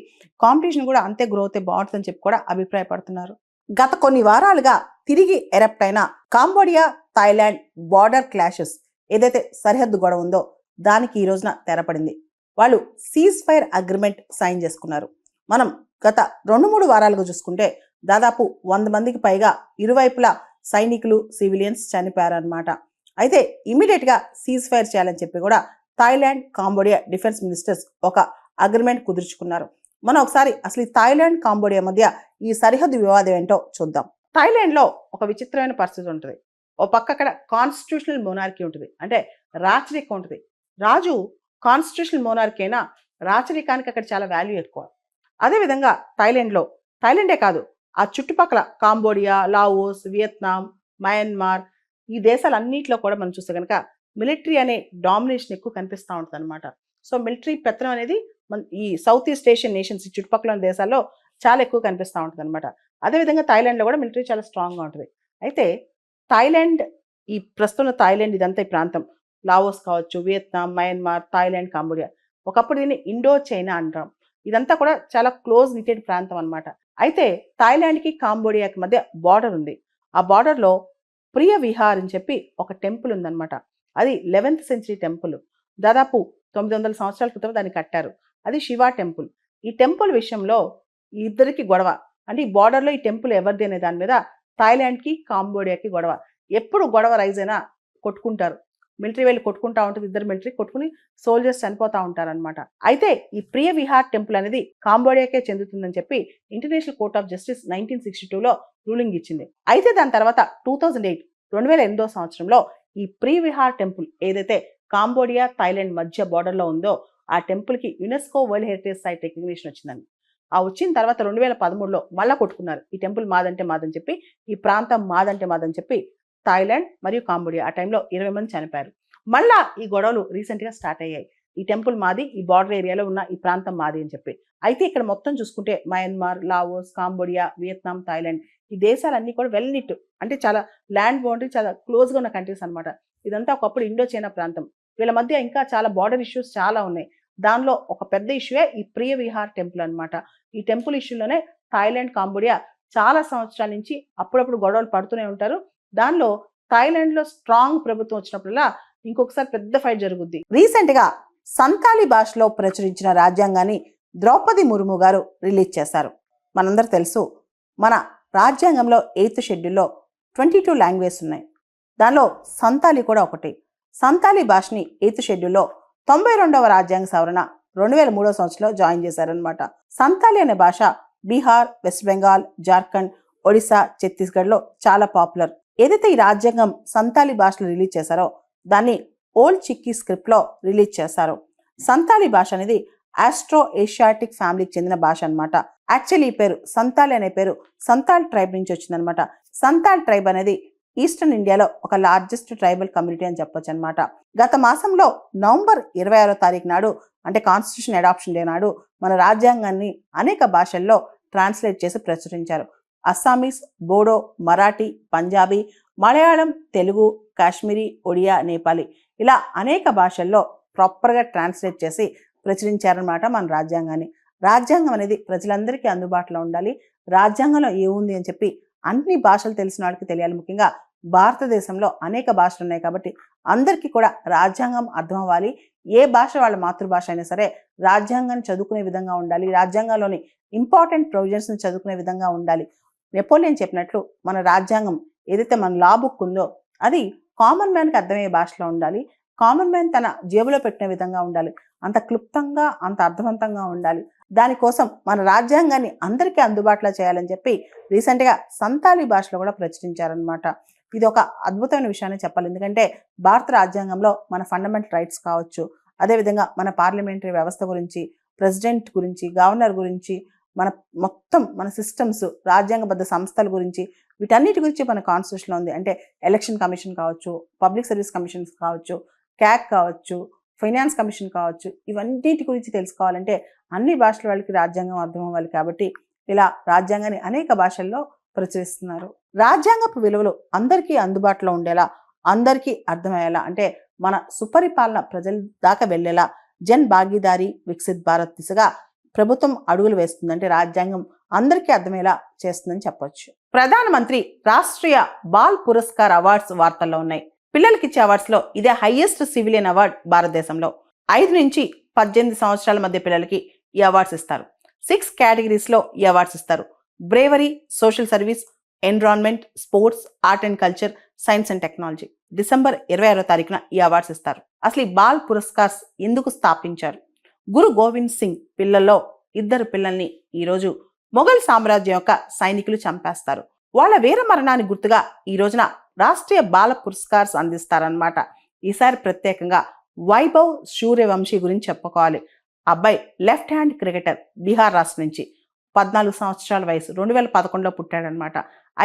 కాంపిటీషన్ కూడా అంతే గ్రో అయితే బావుంటుందని చెప్పి కూడా అభిప్రాయపడుతున్నారు. గత కొన్ని వారాలుగా తిరిగి ఎరప్ట్ అయిన కాంబోడియా, థాయిలాండ్ బార్డర్ క్లాషెస్ ఏదైతే సరిహద్దు గొడవ ఉందో దానికి ఈ రోజున తెరపడింది. వాళ్ళు సీజ్ ఫైర్ అగ్రిమెంట్ సైన్ చేసుకున్నారు. మనం గత 2-3 వారాలుగా చూసుకుంటే దాదాపు 100 మందికి పైగా ఇరువైపులా సైనికులు, సివిలియన్స్ చనిపోయారన్నమాట. అయితే ఇమీడియట్గా సీజ్ ఫైర్ చేయాలని చెప్పి కూడా థాయిలాండ్, కాంబోడియా డిఫెన్స్ మినిస్టర్స్ ఒక అగ్రిమెంట్ కుదుర్చుకున్నారు. మనం ఒకసారి అసలు ఈ థాయిలాండ్, కాంబోడియా మధ్య ఈ సరిహద్దు వివాదం ఏంటో చూద్దాం. థాయిలాండ్లో ఒక విచిత్రమైన పరిస్థితి ఉంటుంది. ఓ పక్క అక్కడ కాన్స్టిట్యూషనల్ మోనార్కీ ఉంటుంది, అంటే రాచరికం ఉంటుంది. రాజు కాన్స్టిట్యూషనల్ మోనార్కీ అయినా రాచరికానికి అక్కడ చాలా వాల్యూ ఎక్కువ. అదేవిధంగా థాయిలాండే కాదు, ఆ చుట్టుపక్కల కాంబోడియా, లావోస్, వియత్నాం, మయన్మార్ ఈ దేశాలన్నింటిలో కూడా మనం చూస్తే కనుక మిలిటరీ అనే డామినేషన్ ఎక్కువ కనిపిస్తూ ఉంటుంది అనమాట. సో మిలిటరీ పెత్తనం అనేది మన ఈ సౌత్ ఈస్ట్ ఏషియన్ నేషన్స్, ఈ చుట్టుపక్కల దేశాల్లో చాలా ఎక్కువ కనిపిస్తూ ఉంటుంది అనమాట. అదేవిధంగా థాయిలాండ్లో కూడా మిలిటరీ చాలా స్ట్రాంగ్గా ఉంటుంది. అయితే థాయిలాండ్, ఈ ప్రస్తుతం థాయిలాండ్ ఇదంతా ఈ ప్రాంతం లావోస్ కావచ్చు, వియత్నాం, మయన్మార్, థాయిలాండ్, కాంబోడియా, ఒకప్పుడు దీన్ని ఇండో చైనా అంటాం. ఇదంతా కూడా చాలా క్లోజ్ నిటెడ్ ప్రాంతం అనమాట. అయితే థాయిలాండ్కి, కాంబోడియాకి మధ్య బార్డర్ ఉంది. ఆ బార్డర్లో ప్రియ విహార్ అని చెప్పి ఒక టెంపుల్ ఉందన్నమాట. అది 11th సెంచరీ టెంపుల్. దాదాపు 900 సంవత్సరాల క్రితం దాన్ని కట్టారు. అది శివ టెంపుల్. ఈ టెంపుల్ విషయంలో ఇద్దరికి గొడవ. అంటే ఈ బార్డర్లో ఈ టెంపుల్ ఎవరిది అనే దాని మీద థాయిలాండ్కి, కాంబోడియాకి గొడవ. ఎప్పుడు గొడవ రైజ్ అయినా కొట్టుకుంటారు. మిలిటరీ వెళ్ళి కొట్టుకుంటా ఉంటుంది, ఇద్దరు మిలిటరీ కొట్టుకుని సోల్జర్స్ చనిపోతూ ఉంటారనమాట. అయితే ఈ ప్రియ విహార్ టెంపుల్ అనేది కాంబోడియాకే చెందుతుందని చెప్పి ఇంటర్నేషనల్ కోర్ట్ ఆఫ్ జస్టిస్ 1962లో రూలింగ్ ఇచ్చింది. అయితే దాని తర్వాత 2008 సంవత్సరంలో ఈ ప్రియ విహార్ టెంపుల్ ఏదైతే కాంబోడియా, థాయిలాండ్ మధ్య బార్డర్లో ఉందో ఆ టెంపుల్కి UNESCO world heritage site recognition వచ్చిందని. ఆ వచ్చిన తర్వాత 2013లో మళ్ళా కొట్టుకున్నారు. ఈ టెంపుల్ మాదంటే మాదని చెప్పి, ఈ ప్రాంతం మాదంటే మాదని చెప్పి థాయిలాండ్ మరియు కాంబోడియా. ఆ టైంలో 20 మంది చనిపోయారు. మళ్ళా ఈ గొడవలు రీసెంట్గా స్టార్ట్ అయ్యాయి. ఈ టెంపుల్ మాది, ఈ బార్డర్ ఏరియాలో ఉన్న ఈ ప్రాంతం మాది అని చెప్పి. అయితే ఇక్కడ మొత్తం చూసుకుంటే Myanmar, Laos, Cambodia, Vietnam, Thailand ఈ దేశాలన్నీ కూడా వెల్ నిట్, అంటే చాలా ల్యాండ్ బౌండరీ చాలా క్లోజ్గా ఉన్న కంట్రీస్ అనమాట. ఇదంతా ఒకప్పుడు ఇండో చైనా ప్రాంతం. వీళ్ళ మధ్య ఇంకా చాలా బార్డర్ ఇష్యూస్ చాలా ఉన్నాయి. దానిలో ఒక పెద్ద ఇష్యూయే ఈ ప్రియ విహార్ టెంపుల్ అనమాట. ఈ టెంపుల్ ఇష్యూలోనే థాయిలాండ్, కాంబోడియా చాలా సంవత్సరాల నుంచి అప్పుడప్పుడు గొడవలు పడుతూనే ఉంటారు. దానిలో థాయిలాండ్లో స్ట్రాంగ్ ప్రభుత్వం వచ్చినప్పుడల్లా ఇంకొకసారి పెద్ద ఫైట్ జరుగుద్ది. రీసెంట్గా సంతాలి భాషలో ప్రచురించిన రాజ్యాంగాన్ని ద్రౌపది ముర్ము గారు రిలీజ్ చేశారు. మనందరూ తెలుసు, మన రాజ్యాంగంలో 8th షెడ్యూల్లో 22 లాంగ్వేజెస్ ఉన్నాయి. దానిలో సంతాలి కూడా ఒకటి. సంతాలి భాషని 8th షెడ్యూల్లో 92వ రాజ్యాంగ సవరణ 2003 సంవత్సరంలో జాయిన్ చేశారనమాట. సంతాలి అనే భాష బీహార్, వెస్ట్ బెంగాల్, జార్ఖండ్, ఒడిశా, ఛత్తీస్గఢ్లో చాలా పాపులర్. ఏదైతే ఈ రాజ్యాంగం సంతాలి భాషలో రిలీజ్ చేశారో దాన్ని ఓల్డ్ చిక్కీ స్క్రిప్ట్లో రిలీజ్ చేశారు. సంతాలి భాష అనేది ఆస్ట్రో ఏషియాటిక్ ఫ్యామిలీకి చెందిన భాష అనమాట. యాక్చువల్లీ ఈ పేరు సంతాలి అనే పేరు సంతాల్ ట్రైబ్ నుంచి వచ్చిందనమాట. సంతాల్ ట్రైబ్ అనేది ఈస్టర్న్ ఇండియాలో ఒక లార్జెస్ట్ ట్రైబల్ కమ్యూనిటీ అని చెప్పొచ్చు అనమాట. గత మాసంలో నవంబర్ 26వ తారీఖు నాడు, అంటే కాన్స్టిట్యూషన్ అడాప్షన్ డే నాడు, మన రాజ్యాంగాన్ని అనేక భాషల్లో ట్రాన్స్లేట్ చేసి ప్రచురించారు. అస్సామీస్, బోడో, మరాఠీ, పంజాబీ, మలయాళం, తెలుగు, కాశ్మీరీ, ఒడియా, నేపాలీ ఇలా అనేక భాషల్లో ప్రాపర్గా ట్రాన్స్లేట్ చేసి ప్రచురించారనమాట మన రాజ్యాంగాన్ని. రాజ్యాంగం అనేది ప్రజలందరికీ అందుబాటులో ఉండాలి. రాజ్యాంగంలో ఏముంది అని చెప్పి అన్ని భాషలు తెలిసిన వాళ్ళకి తెలియాలి. ముఖ్యంగా భారతదేశంలో అనేక భాషలు ఉన్నాయి కాబట్టి అందరికీ కూడా రాజ్యాంగం అర్థం అవ్వాలి. ఏ భాష వాళ్ళ మాతృభాష అయినా సరే రాజ్యాంగాన్ని చదువుకునే విధంగా ఉండాలి. రాజ్యాంగంలోని ఇంపార్టెంట్ ప్రొవిజన్స్ని చదువుకునే విధంగా ఉండాలి. నెపోలియన్ చెప్పినట్లు మన రాజ్యాంగం ఏదైతే మన లా బుక్ ఉందో అది కామన్ మ్యాన్కి అర్థమయ్యే భాషలో ఉండాలి. కామన్ మ్యాన్ తన జేబులో పెట్టిన విధంగా ఉండాలి. అంత క్లుప్తంగా, అంత అర్థవంతంగా ఉండాలి. దానికోసం మన రాజ్యాంగాన్ని అందరికీ అందుబాటులో చేయాలని చెప్పి రీసెంట్గా సంతాలి భాషలో కూడా ప్రచురించారనమాట. ఇది ఒక అద్భుతమైన విషయాన్ని చెప్పాలి. ఎందుకంటే భారత రాజ్యాంగంలో మన ఫండమెంటల్ రైట్స్ కావచ్చు, అదేవిధంగా మన పార్లమెంటరీ వ్యవస్థ గురించి, ప్రెసిడెంట్ గురించి, గవర్నర్ గురించి, మన సిస్టమ్స్, రాజ్యాంగబద్ధ సంస్థల గురించి, వీటన్నిటి గురించి మన కాన్స్టిట్యూషన్లో ఉంది. అంటే ఎలక్షన్ కమిషన్ కావచ్చు, పబ్లిక్ సర్వీస్ కమిషన్స్ కావచ్చు, క్యాక్ కావచ్చు, ఫైనాన్స్ కమిషన్ కావచ్చు, ఇవన్నిటి గురించి తెలుసుకోవాలంటే అన్ని భాషల వాళ్ళకి రాజ్యాంగం అర్థం అవ్వాలి. కాబట్టి ఇలా రాజ్యాంగాన్ని అనేక భాషల్లో ప్రచురిస్తున్నారు. రాజ్యాంగపు విలువలు అందరికీ అందుబాటులో ఉండేలా, అందరికీ అర్థమయ్యేలా, అంటే మన సుపరిపాలన ప్రజల దాకా వెళ్ళేలా జన్ భాగీదారీ వికసిత్ భారత్ దిశగా ప్రభుత్వం అడుగులు వేస్తుంది. అంటే రాజ్యాంగం అందరికీ అర్థమయ్యేలా చేస్తుందని చెప్పొచ్చు. ప్రధానమంత్రి రాష్ట్రీయ బాల్ పురస్కార్ అవార్డ్స్ వార్తల్లో ఉన్నాయి. పిల్లలకి ఇచ్చే అవార్డ్స్ లో ఇదే హైయెస్ట్ సివిలియన్ అవార్డ్ భారతదేశంలో. 5 నుంచి 18 సంవత్సరాల మధ్య పిల్లలకి ఈ అవార్డ్స్ ఇస్తారు. 6 కేటగిరీస్ లో ఈ అవార్డ్స్ ఇస్తారు. Bravery, social service, environment, sports, art and culture, science and technology. December 26వ తారీఖున ఈ అవార్డ్స్ ఇస్తారు. అసలు ఈ బాల్ పురస్కార్స్ ఎందుకు స్థాపించారు? గురు గోవింద్ సింగ్ పిల్లల్లో 2 పిల్లల్ని ఈరోజు మొఘల్ సామ్రాజ్యం యొక్క సైనికులు చంపేస్తారు. వాళ్ళ వీర మరణానికి గుర్తుగా ఈ రోజున రాష్ట్రీయ బాల పురస్కార్స్ అందిస్తారనమాట. ఈసారి ప్రత్యేకంగా వైభవ్ సూర్యవంశీ గురించి చెప్పుకోవాలి. అబ్బాయి లెఫ్ట్ హ్యాండ్ క్రికెటర్, బీహార్ రాష్ట్రం నుంచి, 14 సంవత్సరాల వయసు, 2011లో పుట్టాడనమాట.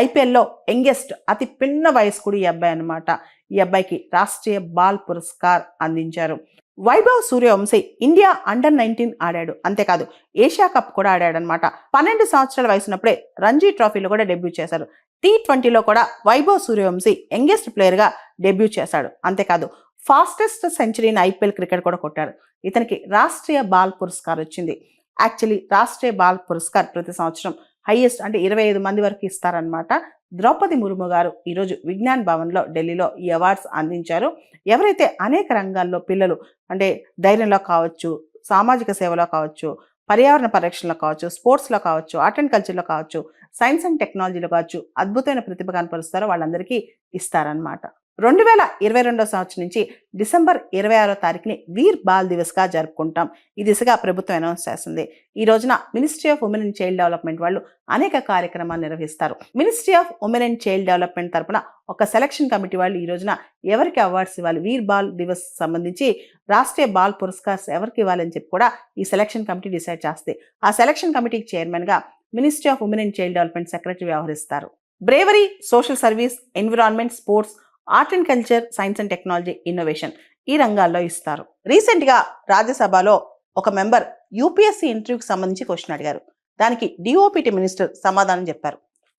ఐపీఎల్లో యంగెస్ట్, అతి పిన్న వయస్కుడు ఈ అబ్బాయి అనమాట. ఈ అబ్బాయికి రాష్ట్రీయ బాల్ పురస్కార్ అందించారు. వైభవ్ సూర్యవంశీ ఇండియా అండర్-19 ఆడాడు. అంతేకాదు ఏషియా కప్ కూడా ఆడాడనమాట. 12 సంవత్సరాల వయసున్నప్పుడే రంజీ ట్రోఫీలో కూడా డెబ్యూ చేశారు. T20లో కూడా వైభవ్ సూర్యవంశీ యంగెస్ట్ ప్లేయర్ గా డెబ్యూ చేశాడు. అంతేకాదు ఫాస్టెస్ట్ సెంచరీని ఐపీఎల్ క్రికెట్ కూడా కొట్టాడు. ఇతనికి రాష్ట్రీయ బాల్ పురస్కార్ వచ్చింది. యాక్చువల్లీ రాష్ట్రీయ బాల్ పురస్కార్ ప్రతి సంవత్సరం హైయెస్ట్ అంటే 25 మంది వరకు ఇస్తారనమాట. ద్రౌపది ముర్ము గారు ఈరోజు విజ్ఞాన్ భవన్లో ఢిల్లీలో ఈ అవార్డ్స్ అందించారు. ఎవరైతే అనేక రంగాల్లో పిల్లలు అంటే ధైర్యంలో కావచ్చు, సామాజిక సేవలో కావచ్చు, పర్యావరణ పరిరక్షణలో కావచ్చు, స్పోర్ట్స్లో కావచ్చు, ఆర్ట్ అండ్ కల్చర్లో కావచ్చు, సైన్స్ అండ్ టెక్నాలజీలో కావచ్చు అద్భుతమైన ప్రతిభ కనపరుస్తారో వాళ్ళందరికీ ఇస్తారనమాట. 2022 సంవత్సరం నుంచి డిసెంబర్ 26వ తారీఖుని వీర్ బాల్ దివస్ గా జరుపుకుంటాం. ఈ దిశగా ప్రభుత్వం అనౌన్స్ చేస్తుంది. ఈ రోజున ministry of Women and Child development వాళ్ళు అనేక కార్యక్రమాలు నిర్వహిస్తారు. Ministry of Women and Child development తరపున ఒక సెలక్షన్ కమిటీ వాళ్ళు ఈ రోజున ఎవరికి అవార్డ్స్ ఇవ్వాలి, వీర్ బాల్ దివస్ సంబంధించి రాష్ట్రీయ బాల్ పురస్కార్స్ ఎవరికి ఇవ్వాలని చెప్పి కూడా ఈ సెలక్షన్ కమిటీ డిసైడ్ చేస్తే ఆ సెలక్షన్ కమిటీకి చైర్మన్ గా Ministry of Women and Child Development secretary వ్యవహరిస్తారు. Bravery, social service, environment, sports, art and culture, science and technology, innovation ఈ రంగాల్లో ఇస్తారు. రీసెంట్ గా రాజ్యసభలో ఒక మెంబర్ యూపీఎస్సీ ఇంటర్వ్యూకి సంబంధించి క్వశ్చన్ అడిగారు. దానికి డిఓపిటి మినిస్టర్ సమాధానం చెప్పారు.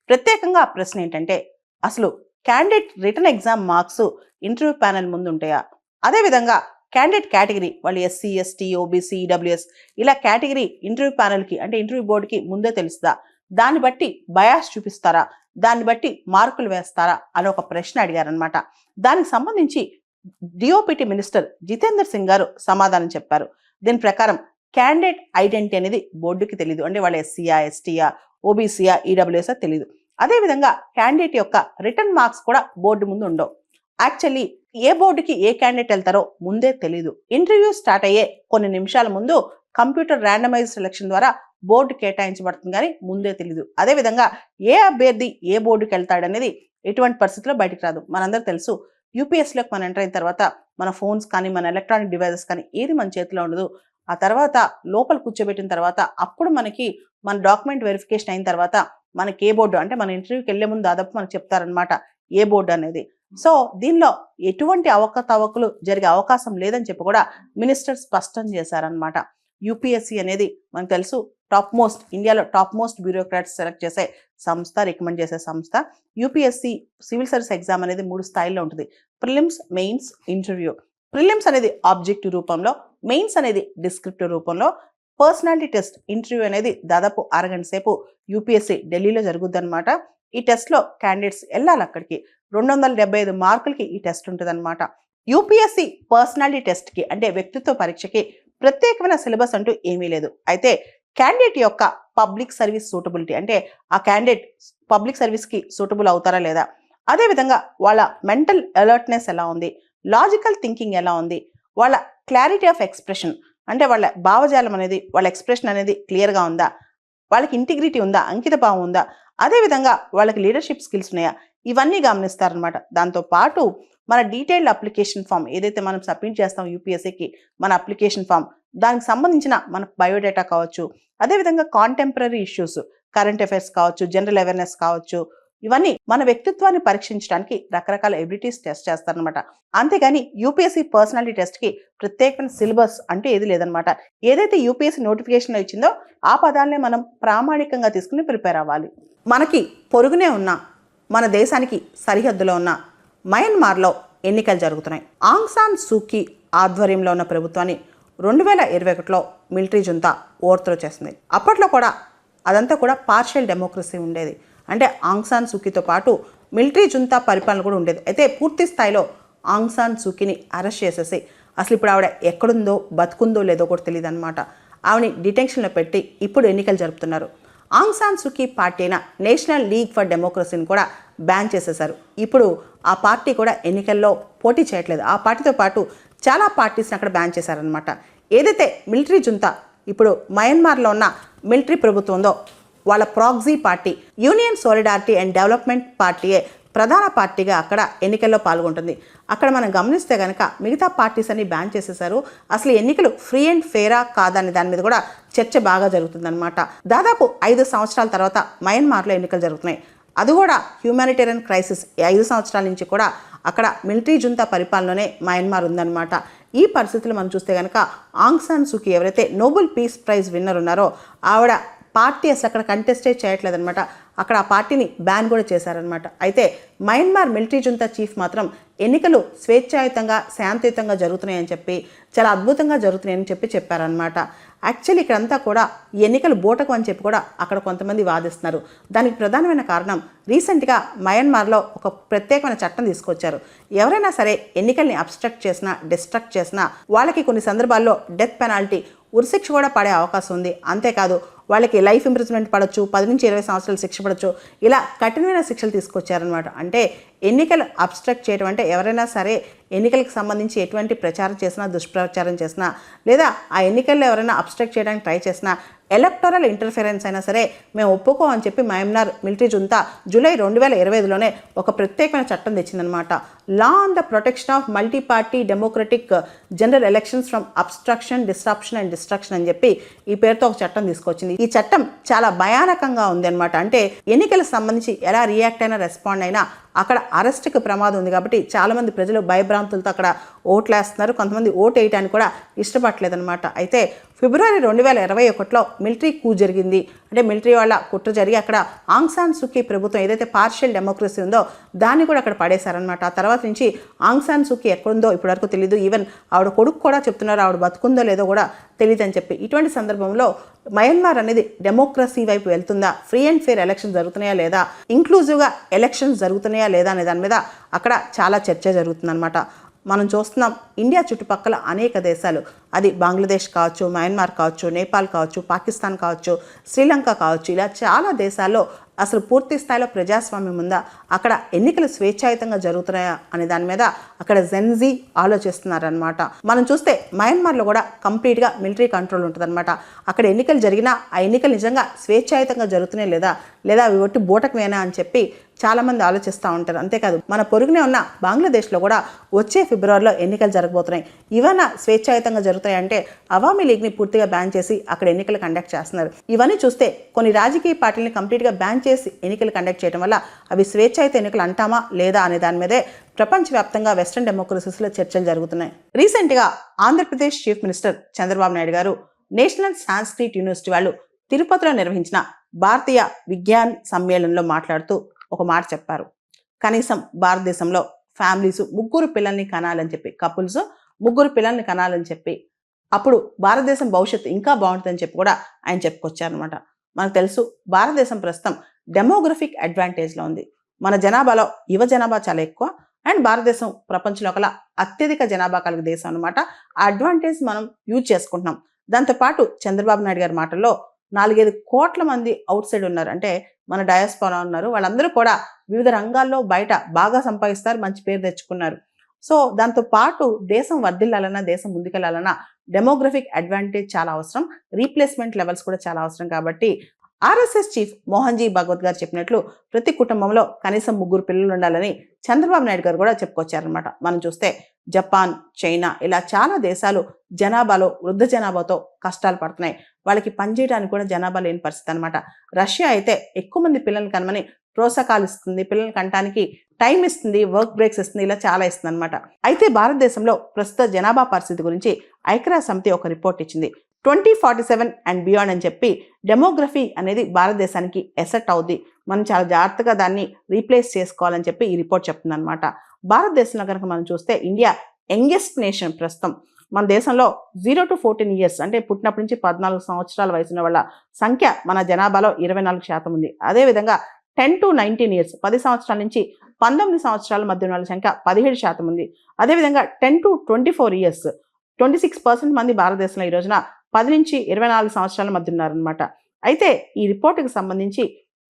ప్రత్యేకంగా ఆ ప్రశ్న ఏంటంటే, అసలు candidate return exam marks interview panel ముందు ఉంటాయా? అదేవిధంగా క్యాండిడేట్ కేటగిరీ వాళ్ళు ఎస్సీ, ఎస్టీ, ఓబీసీ, ఈడబ్ల్యూఎస్ ఇలా కేటగిరీ ఇంటర్వ్యూ ప్యానెల్కి అంటే ఇంటర్వ్యూ బోర్డుకి ముందే తెలుస్తుందా? దాన్ని బట్టి బయాస్ చూపిస్తారా? దాన్ని బట్టి మార్కులు వేస్తారా అని ఒక ప్రశ్న అడిగారనమాట. దానికి సంబంధించి డిఓపిటి మినిస్టర్ జితేందర్ సింగ్ గారు సమాధానం చెప్పారు. దీని ప్రకారం క్యాండిడేట్ ఐడెంటిటీ అనేది బోర్డుకి తెలియదు. అంటే వాళ్ళు ఎస్సీయా, ఎస్టీయా, ఓబీసీయా, ఈడబ్ల్యూఎస్ తెలియదు. అదేవిధంగా క్యాండిడేట్ యొక్క రిటర్న్ మార్క్స్ కూడా బోర్డు ముందు ఉండవు. యాక్చువల్లీ ఏ బోర్డుకి ఏ క్యాండిడేట్ వెళ్తారో ముందే తెలియదు. ఇంటర్వ్యూ స్టార్ట్ అయ్యే కొన్ని నిమిషాల ముందు కంప్యూటర్ ర్యాండమైజ్ సెలక్షన్ ద్వారా బోర్డు కేటాయించబడుతుంది, కానీ ముందే తెలియదు. అదేవిధంగా ఏ అభ్యర్థి ఏ బోర్డుకి వెళ్తాడనేది ఎటువంటి పరిస్థితుల్లో బయటకు రాదు. మనందరూ తెలుసు, యూపీఎస్సీలోకి మనం ఎంటర్ అయిన తర్వాత మన ఫోన్స్ కానీ మన ఎలక్ట్రానిక్ డివైజెస్ కానీ ఏది మన చేతిలో ఉండదు. ఆ తర్వాత లోపల కూర్చోబెట్టిన తర్వాత అప్పుడు మనకి మన డాక్యుమెంట్ వెరిఫికేషన్ అయిన తర్వాత మనకి ఏ బోర్డు అంటే మన ఇంటర్వ్యూకి వెళ్లే ముందు దాదాపు మనకు చెప్తారనమాట ఏ బోర్డు అనేది. సో దీనిలో ఎటువంటి అవకతవకలు జరిగే అవకాశం లేదని చెప్పి కూడా మినిస్టర్ స్పష్టం చేశారనమాట. యూపీఎస్సీ అనేది మనకు తెలుసు టాప్ మోస్ట్ ఇండియాలో టాప్ మోస్ట్ బ్యూరోక్రాట్స్ సెలెక్ట్ చేసే సంస్థ, రికమెండ్ చేసే సంస్థ. యూపీఎస్సీ సివిల్ సర్వీస్ ఎగ్జామ్ అనేది 3 స్థాయిల్లో ఉంటుంది: ప్రిలిమ్స్, మెయిన్స్, ఇంటర్వ్యూ. ప్రిలిమ్స్ అనేది ఆబ్జెక్టివ్ రూపంలో, మెయిన్స్ అనేది డిస్క్రిప్టివ్ రూపంలో, పర్సనాలిటీ టెస్ట్ ఇంటర్వ్యూ అనేది దాదాపు అరగంట సేపు యూపీఎస్సీ ఢిల్లీలో జరుగుద్ది అనమాట. ఈ టెస్ట్ లో క్యాండిడేట్స్ వెళ్ళాలి అక్కడికి. 275 మార్కులకి ఈ టెస్ట్ ఉంటుంది అనమాట. యూపీఎస్సీ పర్సనాలిటీ టెస్ట్ కి అంటే వ్యక్తిత్వ పరీక్షకి ప్రత్యేకమైన సిలబస్ అంటూ ఏమీ లేదు. అయితే క్యాండిడేట్ యొక్క పబ్లిక్ సర్వీస్ సూటబిలిటీ అంటే ఆ క్యాండిడేట్ పబ్లిక్ సర్వీస్ కి సూటబుల్ అవుతారా లేదా, అదేవిధంగా వాళ్ళ మెంటల్ అలర్ట్నెస్ ఎలా ఉంది, లాజికల్ థింకింగ్ ఎలా ఉంది, వాళ్ళ క్లారిటీ ఆఫ్ ఎక్స్ప్రెషన్ అంటే వాళ్ళ భావజాలం అనేది, వాళ్ళ ఎక్స్ప్రెషన్ అనేది క్లియర్గా ఉందా, వాళ్ళకి ఇంటిగ్రిటీ ఉందా, అంకిత భావం ఉందా, అదేవిధంగా వాళ్ళకి లీడర్షిప్ స్కిల్స్ ఉన్నాయా, ఇవన్నీ గమనిస్తారనమాట. దాంతో పాటు మన డీటెయిల్డ్ అప్లికేషన్ ఫామ్ ఏదైతే మనం సబ్మిట్ చేస్తాం యూపీఎస్సీకి, మన అప్లికేషన్ ఫామ్ దానికి సంబంధించిన మన బయోడేటా కావచ్చు, అదేవిధంగా కాంటెంపరీ ఇష్యూస్, కరెంట్ అఫైర్స్ కావచ్చు, జనరల్ అవేర్నెస్ కావచ్చు, ఇవన్నీ మన వ్యక్తిత్వాన్ని పరీక్షించడానికి రకరకాల ఎబిలిటీస్ టెస్ట్ చేస్తారనమాట. అంతేగాని యూపీఎస్సీ పర్సనాలిటీ టెస్ట్‌కి ప్రత్యేకమైన సిలబస్ అంటే ఏది లేదనమాట. ఏదైతే యూపీఎస్సీ నోటిఫికేషన్‌లో ఇచ్చిందో ఆ పదాలనే మనం ప్రామాణికంగా తీసుకుని ప్రిపేర్ అవ్వాలి. మనకి పొరుగునే ఉన్న, మన దేశానికి సరిహద్దులో ఉన్న మయన్మార్‌లో ఎన్నికలు జరుగుతున్నాయి. ఆంగ్ సాన్ సూకీ ఆధ్వర్యంలో ఉన్న ప్రభుత్వాన్ని 2021లో మిలిటరీ జుంతా ఓవర్త్రో చేసింది. అప్పట్లో కూడా అదంతా కూడా పార్షియల్ డెమోక్రసీ ఉండేది. అంటే ఆంగ్ సాన్ సూకీతో పాటు మిలిటరీ జుంతా పరిపాలన కూడా ఉండేది. అయితే పూర్తి స్థాయిలో ఆంగ్ సాన్ సూకీని అరెస్ట్ చేసేసి అసలు ఇప్పుడు ఆవిడ ఎక్కడుందో బతుకుందో లేదో కూడా తెలియదు అనమాట. ఆవిడని డిటెన్షన్లో పెట్టి ఇప్పుడు ఎన్నికలు జరుపుతున్నారు. ఆంగ్ సాన్ సూకీ పార్టీ అయిన నేషనల్ లీగ్ ఫర్ డెమోక్రసీని కూడా బ్యాన్ చేసేశారు. ఇప్పుడు ఆ పార్టీ కూడా ఎన్నికల్లో పోటీ చేయట్లేదు. ఆ పార్టీతో పాటు చాలా పార్టీస్ని అక్కడ బ్యాన్ చేశారనమాట. ఏదైతే మిలిటరీ జుంతా ఇప్పుడు మయన్మార్లో ఉన్న మిలిటరీ ప్రభుత్వం ఉందో వాళ్ళ proxy party union solidarity and development పార్టీయే ప్రధాన పార్టీగా అక్కడ ఎన్నికల్లో పాల్గొంటుంది. అక్కడ మనం గమనిస్తే కనుక మిగతా పార్టీస్ అన్ని బ్యాన్ చేసేశారు. అసలు ఎన్నికలు ఫ్రీ అండ్ ఫేరా కాదనే దాని మీద కూడా చర్చ బాగా జరుగుతుందన్నమాట. దాదాపు 5 సంవత్సరాల తర్వాత మయన్మార్లో ఎన్నికలు జరుగుతున్నాయి. అది కూడా హ్యూమానిటేరియన్ క్రైసిస్ 5 సంవత్సరాల నుంచి కూడా అక్కడ మిలిటరీ జుంతా పరిపాలనలోనే మయన్మార్ ఉందన్నమాట. ఈ పరిస్థితులు మనం చూస్తే కనుక ఆంగ్ సాన్ సూకీ ఎవరైతే నోబెల్ పీస్ ప్రైజ్ విన్నర్ ఉన్నారో ఆవిడ పార్టీ అసలు అక్కడ కంటెస్టే చేయట్లేదనమాట. అక్కడ ఆ పార్టీని బ్యాన్ కూడా చేశారనమాట. అయితే మయన్మార్ మిలిటరీ జుంతా చీఫ్ మాత్రం ఎన్నికలు స్వేచ్ఛాయుతంగా శాంతియుతంగా జరుగుతున్నాయని చెప్పి చాలా అద్భుతంగా జరుగుతున్నాయని చెప్పారనమాట. యాక్చువల్లీ ఇక్కడంతా కూడా ఎన్నికలు బూటకం అని చెప్పి కూడా అక్కడ కొంతమంది వాదిస్తున్నారు. దానికి ప్రధానమైన కారణం రీసెంట్గా మయన్మార్లో ఒక ప్రత్యేకమైన చట్టం తీసుకొచ్చారు. ఎవరైనా సరే ఎన్నికల్ని అబ్స్ట్రక్ట్ చేసినా డిస్ట్రక్ట్ చేసినా వాళ్ళకి కొన్ని సందర్భాల్లో డెత్ పెనాల్టీ ఉరిశిక్ష కూడా పడే అవకాశం ఉంది. అంతేకాదు వాళ్ళకి లైఫ్ ఇంప్రిజన్మెంట్ పడవచ్చు, 10 నుంచి 20 సంవత్సరాలు శిక్ష పడవచ్చు. ఇలా కఠినమైన శిక్షలు తీసుకొచ్చారనమాట. అంటే ఎన్నికలు అబ్స్ట్రక్ట్ చేయడం అంటే ఎవరైనా సరే ఎన్నికలకు సంబంధించి ఎటువంటి ప్రచారం చేసినా, దుష్ప్రచారం చేసినా, లేదా ఆ ఎన్నికల్లో ఎవరైనా అబ్స్ట్రక్ట్ చేయడానికి ట్రై చేసినా, ఎలక్టోరల్ ఇంటర్ఫరెన్స్ అయినా సరే మేము ఒప్పుకోమని చెప్పి మయన్మార్ మిలిటరీ జుంతా జూలై 2025లోనే ఒక ప్రత్యేకమైన చట్టం తెచ్చిందనమాట. Law on the protection of multi party democratic general elections from obstruction, disruption and destruction అని చెప్పి ఈ పేరుతో ఒక చట్టం తీసుకొచ్చింది. ఈ చట్టం చాలా భయానకంగా ఉంది అనమాట. అంటే ఎన్నికలకు సంబంధించి ఎలా రియాక్ట్ అయినా, రెస్పాండ్ అయినా అక్కడ అరెస్ట్కి ప్రమాదం ఉంది. కాబట్టి చాలామంది ప్రజలు భయభ్రాంతులతో అక్కడ ఓట్లేస్తున్నారు. కొంతమంది ఓటు వేయడానికి కూడా ఇష్టపడలేదన్నమాట. అయితే ఫిబ్రవరి 2021లో మిలిటరీ కూ జరిగింది. అంటే మిలిటరీ వాళ్ళ కుట్ర జరిగి అక్కడ ఆంగ్ సాన్ సూకీ ప్రభుత్వం ఏదైతే పార్షియల్ డెమోక్రసీ ఉందో దాన్ని కూడా అక్కడ పడేశారనమాట. ఆ తర్వాత నుంచి ఆంగ్ సాన్ సూకీ ఎక్కడుందో ఇప్పటివరకు తెలియదు. ఈవెన్ ఆవిడ కొడుకు కూడా చెప్తున్నారు ఆవిడ బతుకుందో లేదో కూడా తెలియదు అని చెప్పి. ఇటువంటి సందర్భంలో మయన్మార్ అనేది డెమోక్రసీ వైపు వెళ్తుందా, ఫ్రీ అండ్ ఫేర్ ఎలక్షన్ జరుగుతున్నాయా లేదా, ఇంక్లూజివ్గా ఎలక్షన్స్ జరుగుతున్నాయా లేదా అనే దాని మీద అక్కడ చాలా చర్చ జరుగుతుందన్నమాట. మనం చూస్తున్నాం ఇండియా చుట్టుపక్కల అనేక దేశాలు, అది బంగ్లాదేశ్ కావచ్చు, మయన్మార్ కావచ్చు, నేపాల్ కావచ్చు, పాకిస్తాన్ కావచ్చు, శ్రీలంక కావచ్చు, ఇలా చాలా దేశాల్లో అసలు పూర్తి స్థాయిలో ప్రజాస్వామ్యం ఉందా, అక్కడ ఎన్నికలు స్వేచ్ఛాయుతంగా జరుగుతున్నాయా అనే దాని మీద అక్కడ జెన్జీ ఆలోచిస్తున్నారనమాట. మనం చూస్తే మయన్మార్లో కూడా కంప్లీట్గా మిలిటరీ కంట్రోల్ ఉంటుందన్నమాట. అక్కడ ఎన్నికలు జరిగినా ఆ ఎన్నికలు నిజంగా స్వేచ్ఛాయుతంగా జరుగుతున్నాయి లేదా అవి ఒట్టి బూటకమేనా అని చెప్పి చాలామంది ఆలోచిస్తూ ఉంటారు. అంతేకాదు మన పొరుగునే ఉన్న బంగ్లాదేశ్లో కూడా వచ్చే ఫిబ్రవరిలో ఎన్నికలు జరగబోతున్నాయి. ఇవన్నీ స్వేచ్ఛాయుతంగా జరుగుతాయంటే అవామీ లీగ్ని పూర్తిగా బ్యాన్ చేసి అక్కడ ఎన్నికలు కండక్ట్ చేస్తున్నారు. ఇవన్నీ చూస్తే కొన్ని రాజకీయ పార్టీలని కంప్లీట్గా బ్యాన్ చేసి ఎన్నికలు కండక్ట్ చేయడం వల్ల అవి స్వేచ్ఛాయుత ఎన్నికలు అంటామా లేదా అనే దాని మీదే ప్రపంచవ్యాప్తంగా వెస్ట్రన్ డెమోక్రసీస్లో చర్చలు జరుగుతున్నాయి. రీసెంట్గా ఆంధ్రప్రదేశ్ చీఫ్ మినిస్టర్ చంద్రబాబు నాయుడు గారు నేషనల్ సాంస్క్రిట్ యూనివర్సిటీ వాళ్ళు తిరుపతిలో నిర్వహించిన భారతీయ విజ్ఞాన్ సమ్మేళనంలో మాట్లాడుతూ ఒక మాట చెప్పారు. కనీసం భారతదేశంలో ఫ్యామిలీస్ 3 పిల్లల్ని కనాలని చెప్పి, కపుల్స్ 3 పిల్లల్ని కనాలని చెప్పి, అప్పుడు భారతదేశం భవిష్యత్తు ఇంకా బాగుంటుందని చెప్పి కూడా ఆయన చెప్పుకొచ్చారనమాట. మనకు తెలుసు భారతదేశం ప్రస్తుతం డెమోగ్రఫిక్ అడ్వాంటేజ్లో ఉంది. మన జనాభాలో యువ జనాభా చాలా ఎక్కువ అండ్ భారతదేశం ప్రపంచంలో కల అత్యధిక జనాభా కలిగిన దేశం అనమాట. ఆ అడ్వాంటేజ్ మనం యూజ్ చేసుకుంటున్నాం. దాంతోపాటు చంద్రబాబు నాయుడు గారి మాటల్లో 4-5 కోట్ల మంది అవుట్ సైడ్ ఉన్నారు, అంటే మన డయాస్పోరా ఉన్నారు. వాళ్ళందరూ కూడా వివిధ రంగాల్లో బయట బాగా సంపాదిస్తారు, మంచి పేరు తెచ్చుకున్నారు. సో దాంతోపాటు దేశం వర్ధిల్లాలన్నా, దేశం ముందుకెళ్లాలన్నా డెమోగ్రఫిక్ అడ్వాంటేజ్ చాలా అవసరం, రీప్లేస్మెంట్ లెవెల్స్ కూడా చాలా అవసరం. కాబట్టి ఆర్ఎస్ఎస్ చీఫ్ మోహన్ జీ భాగవత్ గారు చెప్పినట్లు ప్రతి కుటుంబంలో కనీసం 3 పిల్లలు ఉండాలని చంద్రబాబు నాయుడు గారు కూడా చెప్పుకొచ్చారనమాట. మనం చూస్తే జపాన్, చైనా ఇలా చాలా దేశాలు జనాభాలో వృద్ధ జనాభాతో కష్టాలు పడుతున్నాయి. వాళ్ళకి పనిచేయడానికి కూడా జనాభా లేని పరిస్థితి అనమాట. రష్యా అయితే ఎక్కువ మంది పిల్లల్ని కనమని ప్రోత్సాహకాలు ఇస్తుంది, పిల్లల్ని కంటానికి టైం ఇస్తుంది, వర్క్ బ్రేక్స్ ఇస్తుంది, ఇలా చాలా ఇస్తుంది అనమాట. అయితే భారతదేశంలో ప్రస్తుత జనాభా పరిస్థితి గురించి ఐక్యరాజ్య సమితి ఒక రిపోర్ట్ ఇచ్చింది. 2047 అండ్ బియాండ్ అని చెప్పి డెమోగ్రఫీ అనేది భారతదేశానికి ఎసెట్ అవుద్ది, మనం చాలా జాగ్రత్తగా దాన్ని రీప్లేస్ చేసుకోవాలని చెప్పి ఈ రిపోర్ట్ చెప్తుంది అనమాట. భారతదేశంలో కనుక మనం చూస్తే ఇండియా యంగెస్ట్ నేషన్. ప్రస్తుతం మన దేశంలో 0 to 14 ఇయర్స్ అంటే పుట్టినప్పటి నుంచి 14 సంవత్సరాల వయసున్న వాళ్ళ సంఖ్య మన జనాభాలో 24% ఉంది. అదేవిధంగా 10 to 19 ఇయర్స్ 10 సంవత్సరాల నుంచి 19 సంవత్సరాల మధ్య ఉన్న వాళ్ళ సంఖ్య 17% ఉంది. అదేవిధంగా 10 to 24 ఇయర్స్ 26% మంది భారతదేశంలో ఈ రోజున 10 నుంచి 24 సంవత్సరాల మధ్య ఉన్నారనమాట. అయితే ఈ రిపోర్టుకి సంబంధించి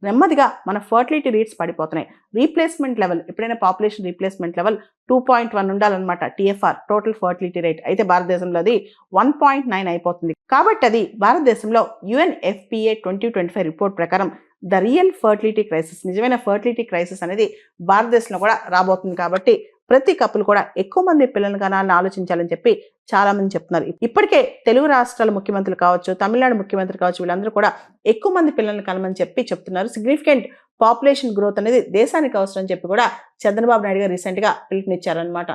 నెమ్మదిగా మన ఫర్టిలిటీ రేట్స్ పడిపోతున్నాయి. రీప్లేస్మెంట్ లెవెల్, ఎప్పుడైనా పాపులేషన్ రీప్లేస్మెంట్ లెవెల్ 2.1 ఉండాలన్నమాట TFR, టోటల్ ఫర్టిలిటీ రేట్. అయితే భారతదేశంలో అది 1.9 అయిపోతుంది. కాబట్టి అది భారతదేశంలో UNFPA 2025 రిపోర్ట్ ప్రకారం ద రియల్ ఫర్టిలిటీ క్రైసిస్, నిజమైన ఫర్టిలిటీ క్రైసిస్ అనేది భారతదేశంలో కూడా రాబోతుంది. కాబట్టి ప్రతి కపుల్ కూడా ఎక్కువ మంది పిల్లల్ని కనాలని ఆలోచించాలని చెప్పి చాలా మంది చెప్తున్నారు. ఇప్పటికే తెలుగు రాష్ట్రాల ముఖ్యమంత్రులు కావచ్చు, తమిళనాడు ముఖ్యమంత్రి కావచ్చు, వీళ్ళందరూ కూడా ఎక్కువ మంది పిల్లల్ని కనమని చెప్పి చెప్తున్నారు. సిగ్నిఫికెంట్ పాపులేషన్ గ్రోత్ అనేది దేశానికి అవసరం అని చెప్పి కూడా చంద్రబాబు నాయుడు గారు రీసెంట్ గా పిలుపునిచ్చారనమాట.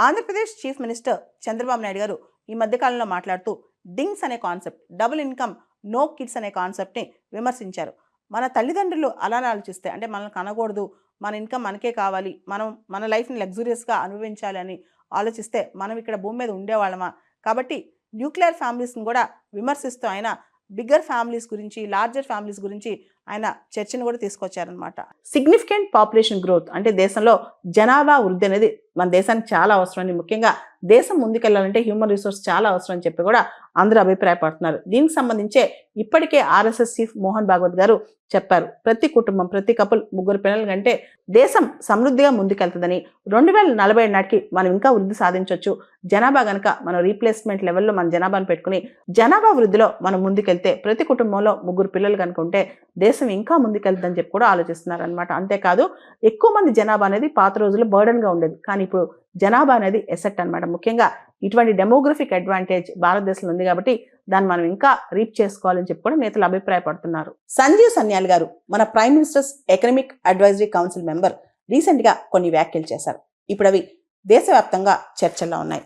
ఆంధ్రప్రదేశ్ చీఫ్ మినిస్టర్ చంద్రబాబు నాయుడు గారు ఈ మధ్యకాలంలో మాట్లాడుతూ డింగ్స్ అనే concept, double income no kids అనే కాన్సెప్ట్ని విమర్శించారు. మన తల్లిదండ్రులు అలానే ఆలోచిస్తే, అంటే మనల్ని కనకూడదు, మన ఇన్కమ్ మనకే కావాలి, మనం మన లైఫ్ని లగ్జూరియస్గా అనుభవించాలి అని ఆలోచిస్తే మనం ఇక్కడ భూమి మీద ఉండేవాళ్ళమా? కాబట్టి న్యూక్లియర్ ఫ్యామిలీస్ని కూడా విమర్శిస్తూ ఆయన బిగ్గర్ ఫ్యామిలీస్ గురించి, లార్జర్ ఫ్యామిలీస్ గురించి ఆయన చర్చను కూడా తీసుకొచ్చారనమాట. సిగ్నిఫికెంట్ పాపులేషన్ గ్రోత్ అంటే దేశంలో జనాభా వృద్ధి అనేది మన దేశానికి చాలా అవసరం అని, ముఖ్యంగా దేశం ముందుకెళ్లాలంటే హ్యూమన్ రిసోర్స్ చాలా అవసరం అని చెప్పి కూడా అందరూ అభిప్రాయపడుతున్నారు. దీనికి సంబంధించే ఇప్పటికే RSS చీఫ్ మోహన్ భాగవత్ గారు చెప్పారు, ప్రతి కుటుంబం, ప్రతి కపుల్ 3 పిల్లల కంటే దేశం సమృద్ధిగా ముందుకెళ్తుందని, 2047 నాటికి మనం ఇంకా వృద్ధి సాధించవచ్చు. జనాభా గనక మనం రీప్లేస్మెంట్ లెవెల్లో మన జనాభాను పెట్టుకుని జనాభా వృద్ధిలో మనం ముందుకెళ్తే, ప్రతి కుటుంబంలో 3 పిల్లలు కనుక ఉంటే దేశం ఇంకా ముందుకెళ్తుందని చెప్పి కూడా ఆలోచిస్తున్నారు అనమాట. అంతేకాదు ఎక్కువ మంది జనాభా అనేది పాత రోజుల్లో బర్డన్ గా ఉండేది, కానీ ఇప్పుడు జనాభా అనేది ఎసెట్ అనమాట. ముఖ్యంగా ఇటువంటి డెమోగ్రఫిక్ అడ్వాంటేజ్ భారతదేశంలో ఉంది కాబట్టి దాన్ని మనం ఇంకా రీప్ చేసుకోవాలని చెప్పి కూడా నేతలు అభిప్రాయపడుతున్నారు. సంజీవ్ సన్యాల్ గారు, మన prime ministers economic advisory council member, recent గా కొన్ని వ్యాఖ్యలు చేశారు. ఇప్పుడు అవి దేశవ్యాప్తంగా చర్చల్లో ఉన్నాయి.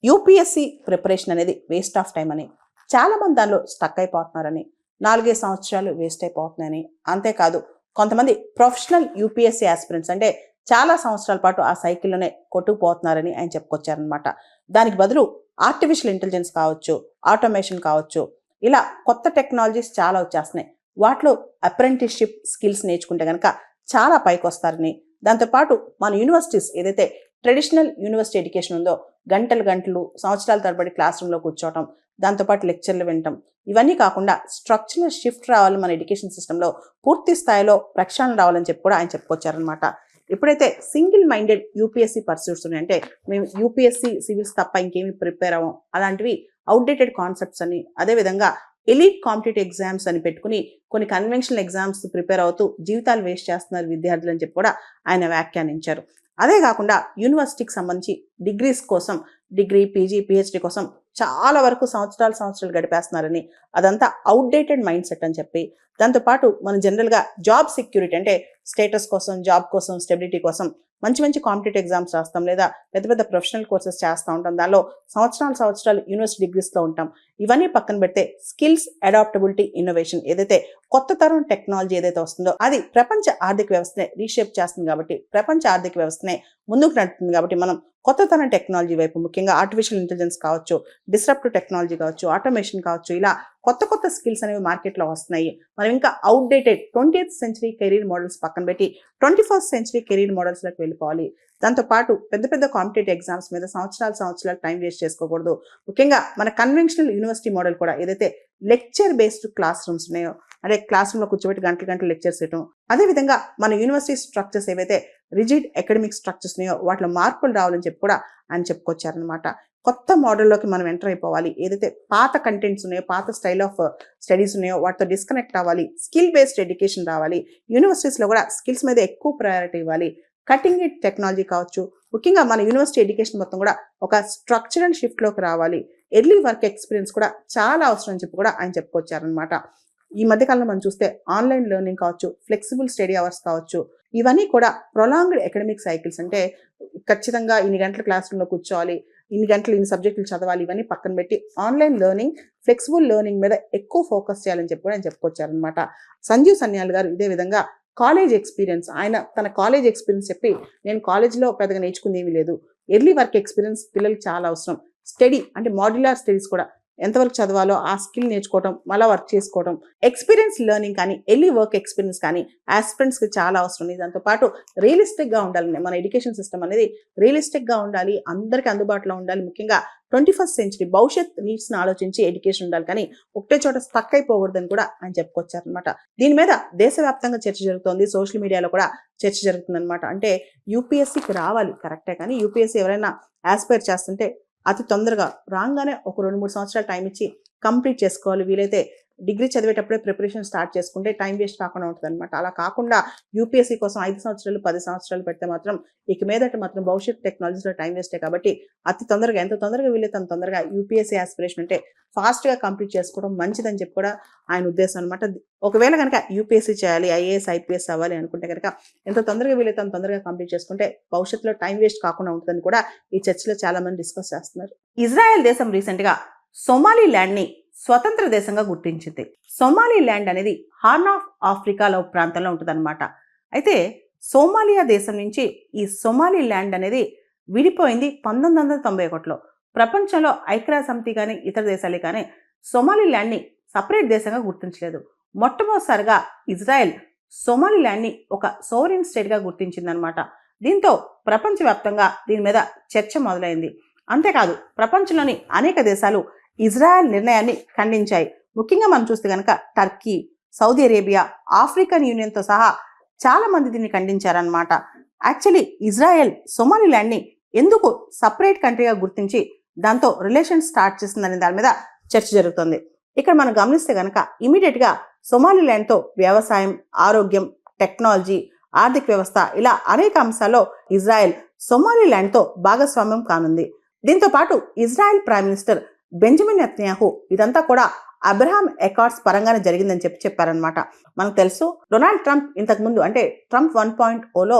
UPSC ప్రిపరేషన్ అనేది వేస్ట్ ఆఫ్ టైం అని, చాలా మంది దానిలో స్టక్ అయిపోతున్నారని, 4 సంవత్సరాలు వేస్ట్ అయిపోతున్నాయని, అంతేకాదు కొంతమంది ప్రొఫెషనల్ UPSC ఆస్పిరెంట్స్ అంటే చాలా సంవత్సరాల పాటు ఆ సైకిల్లోనే కొట్టుకుపోతున్నారని ఆయన చెప్పుకొచ్చారనమాట. దానికి బదులు ఆర్టిఫిషియల్ ఇంటెలిజెన్స్ కావచ్చు, ఆటోమేషన్ కావచ్చు, ఇలా కొత్త టెక్నాలజీస్ చాలా వచ్చేస్తున్నాయి. వాటిలో అప్రెంటిస్షిప్ స్కిల్స్ నేర్చుకుంటే కనుక చాలా పైకి వస్తారని, దాంతోపాటు మన యూనివర్సిటీస్ ఏదైతే ట్రెడిషనల్ యూనివర్సిటీ ఎడ్యుకేషన్ ఉందో, గంటలు సంవత్సరాల తరబడి క్లాస్ రూమ్లో కూర్చోవటం, దాంతోపాటు లెక్చర్లు వినటం, ఇవన్నీ కాకుండా స్ట్రక్చరల్ షిఫ్ట్ రావాలి మన ఎడ్యుకేషన్ సిస్టంలో, పూర్తి స్థాయిలో ప్రక్షాళన రావాలని చెప్పి కూడా ఆయన చెప్పుకొచ్చారనమాట. ఎప్పుడైతే సింగిల్ మైండెడ్ UPSC పర్సూట్స్ ఉన్నాయంటే, మేము UPSC సివిల్స్ తప్ప ఇంకేమి ప్రిపేర్ అవ్వం, అలాంటివి అవుట్డేటెడ్ కాన్సెప్ట్స్ అని, అదేవిధంగా ఎలీట్ కాంపిటేటివ్ ఎగ్జామ్స్ అని పెట్టుకుని కొన్ని కన్వెన్షనల్ ఎగ్జామ్స్ ప్రిపేర్ అవుతూ జీవితాలు వేస్ట్ చేస్తున్నారు విద్యార్థులు అని చెప్పి కూడా ఆయన వ్యాఖ్యానించారు. అదే కాకుండా యూనివర్సిటీకి సంబంధించి డిగ్రీస్ కోసం, డిగ్రీ, PG, PhD కోసం చాలా వరకు సంవత్సరాలు గడిపేస్తున్నారని, అదంతా అవుట్డేటెడ్ మైండ్ సెట్ అని చెప్పి, దాంతోపాటు మనం జనరల్గా జాబ్ సెక్యూరిటీ అంటే స్టేటస్ కోసం, జాబ్ కోసం, స్టెబిలిటీ కోసం మంచి కాంపిటేటివ్ ఎగ్జామ్స్ రాస్తాం, లేదా పెద్ద ప్రొఫెషనల్ కోర్సెస్ చేస్తూ ఉంటాం, దానిలో సంవత్సరాలు యూనివర్సిటీ డిగ్రీస్లో ఉంటాం. ఇవన్నీ పక్కన పెడితే స్కిల్స్, అడాప్టబిలిటీ, ఇన్నోవేషన్, ఏదైతే కొత్త తరం టెక్నాలజీ ఏదైతే వస్తుందో అది ప్రపంచ ఆర్థిక వ్యవస్థనే రీషేప్ చేస్తుంది కాబట్టి, ప్రపంచ ఆర్థిక వ్యవస్థనే ముందుకు నడుపుతుంది కాబట్టి, మనం కొత్త తరం టెక్నాలజీ వైపు, ముఖ్యంగా ఆర్టిఫిషియల్ ఇంటెలిజెన్స్ కావచ్చు, డిస్రప్టివ్ టెక్నాలజీ కావచ్చు, ఆటోమేషన్ కావచ్చు, ఇలా కొత్త స్కిల్స్ అనేవి మార్కెట్లో వస్తున్నాయి. మనం ఇంకా outdated 20th century career models పక్కన పెట్టి 21st సెంచరీ కెరీర్ మోడల్స్లోకి వెళ్ళిపోవాలి. దాంతోపాటు పెద్ద కాంపిటేటివ్ ఎగ్జామ్స్ మీద సంవత్సరాలు టైం వేస్ట్ చేసుకోకూడదు. ముఖ్యంగా మన కన్వెన్షనల్ యూనివర్సిటీ మోడల్ కూడా ఏదైతే లెక్చర్ బేస్డ్ క్లాస్ రూమ్స్ ఉన్నాయో, అంటే క్లాస్ రూమ్లో కూర్చోబెట్టి గంటలు లెక్చర్స్ ఇవ్వడం, అదేవిధంగా మన యూనివర్సిటీ స్ట్రక్చర్స్ ఏవైతే రిజిడ్ అకాడమిక్ స్ట్రక్చర్స్ ఉన్నాయో వాటిలో మార్పులు రావాలని చెప్పి కూడా ఆయన చెప్పుకొచ్చారనమాట. కొత్త మోడల్లోకి మనం ఎంటర్ అయిపోవాలి. ఏదైతే పాత కంటెంట్స్ ఉన్నాయో, పాత స్టైల్ ఆఫ్ స్టడీస్ ఉన్నాయో వాటితో డిస్కనెక్ట్ అవ్వాలి. స్కిల్ బేస్డ్ ఎడ్యుకేషన్ రావాలి. యూనివర్సిటీస్లో కూడా స్కిల్స్ మీద ఎక్కువ ప్రయారిటీ ఇవ్వాలి. కటింగ్ ఎడ్జ్ టెక్నాలజీ కావచ్చు, ముఖ్యంగా మన యూనివర్సిటీ ఎడ్యుకేషన్ మొత్తం కూడా ఒక స్ట్రక్చర్ అండ్ షిఫ్ట్లోకి రావాలి. ఎర్లీ వర్క్ ఎక్స్పీరియన్స్ కూడా చాలా అవసరం అని చెప్పి కూడా ఆయన చెప్పుకొచ్చారనమాట. ఈ మధ్యకాలంలో మనం చూస్తే ఆన్లైన్ లెర్నింగ్ కావచ్చు, ఫ్లెక్సిబుల్ స్టడీ అవర్స్ కావచ్చు, ఇవన్నీ కూడా ప్రొలాంగ్డ్ ఎకడమిక్ సైకిల్స్. అంటే ఖచ్చితంగా ఇన్ని గంటల క్లాస్ రూమ్లో కూర్చోవాలి, ఇన్ని గంటలు ఇన్ని సబ్జెక్టులు చదవాలి, ఇవన్నీ పక్కన పెట్టి ఆన్లైన్ లెర్నింగ్, ఫ్లెక్సిబుల్ లెర్నింగ్ మీద ఎక్కువ ఫోకస్ చేయాలని చెప్పి కూడా ఆయన చెప్పుకొచ్చారనమాట. సంజీవ్ సన్యాల్ గారు ఇదే విధంగా కాలేజ్ ఎక్స్పీరియన్స్, ఆయన తన కాలేజ్ ఎక్స్పీరియన్స్ చెప్పి, నేను కాలేజ్లో పెద్దగా నేర్చుకుంది ఏమీ లేదు, ఎర్లీ వర్క్ ఎక్స్పీరియన్స్ పిల్లలకి చాలా అవసరం, స్టడీ అంటే మాడ్యులర్ స్టడీస్ కూడా ఎంతవరకు చదవాలో ఆ స్కిల్ నేర్చుకోవడం, మళ్ళీ వర్క్ చేసుకోవడం, ఎక్స్పీరియన్స్ లెర్నింగ్ కానీ ఎర్లీ వర్క్ ఎక్స్పీరియన్స్ కానీ ఆస్పిరెంట్స్కి చాలా అవసరం. దాంతో పాటు రియలిస్టిక్గా ఉండాలి. మన ఎడ్యుకేషన్ సిస్టమ్ అనేది రియలిస్టిక్గా ఉండాలి, అందరికీ అందుబాటులో ఉండాలి. ముఖ్యంగా 21st సెంచరీ భవిష్యత్ నీడ్స్ని ఆలోచించి ఎడ్యుకేషన్ ఉండాలి, కానీ ఒకటే చోట స్టక్ అయిపోకూడదని కూడా ఆయన చెప్పుకొచ్చారనమాట. దీని మీద దేశవ్యాప్తంగా చర్చ జరుగుతోంది, సోషల్ మీడియాలో కూడా చర్చ జరుగుతుందన్నమాట. అంటే యూపీఎస్సీకి రావాలి కరెక్టే, కానీ యూపీఎస్సీ ఎవరైనా ఆస్పైర్ చేస్తుంటే అతి తొందరగా రాగానే ఒక 2-3 సంవత్సరాలు టైం ఇచ్చి కంప్లీట్ చేసుకోవాలి. వీలైతే డిగ్రీ చదివేటప్పుడే ప్రిపరేషన్ స్టార్ట్ చేసుకుంటే టైం వేస్ట్ కాకుండా ఉంటుంది అనమాట. అలా కాకుండా యూపీఎస్సీ కోసం 5 సంవత్సరాలు 10 సంవత్సరాలు పెడితే మాత్రం ఇక మీదట మాత్రం భవిష్యత్ టెక్నాలజీలో టైం వేస్టే. కాబట్టి అతి తొందరగా, ఎంత తొందరగా వీలైతే అంత తొందరగా యూపీఎస్సీ ఆస్పిరేషన్ అంటే ఫాస్ట్గా కంప్లీట్ చేసుకోవడం మంచిదని చెప్పి కూడా ఆయన ఉద్దేశం అనమాట. ఒకవేళ కనుక యూపీఎస్సీ చేయాలి, ఐఏఎస్ ఐపీఎస్ అవ్వాలి అనుకుంటే కనుక ఎంత తొందరగా వీలైతే అంత తొందరగా కంప్లీట్ చేసుకుంటే భవిష్యత్తులో టైం వేస్ట్ కాకుండా ఉంటుందని కూడా ఈ చర్చలో చాలా మంది డిస్కస్ చేస్తున్నారు. ఇజ్రాయెల్ దేశం రీసెంట్గా సొమాలిలాండ్ని స్వతంత్ర దేశంగా గుర్తించింది. సొమాలిలాండ్ అనేది హార్న్ ఆఫ్ ఆఫ్రికాలో ప్రాంతంలో ఉంటుందన్నమాట. అయితే సోమాలియా దేశం నుంచి ఈ సొమాలిలాండ్ అనేది విడిపోయింది 1991లో. ప్రపంచంలో ఐక్యరాజ్య సమితి కానీ ఇతర దేశాలే కానీ సొమాలిలాండ్ని సపరేట్ దేశంగా గుర్తించలేదు. మొట్టమొదటిసారిగా ఇజ్రాయెల్ సొమాలిలాండ్ని ఒక సోవరెన్ స్టేట్గా గుర్తించిందనమాట. దీంతో ప్రపంచవ్యాప్తంగా దీని మీద చర్చ మొదలైంది. అంతేకాదు ప్రపంచంలోని అనేక దేశాలు ఇజ్రాయెల్ నిర్ణయాన్ని ఖండించాయి. ముఖ్యంగా మనం చూస్తే కనుక టర్కీ, సౌదీ అరేబియా, ఆఫ్రికన్ యూనియన్తో సహా చాలా మంది దీన్ని ఖండించారనమాట. యాక్చువల్లీ ఇజ్రాయెల్ సొమాలిలాండ్ని ఎందుకు సపరేట్ కంట్రీగా గుర్తించి దాంతో రిలేషన్ స్టార్ట్ చేస్తుందనే దాని మీద చర్చ జరుగుతుంది. ఇక్కడ మనం గమనిస్తే కనుక ఇమీడియట్గా సొమాలిలాండ్తో వ్యవసాయం, ఆరోగ్యం, టెక్నాలజీ, ఆర్థిక వ్యవస్థ ఇలా అనేక అంశాల్లో ఇజ్రాయెల్ సొమాలిలాండ్తో భాగస్వామ్యం కానుంది. దీంతో పాటు Israel prime minister Benjamin Netanyahu ఇదంతా కూడా అబ్రహాం అకార్డ్స్ పరంగానే జరిగిందని చెప్పారనమాట. మనకు తెలుసు డొనాల్డ్ ట్రంప్ ఇంతకుముందు అంటే ట్రంప్ 1.0లో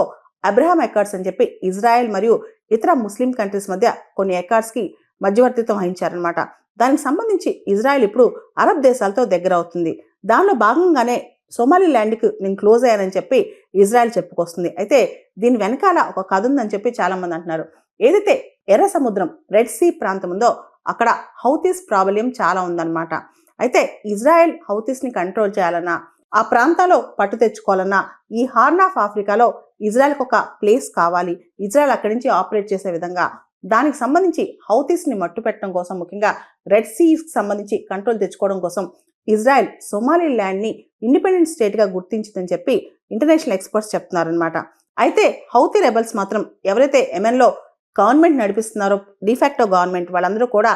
అబ్రహాం అకార్డ్స్ అని చెప్పి ఇజ్రాయెల్ మరియు ఇతర ముస్లిం కంట్రీస్ మధ్య కొన్ని అకార్డ్స్కి మధ్యవర్తిత్వం వహించారనమాట. దానికి సంబంధించి ఇజ్రాయెల్ ఇప్పుడు అరబ్ దేశాలతో దగ్గర అవుతుంది. దానిలో భాగంగానే సొమాలిలాండ్కి నేను క్లోజ్ అయ్యానని చెప్పి ఇజ్రాయెల్ చెప్పుకొస్తుంది. అయితే దీని వెనకాల ఒక కథ ఉందని చెప్పి చాలా మంది అంటున్నారు. ఏదైతే ఎర్ర సముద్రం రెడ్ సీ ప్రాంతం ఉందో అక్కడ హౌతీస్ ప్రాబల్యం చాలా ఉందన్నమాట. అయితే ఇజ్రాయెల్ హౌతీస్ని కంట్రోల్ చేయాలన్నా, ఆ ప్రాంతాల్లో పట్టు తెచ్చుకోవాలన్నా ఈ హార్న్ ఆఫ్ ఆఫ్రికాలో ఇజ్రాయెల్కి ఒక ప్లేస్ కావాలి. ఇజ్రాయెల్ అక్కడి నుంచి ఆపరేట్ చేసే విధంగా దానికి సంబంధించి హౌతీస్ని మట్టు పెట్టడం కోసం, ముఖ్యంగా రెడ్ సీకి సంబంధించి కంట్రోల్ తెచ్చుకోవడం కోసం ఇజ్రాయెల్ సొమాలిలాండ్ని ఇండిపెండెంట్ స్టేట్గా గుర్తించిందని చెప్పి ఇంటర్నేషనల్ ఎక్స్పర్ట్స్ చెప్తున్నారనమాట. అయితే హౌతీ రెబల్స్ మాత్రం ఎవరైతే యెమెన్లో గవర్నమెంట్ నడిపిస్తున్నారో డిఫాక్టో గవర్నమెంట్, వాళ్ళందరూ కూడా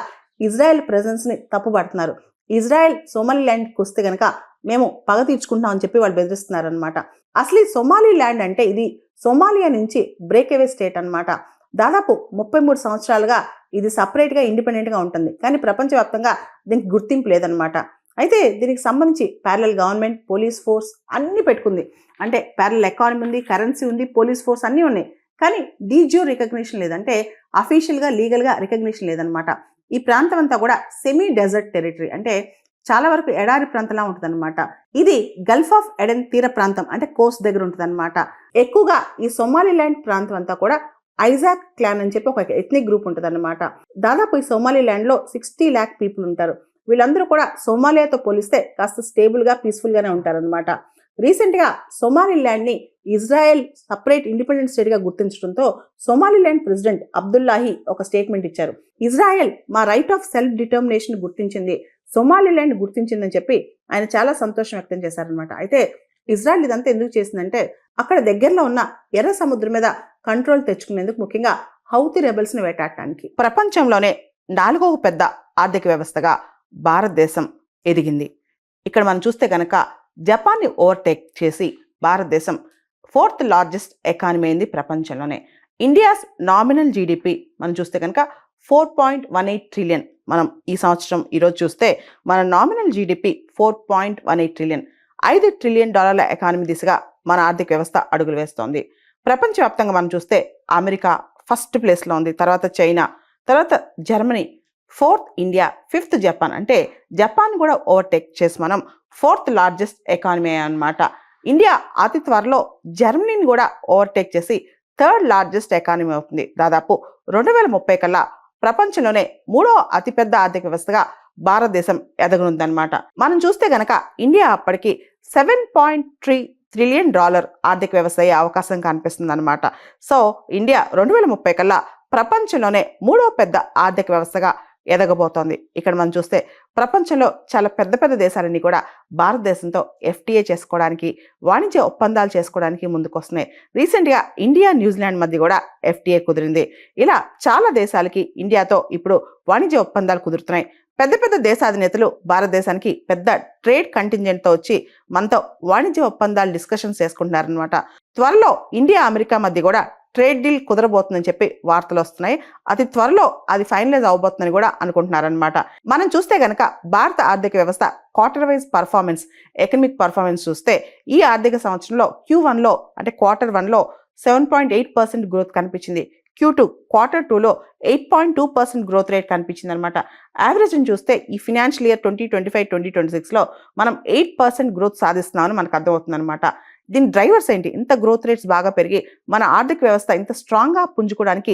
ఇజ్రాయెల్ ప్రెజెన్స్ని తప్పుపడుతున్నారు. ఇజ్రాయెల్ సొమాలిలాండ్కి వస్తే కనుక మేము పగ తీర్చుకుంటామని చెప్పి వాళ్ళు బెదిరిస్తున్నారనమాట. అసలు ఈ సొమాలిలాండ్ అంటే ఇది సోమాలియా నుంచి బ్రేక్అవే స్టేట్ అనమాట. దాదాపు 33 సంవత్సరాలుగా ఇది సపరేట్గా ఇండిపెండెంట్గా ఉంటుంది, కానీ ప్రపంచవ్యాప్తంగా దీనికి గుర్తింపు లేదనమాట. అయితే దీనికి సంబంధించి ప్యారలల్ గవర్నమెంట్, పోలీస్ ఫోర్స్ అన్నీ పెట్టుకుంది. అంటే ప్యారలల్ ఎకానమీ ఉంది, కరెన్సీ ఉంది, పోలీస్ ఫోర్స్ అన్నీ ఉన్నాయి, కానీ డీజ్యూర్ రికగ్నిషన్ లేదంటే అఫీషియల్గా లీగల్గా రికగ్నిషన్ లేదనమాట. ఈ ప్రాంతం అంతా కూడా సెమీ డెజర్ట్ టెరిటరీ, అంటే చాలా వరకు ఎడారి ప్రాంతంలా ఉంటుందన్నమాట. ఇది గల్ఫ్ ఆఫ్ ఎడెన్ తీర ప్రాంతం, అంటే కోస్ట్ దగ్గర ఉంటుందన్నమాట. ఎక్కువగా ఈ సొమాలిలాండ్ ప్రాంతం అంతా కూడా ఐజాక్ క్లాన్ అని చెప్పి ఒక ఎథ్నిక్ గ్రూప్ ఉంటుందన్నమాట. దాదాపు ఈ సొమాలిలాండ్లో 60 lakh పీపుల్ ఉంటారు. వీళ్ళందరూ కూడా సోమాలియాతో పోలిస్తే కాస్త స్టేబుల్గా, పీస్ఫుల్గానే ఉంటారనమాట. రీసెంట్గా సొమాలిలాండ్ని Israel separate independent స్టేట్గా గుర్తించడంతో Somaliland president అబ్దుల్లాహి ఒక స్టేట్మెంట్ ఇచ్చారు. ఇజ్రాయెల్ మా రైట్ ఆఫ్ సెల్ఫ్ డిటర్మినేషన్ గుర్తించింది, సొమాలిలాండ్ గుర్తించిందని చెప్పి ఆయన చాలా సంతోషం వ్యక్తం చేశారనమాట. అయితే ఇజ్రాయెల్ ఇదంతా ఎందుకు చేసిందంటే అక్కడ దగ్గరలో ఉన్న ఎర్ర సముద్రం మీద కంట్రోల్ తెచ్చుకునేందుకు, ముఖ్యంగా హౌతీ రెబల్స్ని వేటాడటానికి. ప్రపంచంలోనే 4వ పెద్ద ఆర్థిక వ్యవస్థగా భారతదేశం ఎదిగింది. ఇక్కడ మనం చూస్తే కనుక జపాన్ని ఓవర్టేక్ చేసి భారతదేశం 4th లార్జెస్ట్ ఎకానమీ అయింది ప్రపంచంలోనే. ఇండియాస్ నామినల్ జీడిపి మనం చూస్తే కనుక 4.18 ట్రిలియన్. మనం ఈ సంవత్సరం ఈరోజు చూస్తే మన nominal GDP 4.18 trillion. $5 trillion economy దిశగా మన ఆర్థిక వ్యవస్థ అడుగులు వేస్తోంది. ప్రపంచవ్యాప్తంగా మనం చూస్తే అమెరికా ఫస్ట్ ప్లేస్లో ఉంది, తర్వాత చైనా, తర్వాత Germany, 4th India, 5th Japan. అంటే జపాన్ కూడా ఓవర్టేక్ చేసి మనం 4th లార్జెస్ట్ ఎకానమీ అన్నమాట. ఇండియా అతి త్వరలో జర్మనీని కూడా ఓవర్టేక్ చేసి 3rd లార్జెస్ట్ ఎకానమీ అవుతుంది. దాదాపు 2030 కల్లా ప్రపంచంలోనే 3వ అతిపెద్ద ఆర్థిక వ్యవస్థగా భారతదేశం ఎదగనుందన్నమాట. మనం చూస్తే గనక ఇండియా అప్పటికి $7.3 ట్రిలియన్ ఆర్థిక వ్యవస్థ అయ్యే అవకాశం కనిపిస్తుంది అనమాట. సో ఇండియా 2030 కల్లా ప్రపంచంలోనే 3వ పెద్ద ఆర్థిక వ్యవస్థగా ఎదగబోతోంది. ఇక్కడ మనం చూస్తే ప్రపంచంలో చాలా పెద్ద పెద్ద దేశాలన్నీ కూడా భారతదేశంతో FTA చేసుకోవడానికి, వాణిజ్య ఒప్పందాలు చేసుకోవడానికి ముందుకొస్తున్నాయి. రీసెంట్గా ఇండియా న్యూజిలాండ్ మధ్య కూడా FTA కుదిరింది. ఇలా చాలా దేశాలకి ఇండియాతో ఇప్పుడు వాణిజ్య ఒప్పందాలు కుదురుతున్నాయి. పెద్ద పెద్ద దేశాధినేతలు భారతదేశానికి పెద్ద ట్రేడ్ కంటింజెంట్తో వచ్చి మనతో వాణిజ్య ఒప్పందాలు డిస్కషన్స్ చేసుకుంటున్నారనమాట. త్వరలో ఇండియా అమెరికా మధ్య కూడా ట్రేడ్ డీల్ కుదరబోతుందని చెప్పి వార్తలు వస్తున్నాయి. అతి త్వరలో అది ఫైనలైజ్ అవబోతుందని కూడా అనుకుంటున్నారనమాట. మనం చూస్తే గనక భారత ఆర్థిక వ్యవస్థ quarter wise performance, economic performance చూస్తే ఈ ఆర్థిక సంవత్సరంలో Q1లో అంటే Q1లో 7.8% గ్రోత్ కనిపించింది. Q2 Q2లో 8.2% గ్రోత్ రేట్ కనిపించింది అనమాట. యావరేజ్ని చూస్తే ఈ ఫినాన్షియల్ ఇయర్ 2025-2026లో మనం 8% గ్రోత్ సాధిస్తున్నామని మనకు అర్థమవుతుంది అనమాట. దీని డ్రైవర్స్ ఏంటి? ఇంత గ్రోత్ రేట్స్ బాగా పెరిగి మన ఆర్థిక వ్యవస్థ ఇంత స్ట్రాంగ్గా పుంజుకోవడానికి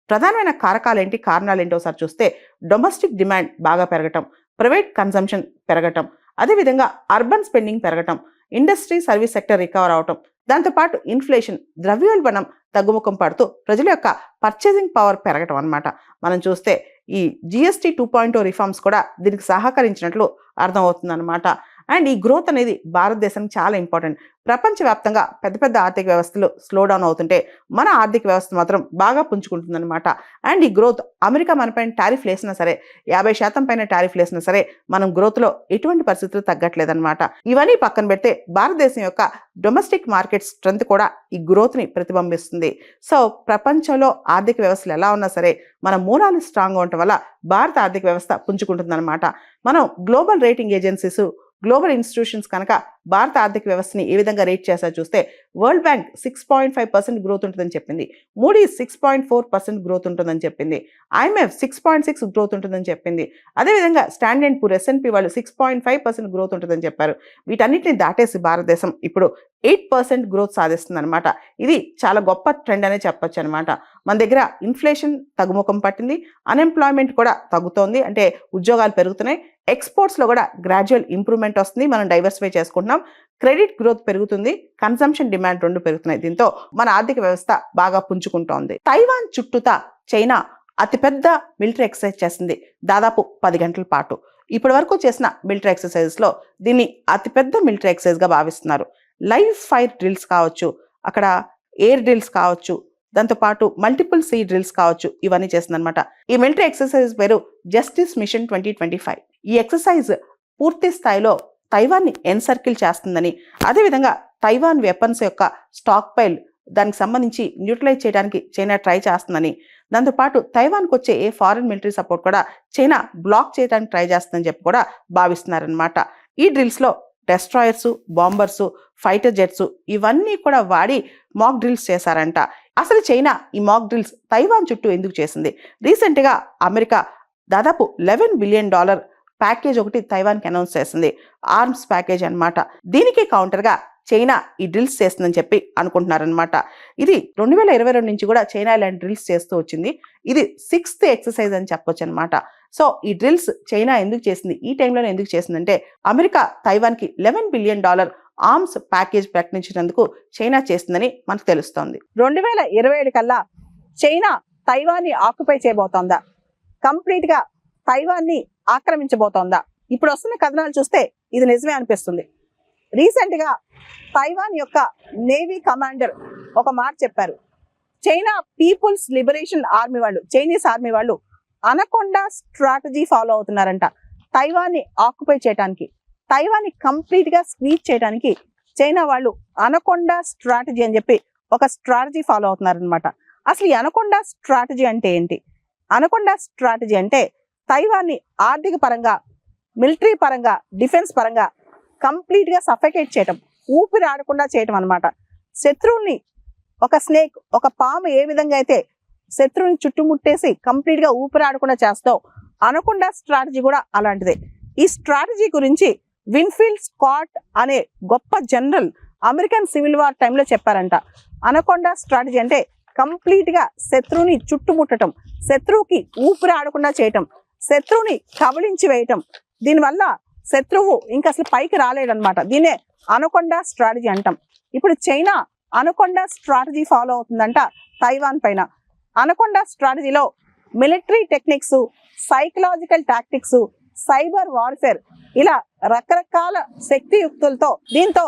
ప్రధానమైన కారకాలు ఏంటి, కారణాలు ఏంటో ఒకసారి చూస్తే డొమెస్టిక్ డిమాండ్ బాగా పెరగటం, ప్రైవేట్ కన్సంప్షన్ పెరగటం, అదేవిధంగా అర్బన్ స్పెండింగ్ పెరగటం, ఇండస్ట్రీ సర్వీస్ సెక్టర్ రికవర్ అవటం, దాంతోపాటు ఇన్ఫ్లేషన్, ద్రవ్యోల్బణం తగ్గుముఖం పడుతూ ప్రజల యొక్క పర్చేసింగ్ పవర్ పెరగటం అనమాట. మనం చూస్తే ఈ GST 2.0 రిఫార్మ్స్ కూడా దీనికి సహకరించినట్లు అర్థమవుతుందన్నమాట. అండ్ ఈ గ్రోత్ అనేది భారతదేశానికి చాలా ఇంపార్టెంట్. ప్రపంచవ్యాప్తంగా పెద్ద పెద్ద ఆర్థిక వ్యవస్థలు స్లో డౌన్ అవుతుంటే మన ఆర్థిక వ్యవస్థ మాత్రం బాగా పుంజుకుంటుందన్నమాట. అండ్ ఈ గ్రోత్ అమెరికా మనపైన టారిఫ్ వేసినా సరే, 50% పైన టారిఫ్ వేసినా సరే మనం గ్రోత్లో ఎటువంటి పరిస్థితులు తగ్గట్లేదన్నమాట. ఇవన్నీ పక్కన పెడితే భారతదేశం యొక్క డొమెస్టిక్ మార్కెట్ స్ట్రెంత్ కూడా ఈ గ్రోత్ని ప్రతిబింబిస్తుంది. సో ప్రపంచంలో ఆర్థిక వ్యవస్థలు ఎలా ఉన్నా సరే మన మూలాలు స్ట్రాంగ్గా ఉండటం వల్ల భారత ఆర్థిక వ్యవస్థ పుంజుకుంటుందన్నమాట. మనం global rating agencies, global institutions కనుక భారత ఆర్థిక వ్యవస్థని ఏ విధంగా రేట్ చేస్తా చూస్తే వరల్డ్ బ్యాంక్ 6.5% గ్రోత్ ఉంటుందని చెప్పింది, మూడీస్ 6.4% గ్రోత్ ఉంటుందని చెప్పింది, IMF 6.6 గ్రోత్ ఉంటుందని చెప్పింది, అదేవిధంగా స్టాండర్డ్ పూర్ S&P వాళ్ళు 6.5% గ్రోత్ ఉంటుందని చెప్పారు. వీటన్నిటిని దాటేసి భారతదేశం ఇప్పుడు 8% గ్రోత్ సాధిస్తుంది అనమాట. ఇది చాలా గొప్ప ట్రెండ్ అనే చెప్పొచ్చు అనమాట. మన దగ్గర ఇన్ఫ్లేషన్ తగ్గుముఖం పట్టింది, అన్ఎంప్లాయ్మెంట్ కూడా తగ్గుతోంది, అంటే ఉద్యోగాలు పెరుగుతున్నాయి, ఎక్స్పోర్ట్స్లో కూడా గ్రాడ్యువల్ ఇంప్రూవ్మెంట్ వస్తుంది, మనం డైవర్సిఫై చేసుకుంటున్నాం, క్రెడిట్ గ్రోత్ పెరుగుతుంది, కన్సంప్షన్ డిమాండ్ రెండు పెరుగుతున్నాయి. దీంతో మన ఆర్థిక వ్యవస్థ బాగా పుంజుకుంటోంది. తైవాన్ చుట్టూతా చైనా అతిపెద్ద మిలిటరీ ఎక్సర్సైజ్ చేసింది, దాదాపు 10 గంటల పాటు. ఇప్పటి వరకు చేసిన మిలిటరీ ఎక్సర్సైజ్లో దీన్ని అతిపెద్ద మిలిటరీ ఎక్సర్సైజ్గా భావిస్తున్నారు. లైవ్ ఫైర్ డ్రిల్స్ కావచ్చు, అక్కడ ఎయిర్ డ్రిల్స్ కావచ్చు, దాంతోపాటు మల్టిపుల్ సీ డ్రిల్స్ కావచ్చు, ఇవన్నీ చేస్తుందన్నమాట. ఈ మిలిటరీ ఎక్సర్సైజ్ పేరు జస్టిస్ మిషన్ 2025. ఈ ఎక్సర్సైజ్ పూర్తి స్థాయిలో తైవాన్ని ఎన్సర్కిల్ చేస్తుందని, అదేవిధంగా తైవాన్ వెపన్స్ యొక్క స్టాక్ పైల్ దానికి సంబంధించి న్యూట్రలైజ్ చేయడానికి చైనా ట్రై చేస్తుందని, దాంతోపాటు తైవాన్కి వచ్చే ఏ ఫారిన్ మిలిటరీ సపోర్ట్ కూడా చైనా బ్లాక్ చేయడానికి ట్రై చేస్తుందని చెప్పి కూడా భావిస్తున్నారనమాట. ఈ డ్రిల్స్లో డెస్ట్రాయర్స్, బాంబర్స్, ఫైటర్ జెట్స్ ఇవన్నీ కూడా వాడి మాక్ డ్రిల్స్ చేశారంట. అసలు చైనా ఈ మాక్ డ్రిల్స్ తైవాన్ చుట్టూ ఎందుకు చేసింది? రీసెంట్గా అమెరికా దాదాపు $11 బిలియన్ ప్యాకేజ్ ఒకటి తైవాన్కి అనౌన్స్ చేసింది, ఆర్మ్స్ ప్యాకేజ్ అన్నమాట. దీనికి కౌంటర్గా చైనా ఈ డ్రిల్స్ చేస్తుందని చెప్పి అనుకుంటున్నారనమాట. ఇది 2022 నుంచి కూడా చైనా ఇలాంటి డ్రిల్స్ చేస్తూ వచ్చింది. ఇది 6th ఎక్సర్సైజ్ అని చెప్పొచ్చు అనమాట. సో ఈ డ్రిల్స్ చైనా ఎందుకు చేసింది, ఈ టైంలోనే ఎందుకు చేసిందంటే అమెరికా తైవాన్కి $11 బిలియన్ ఆర్మ్స్ ప్యాకేజ్ ప్రకటించినందుకు చైనా చేస్తుందని మనకు తెలుస్తోంది. 2027 కల్లా చైనా తైవాన్ని ఆక్యుపై చేయబోతోందా, కంప్లీట్గా తైవాన్ని ఆక్రమించబోతోందా? ఇప్పుడు వస్తున్న కథనాలు చూస్తే ఇది నిజమే అనిపిస్తుంది. రీసెంట్గా తైవాన్ యొక్క నేవీ కమాండర్ ఒక మాట చెప్పారు. చైనా పీపుల్స్ లిబరేషన్ ఆర్మీ వాళ్ళు, చైనీస్ ఆర్మీ వాళ్ళు అనకొండా స్ట్రాటజీ ఫాలో అవుతున్నారంట. తైవాన్ని ఆక్యుపై చేయడానికి, తైవాన్ని కంప్లీట్గా స్క్వీజ్ చేయడానికి చైనా వాళ్ళు అనకొండా స్ట్రాటజీ అని చెప్పి ఒక స్ట్రాటజీ ఫాలో అవుతున్నారు అనమాట. అసలు ఈ అనకొండా స్ట్రాటజీ అంటే ఏంటి? అనకొండా స్ట్రాటజీ అంటే తైవాన్ని ఆర్థిక పరంగా, మిలిటరీ పరంగా, డిఫెన్స్ పరంగా కంప్లీట్ గా సఫకేట్ చేయటం, ఊపిరి ఆడకుండా చేయటం అనమాట. శత్రువుల్ని ఒక స్నేక్, ఒక పాము ఏ విధంగా అయితే శత్రువుని చుట్టుముట్టేసి కంప్లీట్ గా ఊపిరి ఆడకుండా చేస్తావు, అనకొండా స్ట్రాటజీ కూడా అలాంటిదే. ఈ స్ట్రాటజీ గురించి విన్ఫీల్డ్ స్కాట్ అనే గొప్ప జనరల్ అమెరికన్ సివిల్ వార్ టైంలో చెప్పారంట. అనకొండా స్ట్రాటజీ అంటే కంప్లీట్ గా శత్రువుని చుట్టుముట్టడం, శత్రువుకి ఊపిరి ఆడకుండా చేయటం, శత్రువుని కబళించి వేయటం. దీనివల్ల శత్రువు ఇంకా అసలు పైకి రాలేడనమాట. దీన్నే అనకొండా స్ట్రాటజీ అంటాం. ఇప్పుడు చైనా అనకొండా స్ట్రాటజీ ఫాలో అవుతుందంట తైవాన్ పైన. అనకొండా స్ట్రాటజీలో military techniques, psychological tactics, cyber warfare ఇలా రకరకాల శక్తియుక్తులతో దీంతో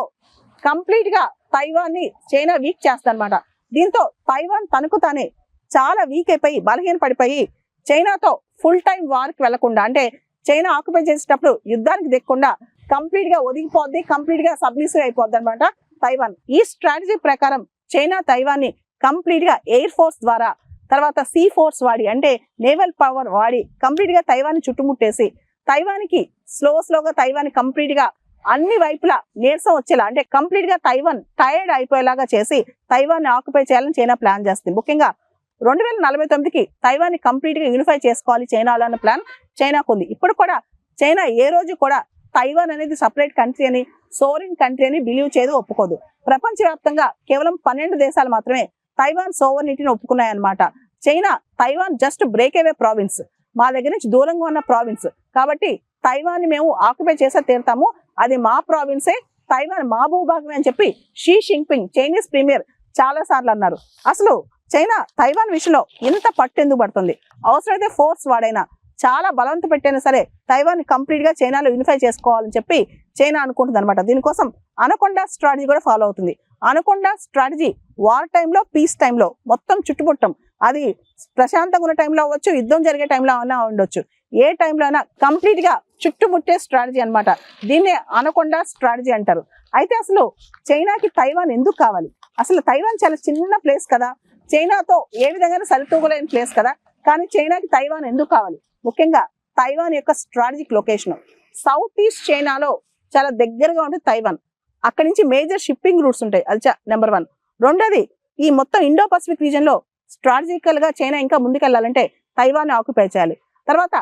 కంప్లీట్ గా తైవాన్ ని చైనా వీక్ చేస్తారనమాట. దీంతో తైవాన్ తనకు తానే చాలా వీక్ అయిపోయి, బలహీన పడిపోయి చైనాతో ఫుల్ టైం వార్ కి వెళ్లకుండా, అంటే చైనా ఆక్యుపై చేసేటప్పుడు యుద్ధానికి దిక్కకుండా కంప్లీట్ గా ఒదిగిపోద్ది, కంప్లీట్ గా సబ్మిసివ్ అయిపోద్ది అనమాట తైవాన్. ఈ స్ట్రాటజీ ప్రకారం చైనా తైవాన్ ని కంప్లీట్ గా ఎయిర్ ఫోర్స్ ద్వారా, తర్వాత సీ ఫోర్స్ వాడి, అంటే నేవల్ పవర్ వాడి కంప్లీట్ గా తైవాన్ చుట్టుముట్టేసి తైవాన్కి స్లోగా తైవాన్ కంప్లీట్ గా అన్ని వైపులా నీరసం వచ్చేలా, అంటే కంప్లీట్ గా తైవాన్ టైర్డ్ అయిపోయేలాగా చేసి తైవాన్ ని ఆక్యుపై చేయాలని చైనా ప్లాన్ చేస్తుంది. ముఖ్యంగా 2049కి తైవాన్ ని కంప్లీట్ గా యూనిఫై చేసుకోవాలి చైనాలో అన్న ప్లాన్ చైనాకు ఉంది. ఇప్పుడు కూడా చైనా ఏ రోజు కూడా తైవాన్ అనేది సపరేట్ కంట్రీ అని, సోవరెన్ కంట్రీ అని బిలీవ్ చేయదు, ఒప్పుకోదు. ప్రపంచవ్యాప్తంగా కేవలం 12 దేశాలు మాత్రమే తైవాన్ సోవరెనిటీని ఒప్పుకున్నాయన్నమాట. China Taiwan just break away province, మా దగ్గర నుంచి దూరంగా ఉన్న ప్రావిన్స్, కాబట్టి తైవాన్ ని మేము ఆక్యుపై చేసే తీరుతాము, అది మా ప్రావిన్సే, తైవాన్ మా భూభాగమే అని చెప్పి షీ జిన్పింగ్ చైనీస్ ప్రీమియర్ చాలా సార్లు అన్నారు. అసలు చైనా తైవాన్ విషయంలో ఇంత పట్టు ఎందుకు పడుతుంది? అవసరమైతే ఫోర్స్ వాడైనా, చాలా బలవంత పెట్టైనా సరే తైవాన్ కంప్లీట్ గా చైనాలో యూనిఫై చేసుకోవాలని చెప్పి చైనా అనుకుంటుంది అనమాట. దీనికోసం అనకొండా స్ట్రాటజీ కూడా ఫాలో అవుతుంది. అనకొండా స్ట్రాటజీ వార్ టైంలో, పీస్ టైంలో మొత్తం చుట్టుముట్టం, అది ప్రశాంతంగా ఉన్న టైంలో అవ్వచ్చు, యుద్ధం జరిగే టైంలో అయినా ఉండొచ్చు, ఏ టైంలో అయినా కంప్లీట్ గా చుట్టుముట్టే స్ట్రాటజీ అనమాట. దీన్నే అనకొండా స్ట్రాటజీ అంటారు. అయితే అసలు చైనాకి తైవాన్ ఎందుకు కావాలి? అసలు తైవాన్ చాలా చిన్న ప్లేస్ కదా, చైనాతో ఏ విధంగా సరితూగలేని ప్లేస్ కదా, కానీ చైనాకి తైవాన్ ఎందుకు కావాలి? ముఖ్యంగా తైవాన్ యొక్క స్ట్రాటజిక్ లొకేషన్ సౌత్ ఈస్ట్ చైనాలో చాలా దగ్గరగా ఉంటుంది తైవాన్. అక్కడి నుంచి మేజర్ షిప్పింగ్ రూట్స్ ఉంటాయి, అది నెంబర్ 1. రెండోది, ఈ మొత్తం ఇండో పసిఫిక్ రీజన్ లో స్ట్రాటజికల్ గా చైనా ఇంకా ముందుకెళ్లాలంటే తైవాన్ ఆక్యుపై చేయాలి. తర్వాత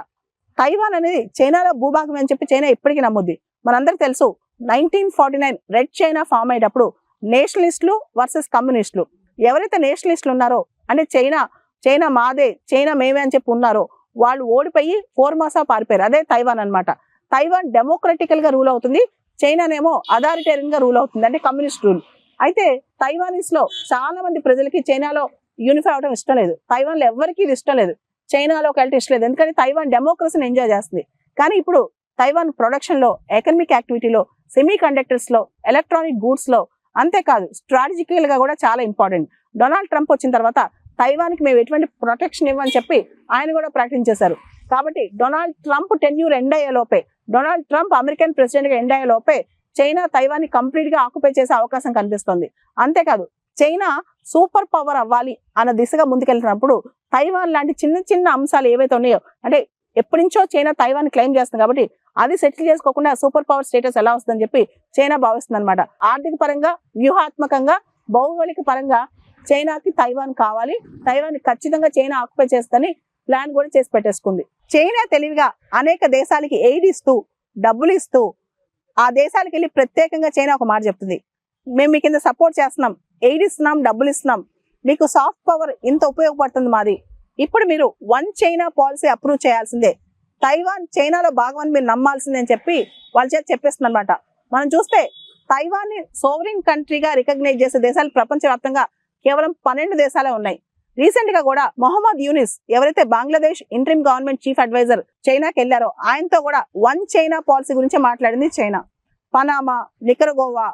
తైవాన్ అనేది చైనాలో భూభాగం అని చెప్పి చైనా ఇప్పటికీ నమ్ముద్ది. మనందరికి తెలుసు 1949 రెడ్ చైనా ఫామ్ అయ్యేటప్పుడు నేషనలిస్టులు వర్సెస్ కమ్యూనిస్టులు, ఎవరైతే నేషనలిస్టులు ఉన్నారో, అంటే చైనా మాదే, చైనా మేమే అని చెప్పి ఉన్నారో, వాళ్ళు ఓడిపోయి ఫోర్మాసా పారిపోయారు. అదే తైవాన్ అన్నమాట. తైవాన్ డెమోక్రటికల్ గా రూల్ అవుతుంది, చైనానేమో అథారిటేరియన్ గా రూల్ అవుతుంది, అంటే కమ్యూనిస్ట్ రూల్. అయితే తైవానీస్ లో చాలా మంది ప్రజలకి చైనాలో యూనిఫై అవడం ఇష్టం లేదు, తైవాన్ లో ఎవరికి ఇది ఇష్టం లేదు, చైనాలోకి వెళ్ళటం ఇష్టం లేదు, ఎందుకంటే తైవాన్ డెమోక్రసీని ఎంజాయ్ చేస్తుంది. కానీ ఇప్పుడు తైవాన్ ప్రొడక్షన్ లో, ఎకనామిక్ యాక్టివిటీలో, సెమీ కండక్టర్స్ లో, ఎలక్ట్రానిక్ గూడ్స్ లో, అంతేకాదు స్ట్రాటజికల్ గా కూడా చాలా ఇంపార్టెంట్. డొనాల్డ్ ట్రంప్ వచ్చిన తర్వాత తైవాన్ కి మేము ఎటువంటి ప్రొటెక్షన్ ఇవ్వని చెప్పి ఆయన కూడా ప్రకటించేశారు. కాబట్టి డొనాల్డ్ ట్రంప్ టెన్యూర్ ఎండ్ అయ్యే లోపే, డొనాల్డ్ ట్రంప్ అమెరికన్ ప్రెసిడెంట్ గా ఎండ్ అయ్యే లోపే చైనా తైవాన్ ని కంప్లీట్ గా ఆక్యుపై చేసే అవకాశం కనిపిస్తుంది. అంతేకాదు చైనా సూపర్ పవర్ అవ్వాలి అన్న దిశగా ముందుకెళ్తున్నప్పుడు తైవాన్ లాంటి చిన్న చిన్న అంశాలు ఏవైతే ఉన్నాయో, అంటే ఎప్పటి నుంచో చైనా తైవాన్ క్లెయిమ్ చేస్తుంది కాబట్టి అది సెటిల్ చేసుకోకుండా సూపర్ పవర్ స్టేటస్ ఎలా వస్తుందని చెప్పి చైనా భావిస్తుంది అనమాట. ఆర్థిక పరంగా, వ్యూహాత్మకంగా, భౌగోళిక పరంగా చైనాకి తైవాన్ కావాలి, తైవాన్ ఖచ్చితంగా చైనా ఆక్యుపై చేస్తుందని ప్లాన్ కూడా చేసి పెట్టేసుకుంది. చైనా తెలివిగా అనేక దేశాలకి ఎయిడ్ ఇస్తూ, డబ్బులు ఇస్తూ, ఆ దేశాలకు వెళ్ళి ప్రత్యేకంగా చైనా ఒక మాట చెప్తుంది, మేము మీ కింద సపోర్ట్ చేస్తున్నాం, ఎయిడ్ ఇస్తున్నాం, డబ్బులు ఇస్తున్నాం, మీకు సాఫ్ట్ పవర్ ఇంత ఉపయోగపడుతుంది మాది, ఇప్పుడు మీరు 1 చైనా పాలసీ అప్రూవ్ చేయాల్సిందే, తైవాన్ చైనాలో భాగమని మీరు నమ్మాల్సిందే అని చెప్పి వాళ్ళ చేత చెప్పేస్తుంది అనమాట. మనం చూస్తే తైవాన్ ని సోవరెన్ కంట్రీగా రికగ్నైజ్ చేసే దేశాలు ప్రపంచవ్యాప్తంగా కేవలం 12 దేశాలే ఉన్నాయి. రీసెంట్ గా కూడా మొహమ్మద్ యూనిస్, ఎవరైతే Bangladesh interim government chief advisor చైనాకి వెళ్లారో, ఆయనతో కూడా 1 చైనా పాలసీ గురించి మాట్లాడింది చైనా. పనామా, నికరగోవా,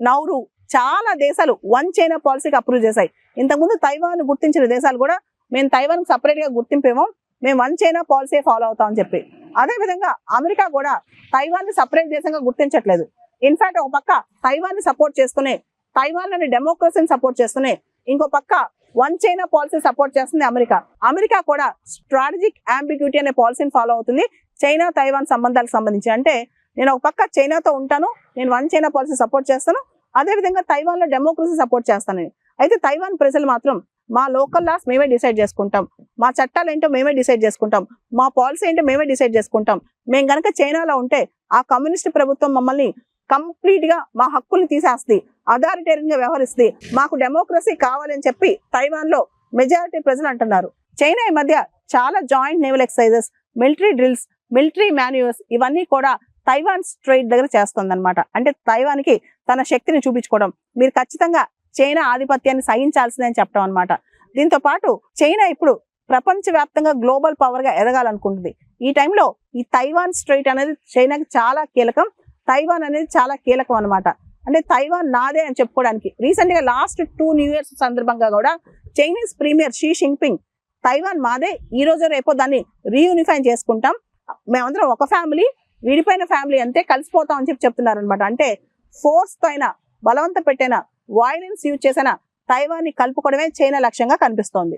నౌరు, చాలా దేశాలు 1 చైనా పాలసీకి అప్రూవ్ చేశాయి. ఇంతకుముందు తైవాన్ గుర్తించిన దేశాలు కూడా మేము తైవాన్ సపరేట్ గా గుర్తింపేమో, మేము 1 చైనా పాలసీ ఫాలో అవుతామని చెప్పి. అదే విధంగా అమెరికా కూడా తైవాన్ ని సపరేట్ దేశంగా గుర్తించట్లేదు, ఇన్ఫాక్ట్ ఒక పక్క తైవాన్ ని సపోర్ట్ చేస్తూనే, తైవాన్ లోని డెమోక్రసీని సపోర్ట్ చేస్తూనే, ఇంకో పక్క వన్ చైనా పాలసీ సపోర్ట్ చేస్తుంది అమెరికా. అమెరికా కూడా స్ట్రాటజిక్ అంబిగ్యూటీ అనే పాలసీని ఫాలో అవుతుంది చైనా తైవాన్ సంబంధాలకు సంబంధించి. అంటే నేను ఒక పక్క చైనాతో ఉంటాను, నేను వన్ చైనా పాలసీ సపోర్ట్ చేస్తాను, అదేవిధంగా తైవాన్ లో డెమోక్రసీ సపోర్ట్ చేస్తాను. అయితే తైవాన్ ప్రజలు మాత్రం మా లోకల్ లాస్ మేమే డిసైడ్ చేసుకుంటాం, మా చట్టాలు ఏంటో మేమే డిసైడ్ చేసుకుంటాం, మా పాలసీ ఏంటో మేమే డిసైడ్ చేసుకుంటాం. మేము గనక చైనాలో ఉంటే ఆ కమ్యూనిస్ట్ ప్రభుత్వం మమ్మల్ని కంప్లీట్ గా మా హక్కుల్ని తీసేస్తుంది, అథారిటేరియన్ గా వ్యవహరిస్తుంది, మాకు డెమోక్రసీ కావాలని చెప్పి తైవాన్ లో మెజారిటీ ప్రజలు అంటున్నారు. చైనా ఈ మధ్య చాలా joint naval exercises, military drills, military manoeuvres ఇవన్నీ కూడా తైవాన్ స్ట్రైట్ దగ్గర చేస్తుంది అనమాట. అంటే తైవాన్ కి తన శక్తిని చూపించుకోవడం, మీరు ఖచ్చితంగా చైనా ఆధిపత్యాన్ని సహించాల్సిందని చెప్పడం అనమాట. దీంతో పాటు చైనా ఇప్పుడు ప్రపంచవ్యాప్తంగా గ్లోబల్ పవర్ గా ఎదగాలనుకుంటుంది. ఈ టైంలో ఈ తైవాన్ స్ట్రైట్ అనేది చైనాకి చాలా కీలకం, తైవాన్ అనేది చాలా కీలకం అనమాట. అంటే తైవాన్ నాదే అని చెప్పుకోవడానికి రీసెంట్ గా లాస్ట్ 2 న్యూ ఇయర్స్ సందర్భంగా కూడా Chinese premier Xi Jinping Taiwan మాదే, ఈ రోజు రేపో దాన్ని రీయూనిఫై చేసుకుంటాం, మేమందరం ఒక ఫ్యామిలీ, విడిపోయిన ఫ్యామిలీ అంతే, కలిసిపోతాం అని చెప్తున్నారు అనమాట. అంటే ఫోర్స్ తో అయినా, బలవంత పెట్టైనా, వైలెన్స్ యూజ్ చేసిన తైవాన్ ని కలుపుకోవడమే చైనా లక్ష్యంగా కనిపిస్తోంది.